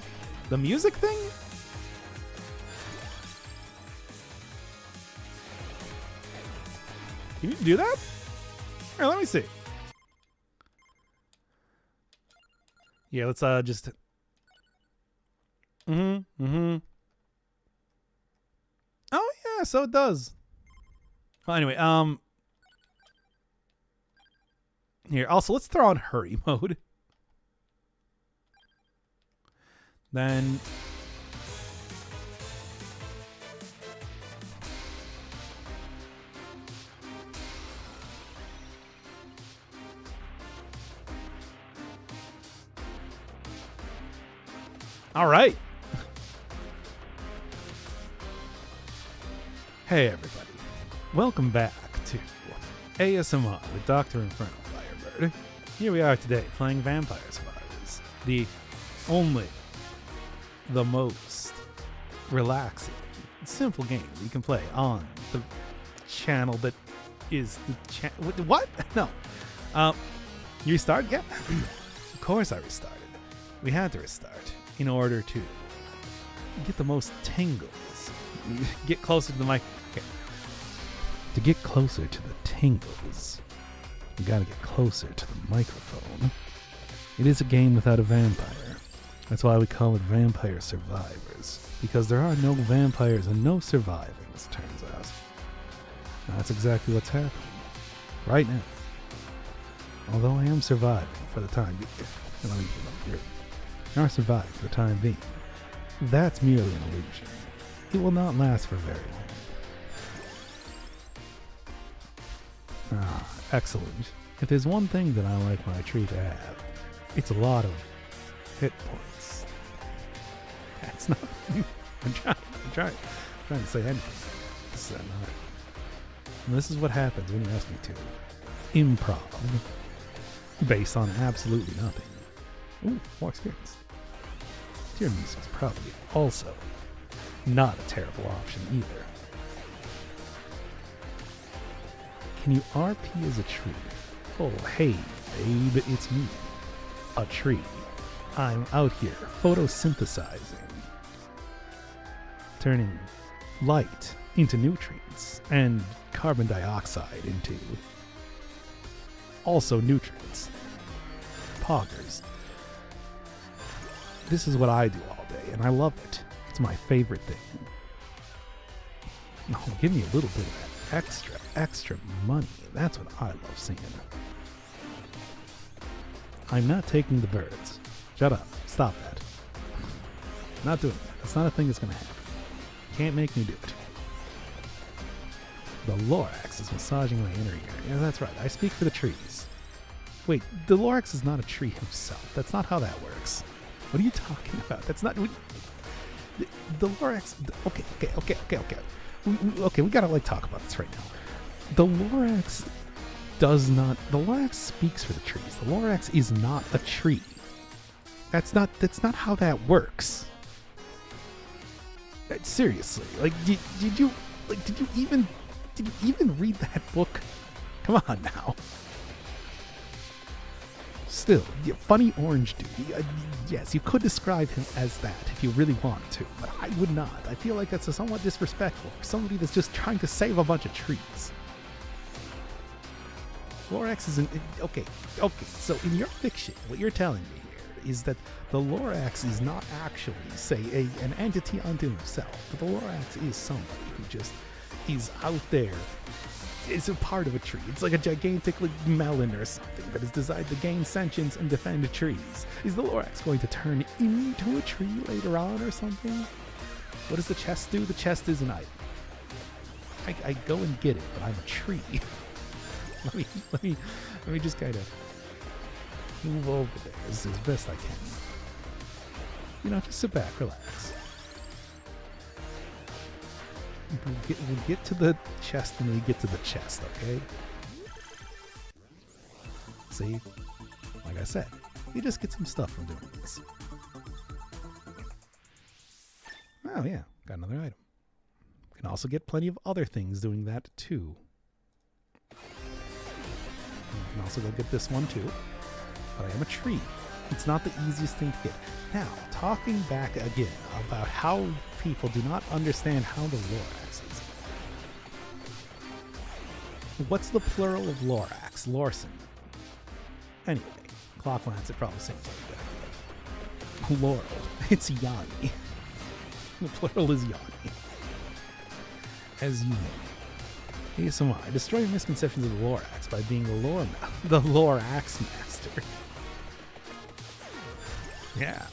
The music thing? Can you do that? Here, let me see. Yeah, let's just... Oh, yeah, so it does. Well, anyway, here, also, let's throw on hurry mode. Then... All right. Hey, everybody. Welcome back to ASMR with Dr. Inferno Firebird. Here we are today playing Vampire Survivors. The only, the most relaxing, simple game you can play on the channel that is the channel. What? No. You restart? Yeah. Of course I restarted. We had to restart in order to get the most tingles. Get closer to the mic. Okay. To get closer to the tingles, you gotta get closer to the microphone. It is a game without a vampire. That's why we call it Vampire Survivors. Because there are no vampires and no surviving, as it turns out. And that's exactly what's happening. Right now. Although I am surviving for the time being. are survived for the time being. That's merely an illusion. It will not last for very long. Ah, excellent. If there's one thing that I like my tree to have, it's a lot of hit points. That's not... I'm trying to say anything. This is what happens when you ask me to. Improv. Based on absolutely nothing. Ooh, more experience. Tier music's probably also not a terrible option either. Can you RP as a tree? Oh, hey, babe, it's me. A tree. I'm out here photosynthesizing. Turning light into nutrients and carbon dioxide into also nutrients. Poggers. This is what I do all day, and I love it. It's my favorite thing. Oh, give me a little bit of that extra money. That's what I love seeing. I'm not taking the birds. Shut up. Stop that. Not doing that. That's not a thing that's going to happen. Can't make me do it. The Lorax is massaging my inner ear. Yeah, that's right. I speak for the trees. Wait, the Lorax is not a tree himself. That's not how that works. What are you talking about? That's not... The Lorax... Okay. Okay, we gotta, talk about this right now. The Lorax does not... The Lorax speaks for the trees. The Lorax is not a tree. That's not how that works. Seriously, did you even read that book? Come on now. Still, funny orange dude. Yes, you could describe him as that if you really wanted to, but I would not. I feel like that's somewhat disrespectful for somebody that's just trying to save a bunch of trees. Lorax is okay. So in your fiction, what you're telling me is that the Lorax is not actually, say, an entity unto himself, but the Lorax is somebody who just is out there, is a part of a tree. It's like a gigantic melon or something that is designed to gain sentience and defend the trees. Is the Lorax going to turn into a tree later on or something? What does the chest do? The chest is an item. I go and get it, but I'm a tree. let me just kind of move over there as best I can. Just sit back, relax. We'll get to the chest when we get to the chest, okay? See? Like I said, you just get some stuff from doing this. Oh yeah, got another item. Can also get plenty of other things doing that too. You can also go get this one too. But I am a tree. It's not the easiest thing to get. Now, talking back again about how people do not understand how the Lorax is. What's the plural of Lorax? Lorson. Anyway, Clocklance, it probably seems like that. Laurel. It's Yanni. The plural is Yanni. As you know. ASMR. Destroy your misconceptions of the Lorax by being the Lorax master. Yeah,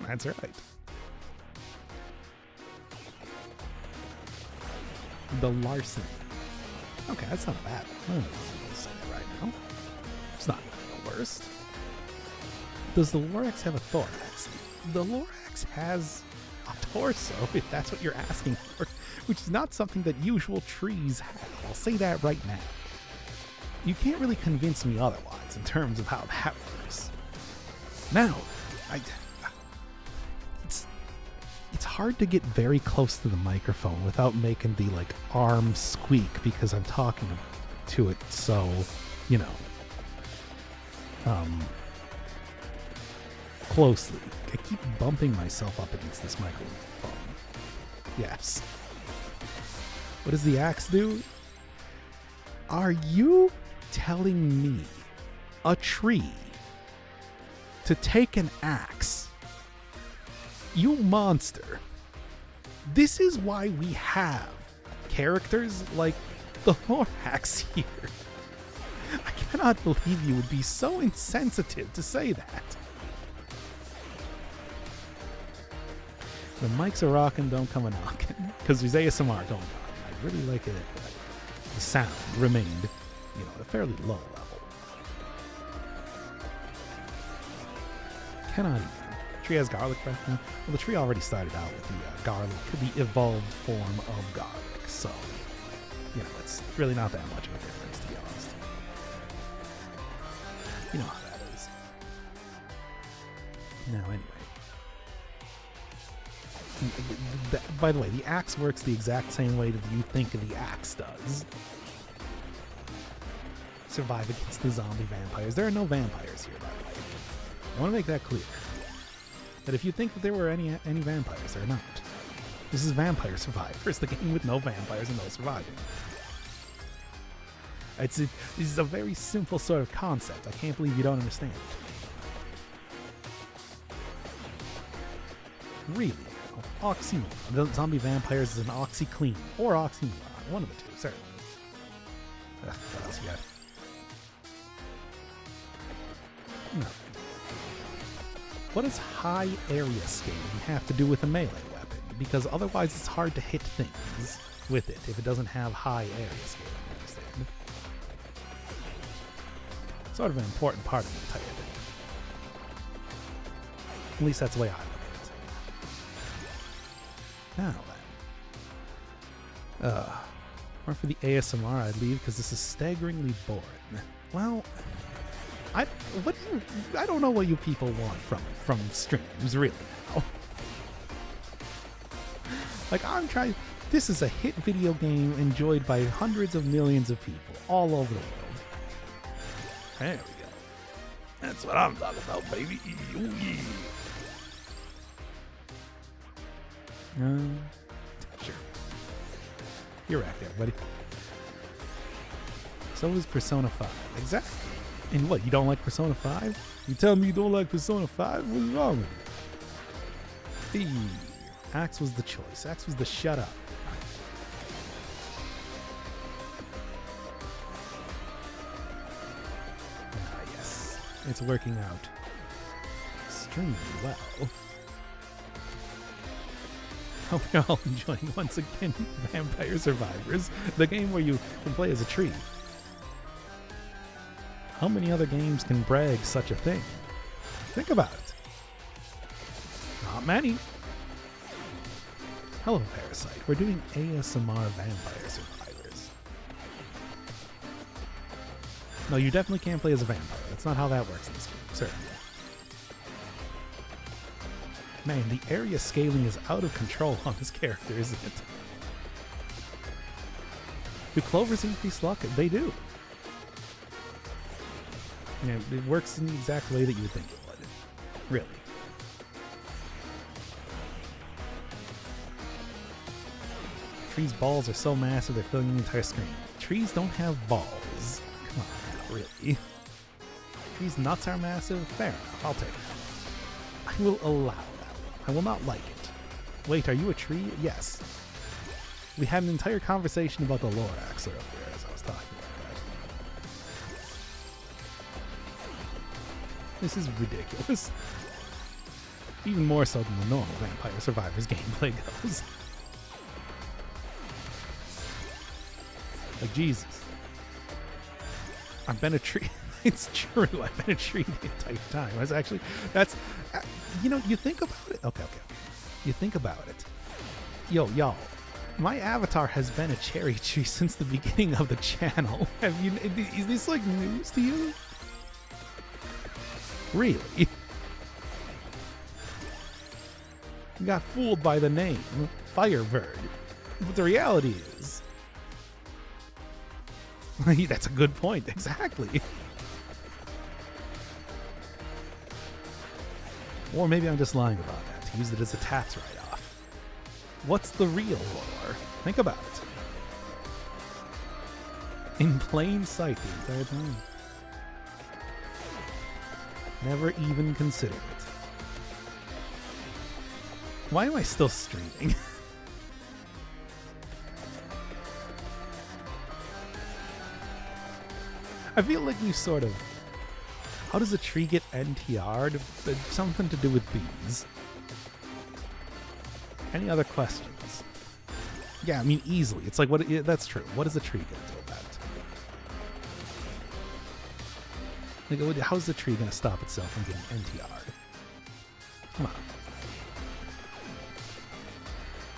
that's right. The Larceny. Okay, that's not bad. I don't know if I'm going to say that right now. It's not the worst. Does the Lorax have a thorax? The Lorax has a torso, if that's what you're asking for, which is not something that usual trees have. I'll say that right now. You can't really convince me otherwise in terms of how that works. Now, it's hard to get very close to the microphone without making the arm squeak because I'm talking to it so, closely. I keep bumping myself up against this microphone. Yes. What does the axe do? Are you telling me a tree to take an axe? You monster. This is why we have characters like the Lorax here. I cannot believe you would be so insensitive to say that. The mics are rocking, don't come a knocking. Because there's ASMR going on. I really like it. The sound remained, at a fairly low level. Cannot even. Tree has garlic breath now. Well, the tree already started out with the garlic, the evolved form of garlic. So, it's really not that much of a difference, to be honest. You know how that is. Now, anyway. By the way, the axe works the exact same way that you think the axe does. Survive against the zombie vampires. There are no vampires here, by the way. I want to make that clear. That if you think that there were any vampires, they're not. This is Vampire Survivors, the game with no vampires and no surviving. This is a very simple sort of concept. I can't believe you don't understand it. Really. Oxymoron. The zombie vampires is an oxyclean or oxymoron. One of the two, certainly. What else we got? No. What does high area scaling have to do with a melee weapon? Because otherwise it's hard to hit things with it if it doesn't have high area scaling. Understand? Sort of an important part of the entire thing. At least that's the way I look at it. Now then. Or for the ASMR, I'd leave because this is staggeringly boring. Well, I don't know what you people want from streams, really. Now. Like, I'm trying. This is a hit video game enjoyed by hundreds of millions of people all over the world. There we go. That's what I'm talking about, baby. Ooh, yeah. Sure. You're right there, buddy. So is Persona 5. Exactly. And what, you don't like Persona 5? You tell me you don't like Persona 5? What's wrong with you? Axe was the choice. Axe was the shut up. Ah, yes. It's working out extremely well. Hope you're all enjoying once again Vampire Survivors, the game where you can play as a tree. How many other games can brag such a thing? Think about it. Not many. Hello, Parasite. We're doing ASMR Vampire Survivors. No, you definitely can't play as a vampire. That's not how that works in this game, certainly. Man, the area scaling is out of control on this character, isn't it? Do clovers increase luck? They do. Yeah, it works in the exact way that you would think it would. Really. Trees' balls are so massive they're filling the entire screen. Trees don't have balls. Come on now, really. Trees' nuts are massive? Fair enough, I'll take it. I will allow that. I will not like it. Wait, are you a tree? Yes. We had an entire conversation about the Lorax earlier as I was talking about that. This is ridiculous. Even more so than the normal Vampire Survivors gameplay goes. Like, Jesus. I've been a tree. It's true. I've been a tree the entire time. I was actually, that's, you think about it. Okay. You think about it. Yo, y'all. My avatar has been a cherry tree since the beginning of the channel. Is this like news to you? Really? You got fooled by the name, Firebird. But the reality is, that's a good point. Exactly. Or maybe I'm just lying about that, to use it as a tax write-off. What's the real lore? Think about it. In plain sight the entire time. Never even considered it. Why am I still streaming? I feel like we sort of... How does a tree get NTR'd? Something to do with bees. Any other questions? Yeah, I mean, easily. It's like, what? Yeah, that's true. What is the tree going to do about it? Like, how's the tree going to stop itself from getting NTR'd? Come on.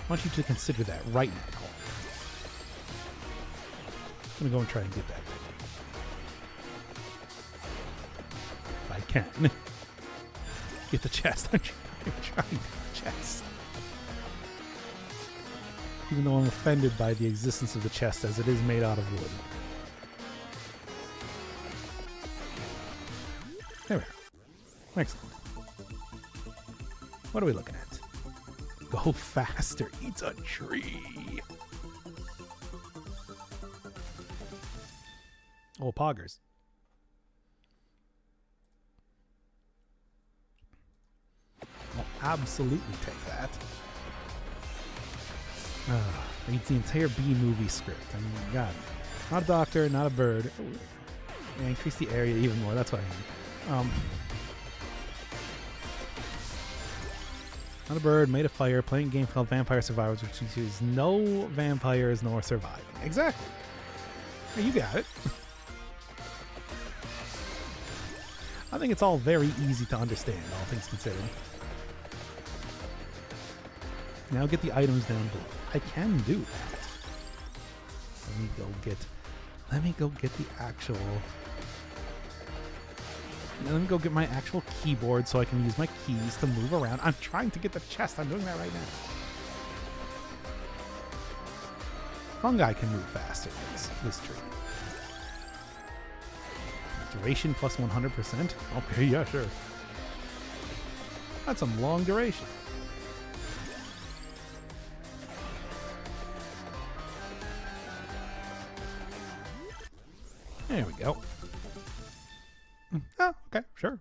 I want you to consider that right now. I'm going to go and try and get that. If I can. Get the chest. I'm trying to get the chest. Even though I'm offended by the existence of the chest as it is made out of wood. There we go. Excellent. What are we looking at? Go faster. Eats a tree. Oh, poggers. I'll absolutely take that. Reads the entire B movie script. I mean, God. Not a doctor, not a bird. Ooh. Yeah, increase the area even more. That's what I mean. Not a bird, made of fire, playing a game called Vampire Survivors, which features no vampires nor surviving. Exactly. You got it. I think it's all very easy to understand, all things considered. Now get the items down below. I can do that. Let me go get the actual... Let me go get my actual keyboard so I can use my keys to move around. I'm trying to get the chest. I'm doing that right now. Fungi can move faster than this tree. Duration plus 100%? Okay, yeah, sure. That's some long duration. There we go. Oh, okay, sure.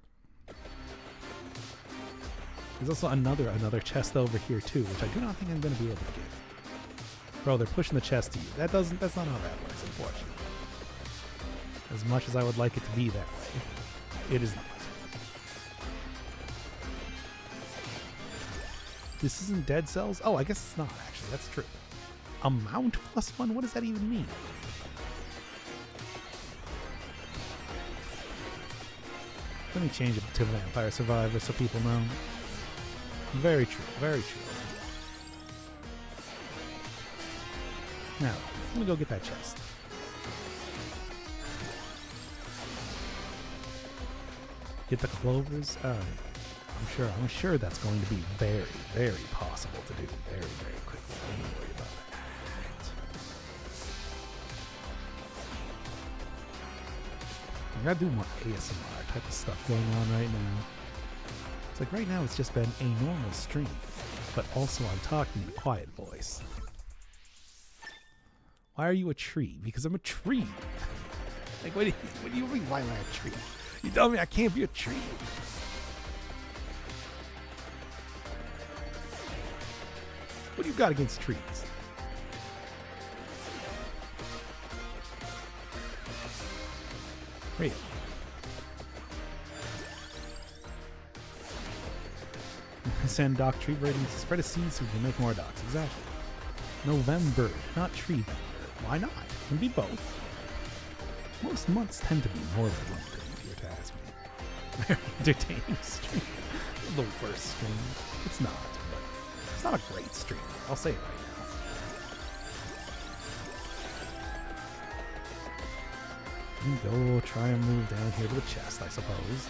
There's also another chest over here too, which I do not think I'm going to be able to get. Bro, they're pushing the chest to you. That's not how that works, unfortunately. As much as I would like it to be that way, it is not. This isn't Dead Cells? Oh, I guess it's not, actually. That's true. Amount plus 1? What does that even mean? Let me change it to Vampire Survivor so people know. Very true, very true. Now, let me go get that chest. Get the clovers? I'm sure that's going to be very, very possible to do very, very quickly. Don't worry about that. I gotta do more ASMR type of stuff going on right now. It's like right now it's just been a normal stream, but also I'm talking in a quiet voice. Why are you a tree? Because I'm a tree. Like, what do you mean, why am I a tree? You tell me I can't be a tree. What do you got against trees? Really? Send dock tree breeding to spread a seed so we can make more docks. Exactly. November, not tree vendor. Why not? It can be both. Most months tend to be more than one thing, if you were to ask me. Very entertaining stream. The worst stream. It's not, but it's not a great stream. I'll say it right now. Go try and move down here to the chest, I suppose.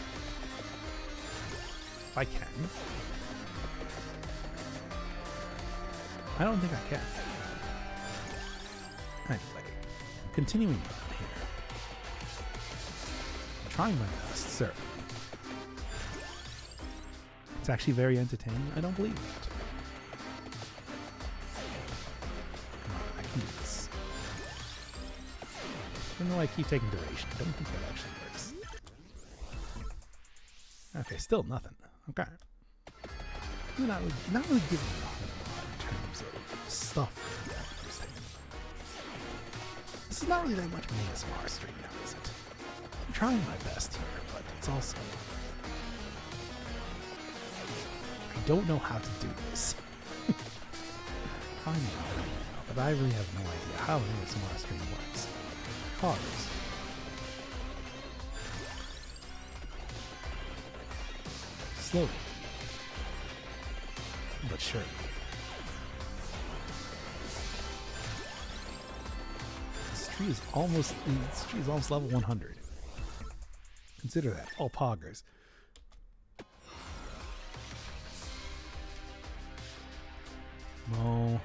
If I can. I don't think I can. Anyway, continuing on here. I'm trying my best, sir. It's actually very entertaining. I don't believe it. Come on, I can do this. Even though I keep taking duration, I don't think that actually works. Okay, still nothing. Okay. Not really giving me a whole lot in terms of stuff. This is not really that much of an ASMR stream now, is it? I'm trying my best here, but it's also... I don't know how to do this. finding out right now, but I really have no idea how an ASMR stream works. Pause. Slowly, but surely. This tree is almost level 100. Consider that. All poggers. No.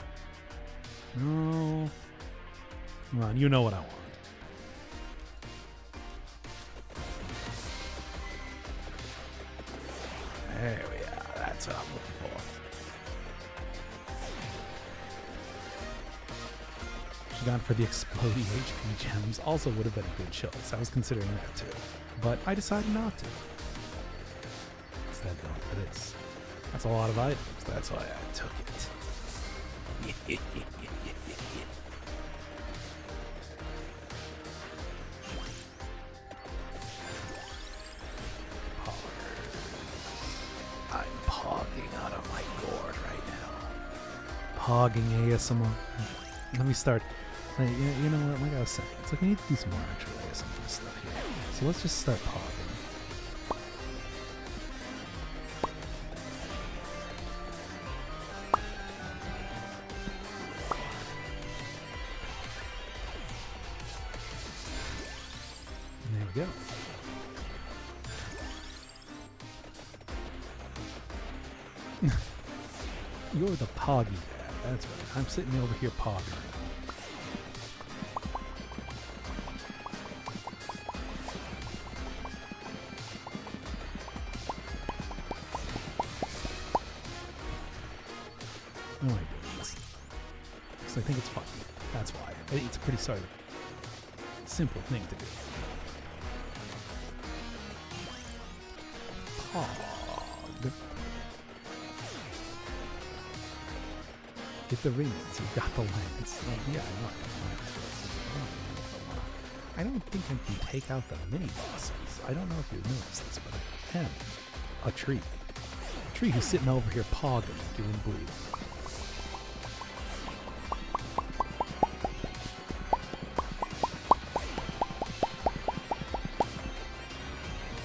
No. Come on, you know what I want. There we are. That's what I'm looking for. Should have gone for the exploding HP gems. Also would have been a good choice. I was considering that too. But I decided not to. Instead going for this. That's a lot of items. That's why I took it. I'm pogging out of my gourd right now. Pogging ASMR. Let me start. You know what? Like I was saying, it's like we need to do some more actual ASMR stuff here. So let's just start pogging. Go. You're the poggy dad. That's right. I'm sitting over here pogging. No, I do this because I think it's fun. That's why. I think it's a pretty simple thing to do. Pog. Get the rings. You've got the lens. Yeah, I know. I don't think I can take out the mini bosses. I don't know if you've noticed this, but I am a tree. A tree who's sitting over here pogging, doing bleed.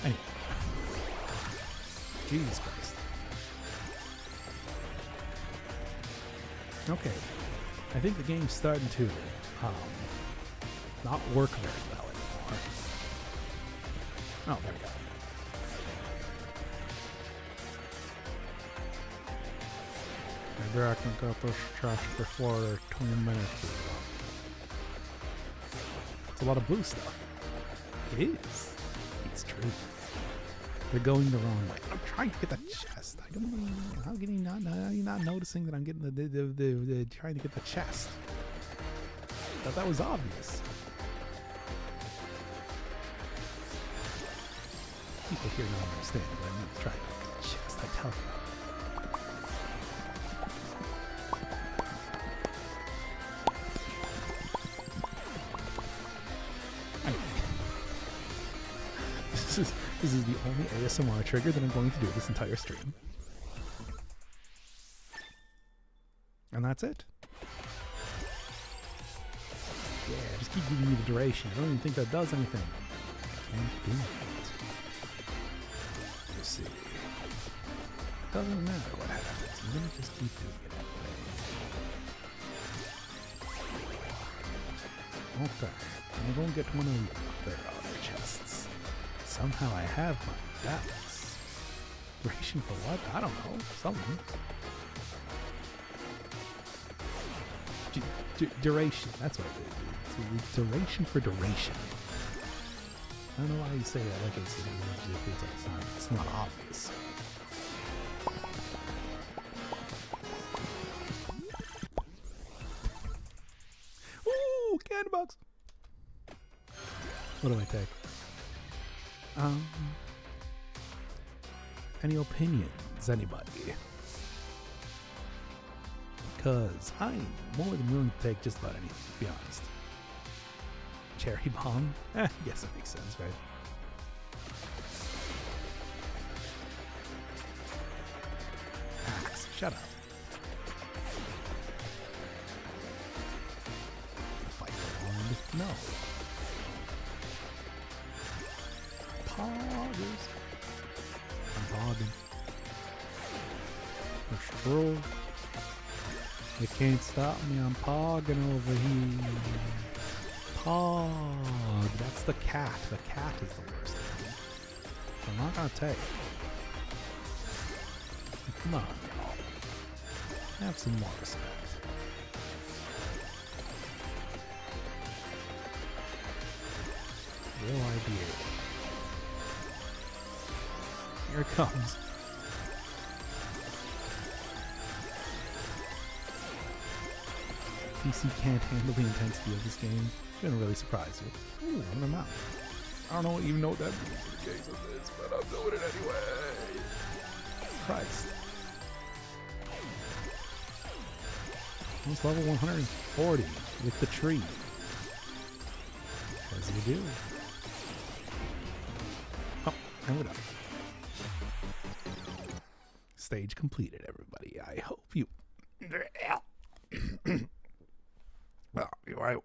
Anyway. Jesus Christ. Okay. I think the game's starting to not work very well anymore. Oh, there we go. Maybe I can get this chest before they're 20 minutes. It's a lot of blue stuff. It is. It's true. They're going the wrong way. I'm trying to get that chest. I don't know. How can you not noticing that I'm getting the trying to get the chest? Thought that was obvious. People here don't understand what I mean. Trying to get the chest. I tell you. This is the only ASMR trigger that I'm going to do this entire stream. And that's it. Yeah, just keep giving me the duration. I don't even think that does anything. I can't do it. Let's see. It doesn't matter what happens. I'm going to just keep doing it anyway. Okay. I'm going to get one of their other chests. Somehow I have my doubts. Duration for what? I don't know. Something. Duration. That's what it is. Duration for duration. I don't know why you say that like it's not obvious. Ooh, candy box. What do I take? Any opinions, anybody? Because I'm more than willing to take just about anything, to be honest. Cherry bomb? I guess that makes sense, right? Axe, shut up. No. Poggers. I'm pogging. It's true. You can't stop me. I'm pogging over here. Pog. That's the cat. The cat is the worst. I'm not gonna take. Come on, y'all. Have some more respect. Real idea. Here it comes. PC can't handle the intensity of this game. Shouldn't really surprise you. Ooh, I'm out. I don't know even know what that means in the case of this, but I'm doing it anyway. Christ. Almost level 140 with the tree. As you do. Oh, and we're done. Stage completed, everybody. I hope you... Well, I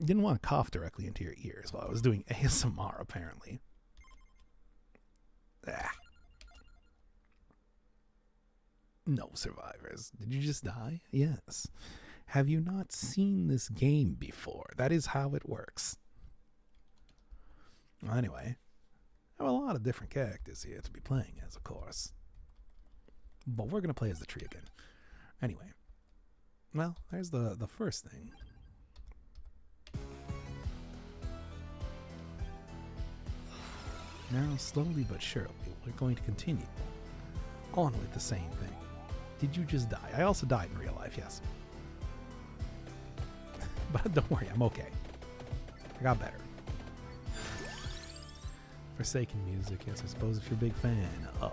didn't want to cough directly into your ears while I was doing ASMR, apparently. No survivors. Did you just die? Yes. Have you not seen this game before? That is how it works. Well, anyway, I have a lot of different characters here to be playing as, of course. But we're going to play as the tree again. Anyway, well, there's the first thing. Now, slowly but surely, we're going to continue on with the same thing. Did you just die? I also died in real life, yes. But don't worry, I'm okay. I got better. Forsaken music, yes, I suppose if you're a big fan of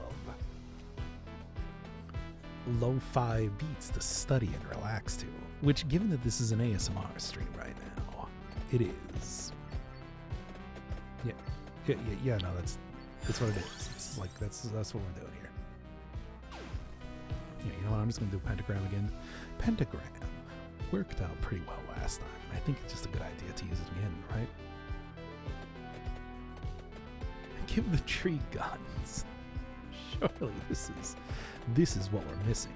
lo-fi beats to study and relax to. Which, given that this is an ASMR stream right now, it is. Yeah, no, that's what it is. It's like, that's what we're doing here. Yeah, you know what, I'm just going to do Pentagram again. Pentagram worked out pretty well last time. I think it's just a good idea to use it again, right? Give the tree guns. Surely this is what we're missing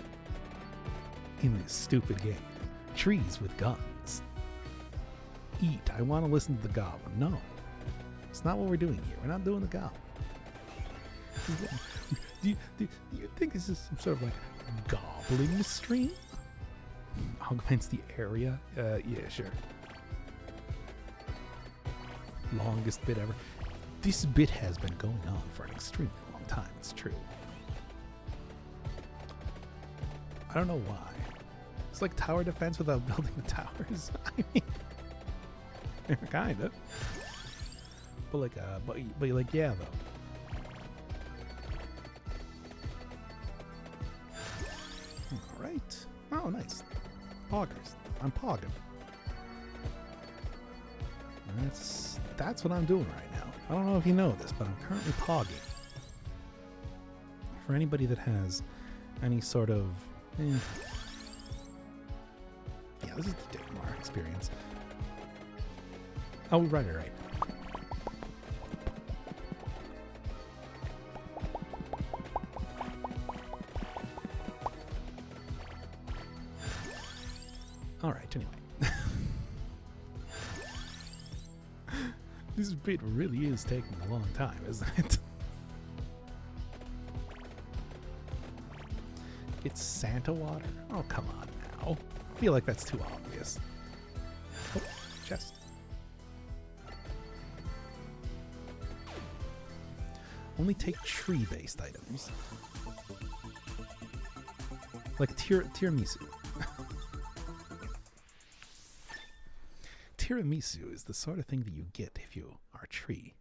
in this stupid game. Trees with guns. Eat. I want to listen to the goblin. No. It's not what we're doing here. We're not doing the goblin. Do you think this is some sort of like goblin stream? Augments the area? Yeah, sure. Longest bit ever. This bit has been going on for an extremely long time, it's true. I don't know why. It's like tower defense without building the towers. I mean, kinda. But like, but like, yeah, though. All right. Oh, nice. Poggers. I'm pogging. That's what I'm doing right now. I don't know if you know this, but I'm currently pogging. For anybody that has any sort of... Yeah, this is the Dagmar experience. Oh, right. Alright, anyway. This bit really is taking a long time, isn't it? It's Santa water? Oh, come on now. I feel like that's too obvious. Oh, chest. Only take tree-based items. Like tiramisu. Tiramisu is the sort of thing that you get if you are a tree.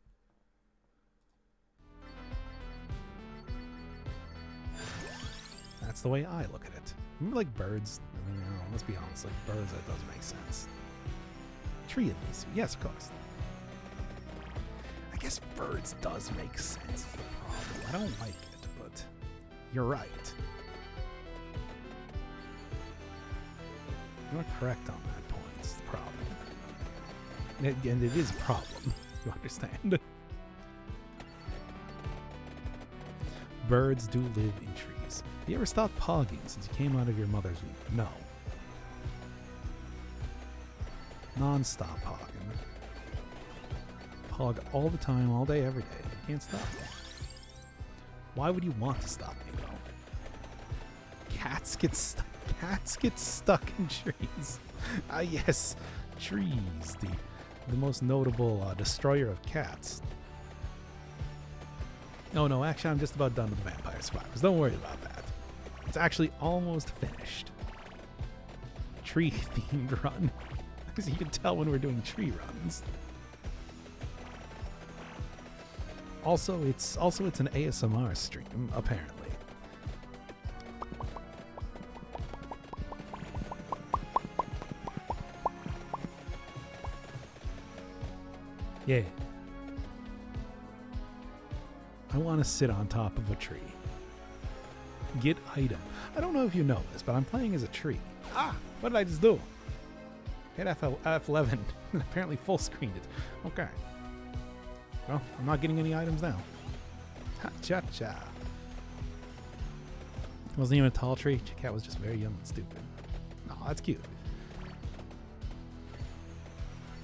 That's the way I look at it. Remember, like birds? I mean, let's be honest, like birds, that doesn't make sense. Tiramisu, yes, of course. I guess birds does make sense is the problem. I don't like it, but you're right. You're correct on that point. It's the problem. And it is a problem, you understand. Birds do live in trees. Have you ever stopped pogging since you came out of your mother's womb? No. Non-stop pogging. Pog all the time, all day, every day. You can't stop me. Why would you want to stop me, though? Cats get stuck in trees. Ah, yes, trees. The most notable destroyer of cats. Oh no, actually I'm just about done with Vampire Survivors. Don't worry about that. It's actually almost finished. Tree themed run. Because you can tell when we're doing tree runs. Also, it's an ASMR stream, apparently. Yeah. I want to sit on top of a tree. Get item. I don't know if you know this, but I'm playing as a tree. Ah! What did I just do? Hit F11 and apparently full screened it. Okay. Well, I'm not getting any items now. Ha-cha-cha. It wasn't even a tall tree. Cat was just very young and stupid. No, that's cute.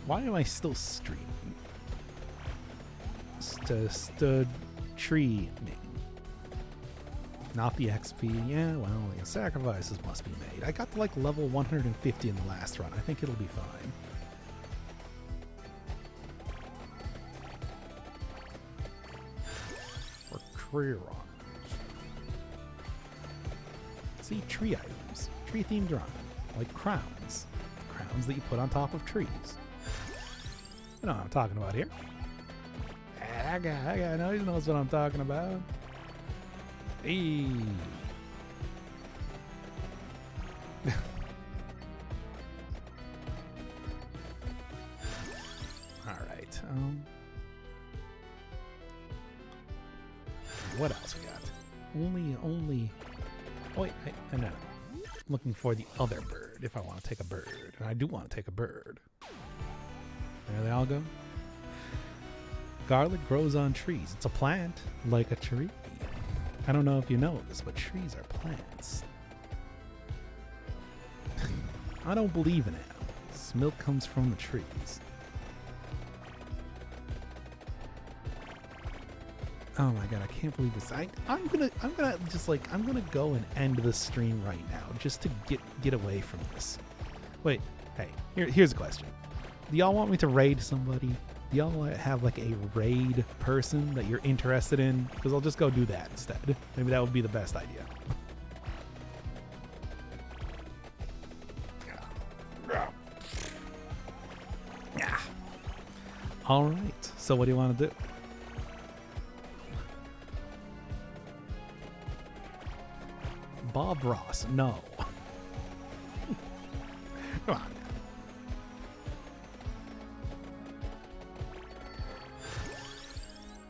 Why am I still streaming? Tree name. Not the XP. Yeah, well, the sacrifices must be made. I got to like level 150 in the last run. I think it'll be fine. For tree runs. See, tree items. Tree themed run. Like crowns. Crowns that you put on top of trees. You know what I'm talking about here. That guy knows, he knows what I'm talking about. Hey. All right. What else we got? Only. Oh, wait, no. Looking for the other bird if I want to take a bird, and I do want to take a bird. There they all go. Garlic grows on trees. It's a plant, like a tree. I don't know if you know this, but trees are plants. I don't believe in animals. Milk comes from the trees. Oh my god, I can't believe this. I'm gonna go and end the stream right now just to get away from this. Wait, hey, here's a question. Do y'all want me to raid somebody? Do y'all have like a raid person that you're interested in? Because I'll just go do that instead. Maybe that would be the best idea. Yeah. All right. So what do you want to do? Bob Ross. No. Come on.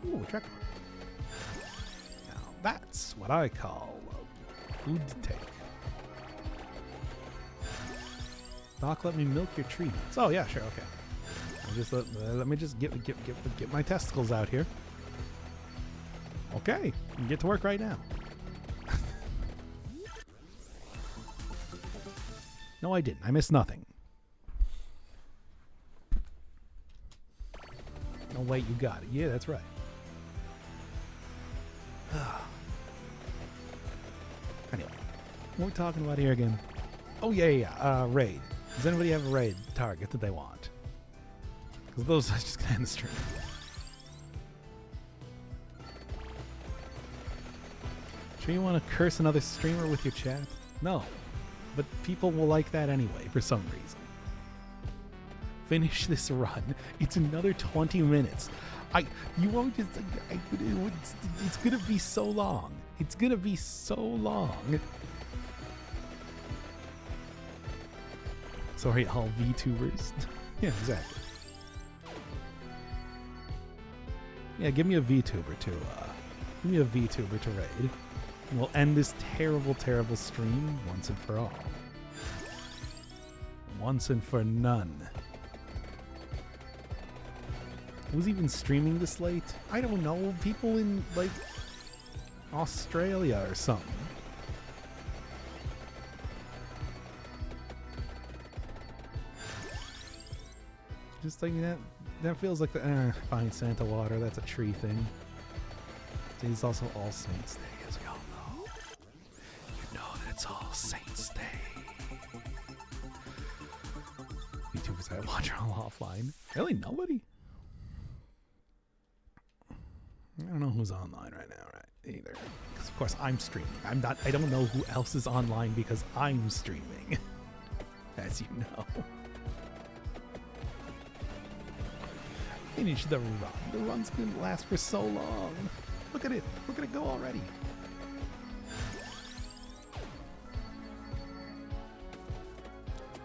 Ooh, tracker. Now that's what I call food to take. Doc, let me milk your tree. Oh yeah, sure, okay. I'll just let me just get my testicles out here. Okay, I can get to work right now. No, I didn't. I missed nothing. No, wait, you got it. Yeah, that's right. Anyway, what are we talking about here again? Oh, yeah. Raid. Does anybody have a raid target that they want? Because those are just going to end the stream. Sure you want to curse another streamer with your chat? No. But people will like that anyway, for some reason. Finish this run. It's another 20 minutes. You won't just... it's gonna be so long. It's gonna be so long. Sorry, all VTubers. Yeah, exactly. Yeah, give me a VTuber to raid. And we'll end this terrible, terrible stream once and for all. once and for none. Who's even streaming this late? I don't know. People in, like, Australia or something. Just like that feels like the, fine Santa water. That's a tree thing. Today's also All Saints Day, as we all know. You know that it's All Saints Day. YouTubers that watch are all offline. Really? Nobody? I don't know who's online right now, right? Either. Because of course I'm streaming. I don't know who else is online because I'm streaming. As you know. Finish the run. The run's gonna last for so long. Look at it. Look at it go already.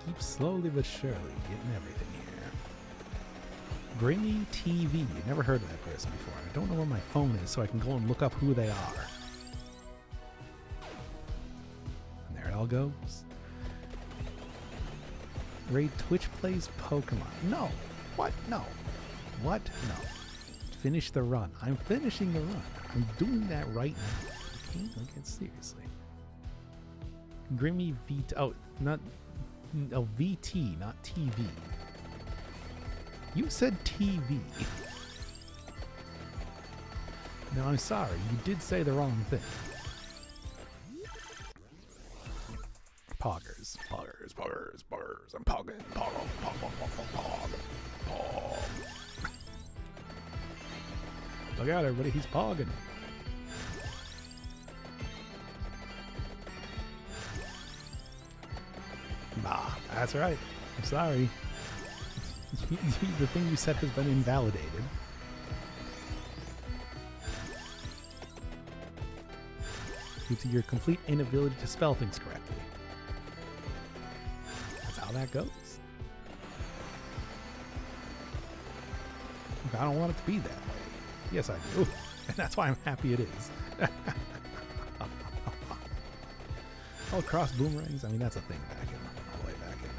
Keep slowly but surely getting everything here. Grimmy TV. Never heard of that person before. I don't know where my phone is, so I can go and look up who they are. And there it all goes. Raid Twitch plays Pokemon. No. What? No. What? No. Finish the run. I'm finishing the run. I'm doing that right now. Okay, look at seriously. Grimmy VT. Oh, not. Oh, VT, not TV. You said TV. No, I'm sorry. You did say the wrong thing. Poggers. Poggers. Poggers. Poggers. I'm pogging. Pog. Pog. Pog. Pog. Pog. Pog. Look out, everybody. He's pogging. Nah, that's right. I'm sorry. The thing you said has been invalidated. Due to your complete inability to spell things correctly. That's how that goes. I don't want it to be that way. Yes, I do. And that's why I'm happy it is. Oh, cross boomerangs? I mean, that's a thing back in, all the way back in...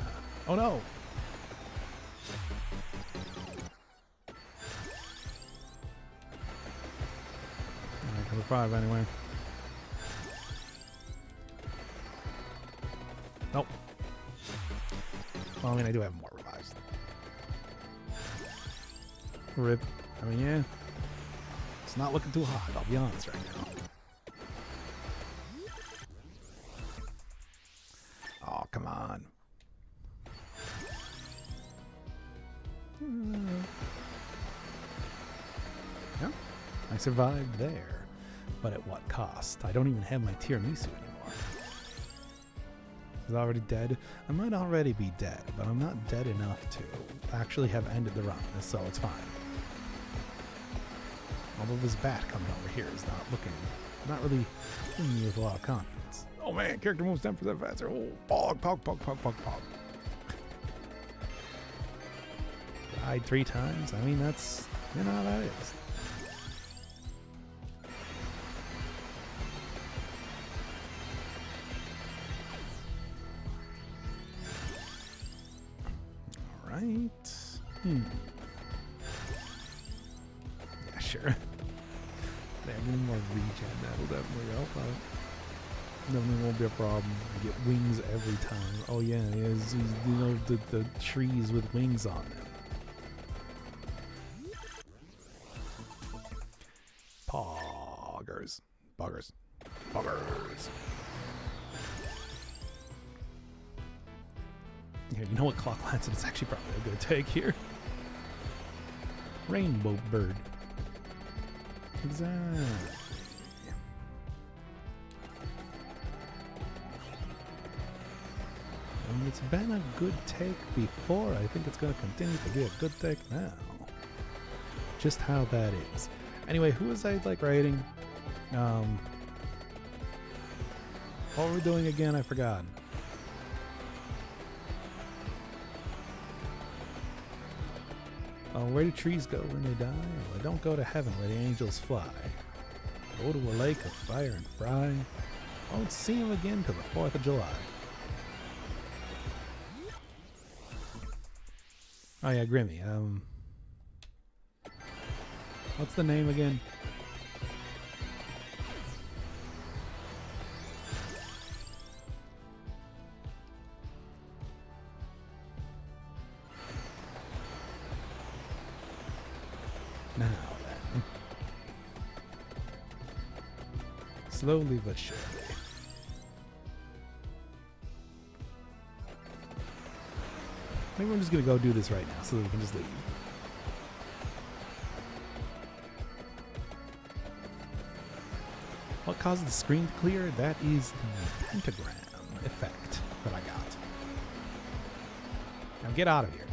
oh, no! Alright, number 5 anyway. Nope. Well, I mean, I do have more revives. Rip. I mean, yeah. It's not looking too hot, I'll be honest right now. Oh, come on. Yeah, I survived there. But at what cost? I don't even have my tiramisu anymore. Is it already dead? I might already be dead, but I'm not dead enough to actually have ended the run, so it's fine. Although this bat coming over here is not really filling me with a lot of confidence. Oh man, character moves 10% faster. Oh, pog, pog, pog, pog, pog, pog. Died 3 times. I mean, that's, you know how that is. All right. Yeah, sure. Any more regen, that'll definitely help out. Definitely won't be a problem. I get wings every time. Oh yeah, he's, you know, the trees with wings on them. Poggers. Poggers. Poggers. Yeah, you know what, Clock Lancet is actually probably a good take here. Rainbow Bird. Exactly. I mean, it's been a good take before. I think it's going to continue to be a good take now. Just how that is. Anyway, who was I like rating? What were we doing again? I forgot. Where do trees go when they die? Well, they don't go to heaven where the angels fly. Go to a lake of fire and fry. Won't see them again till the 4th of July. Oh yeah, Grimmy. What's the name again? Now then. Slowly but surely. Maybe we're just gonna go do this right now so that we can just leave. What causes the screen to clear? That is the pentagram effect that I got. Now get out of here.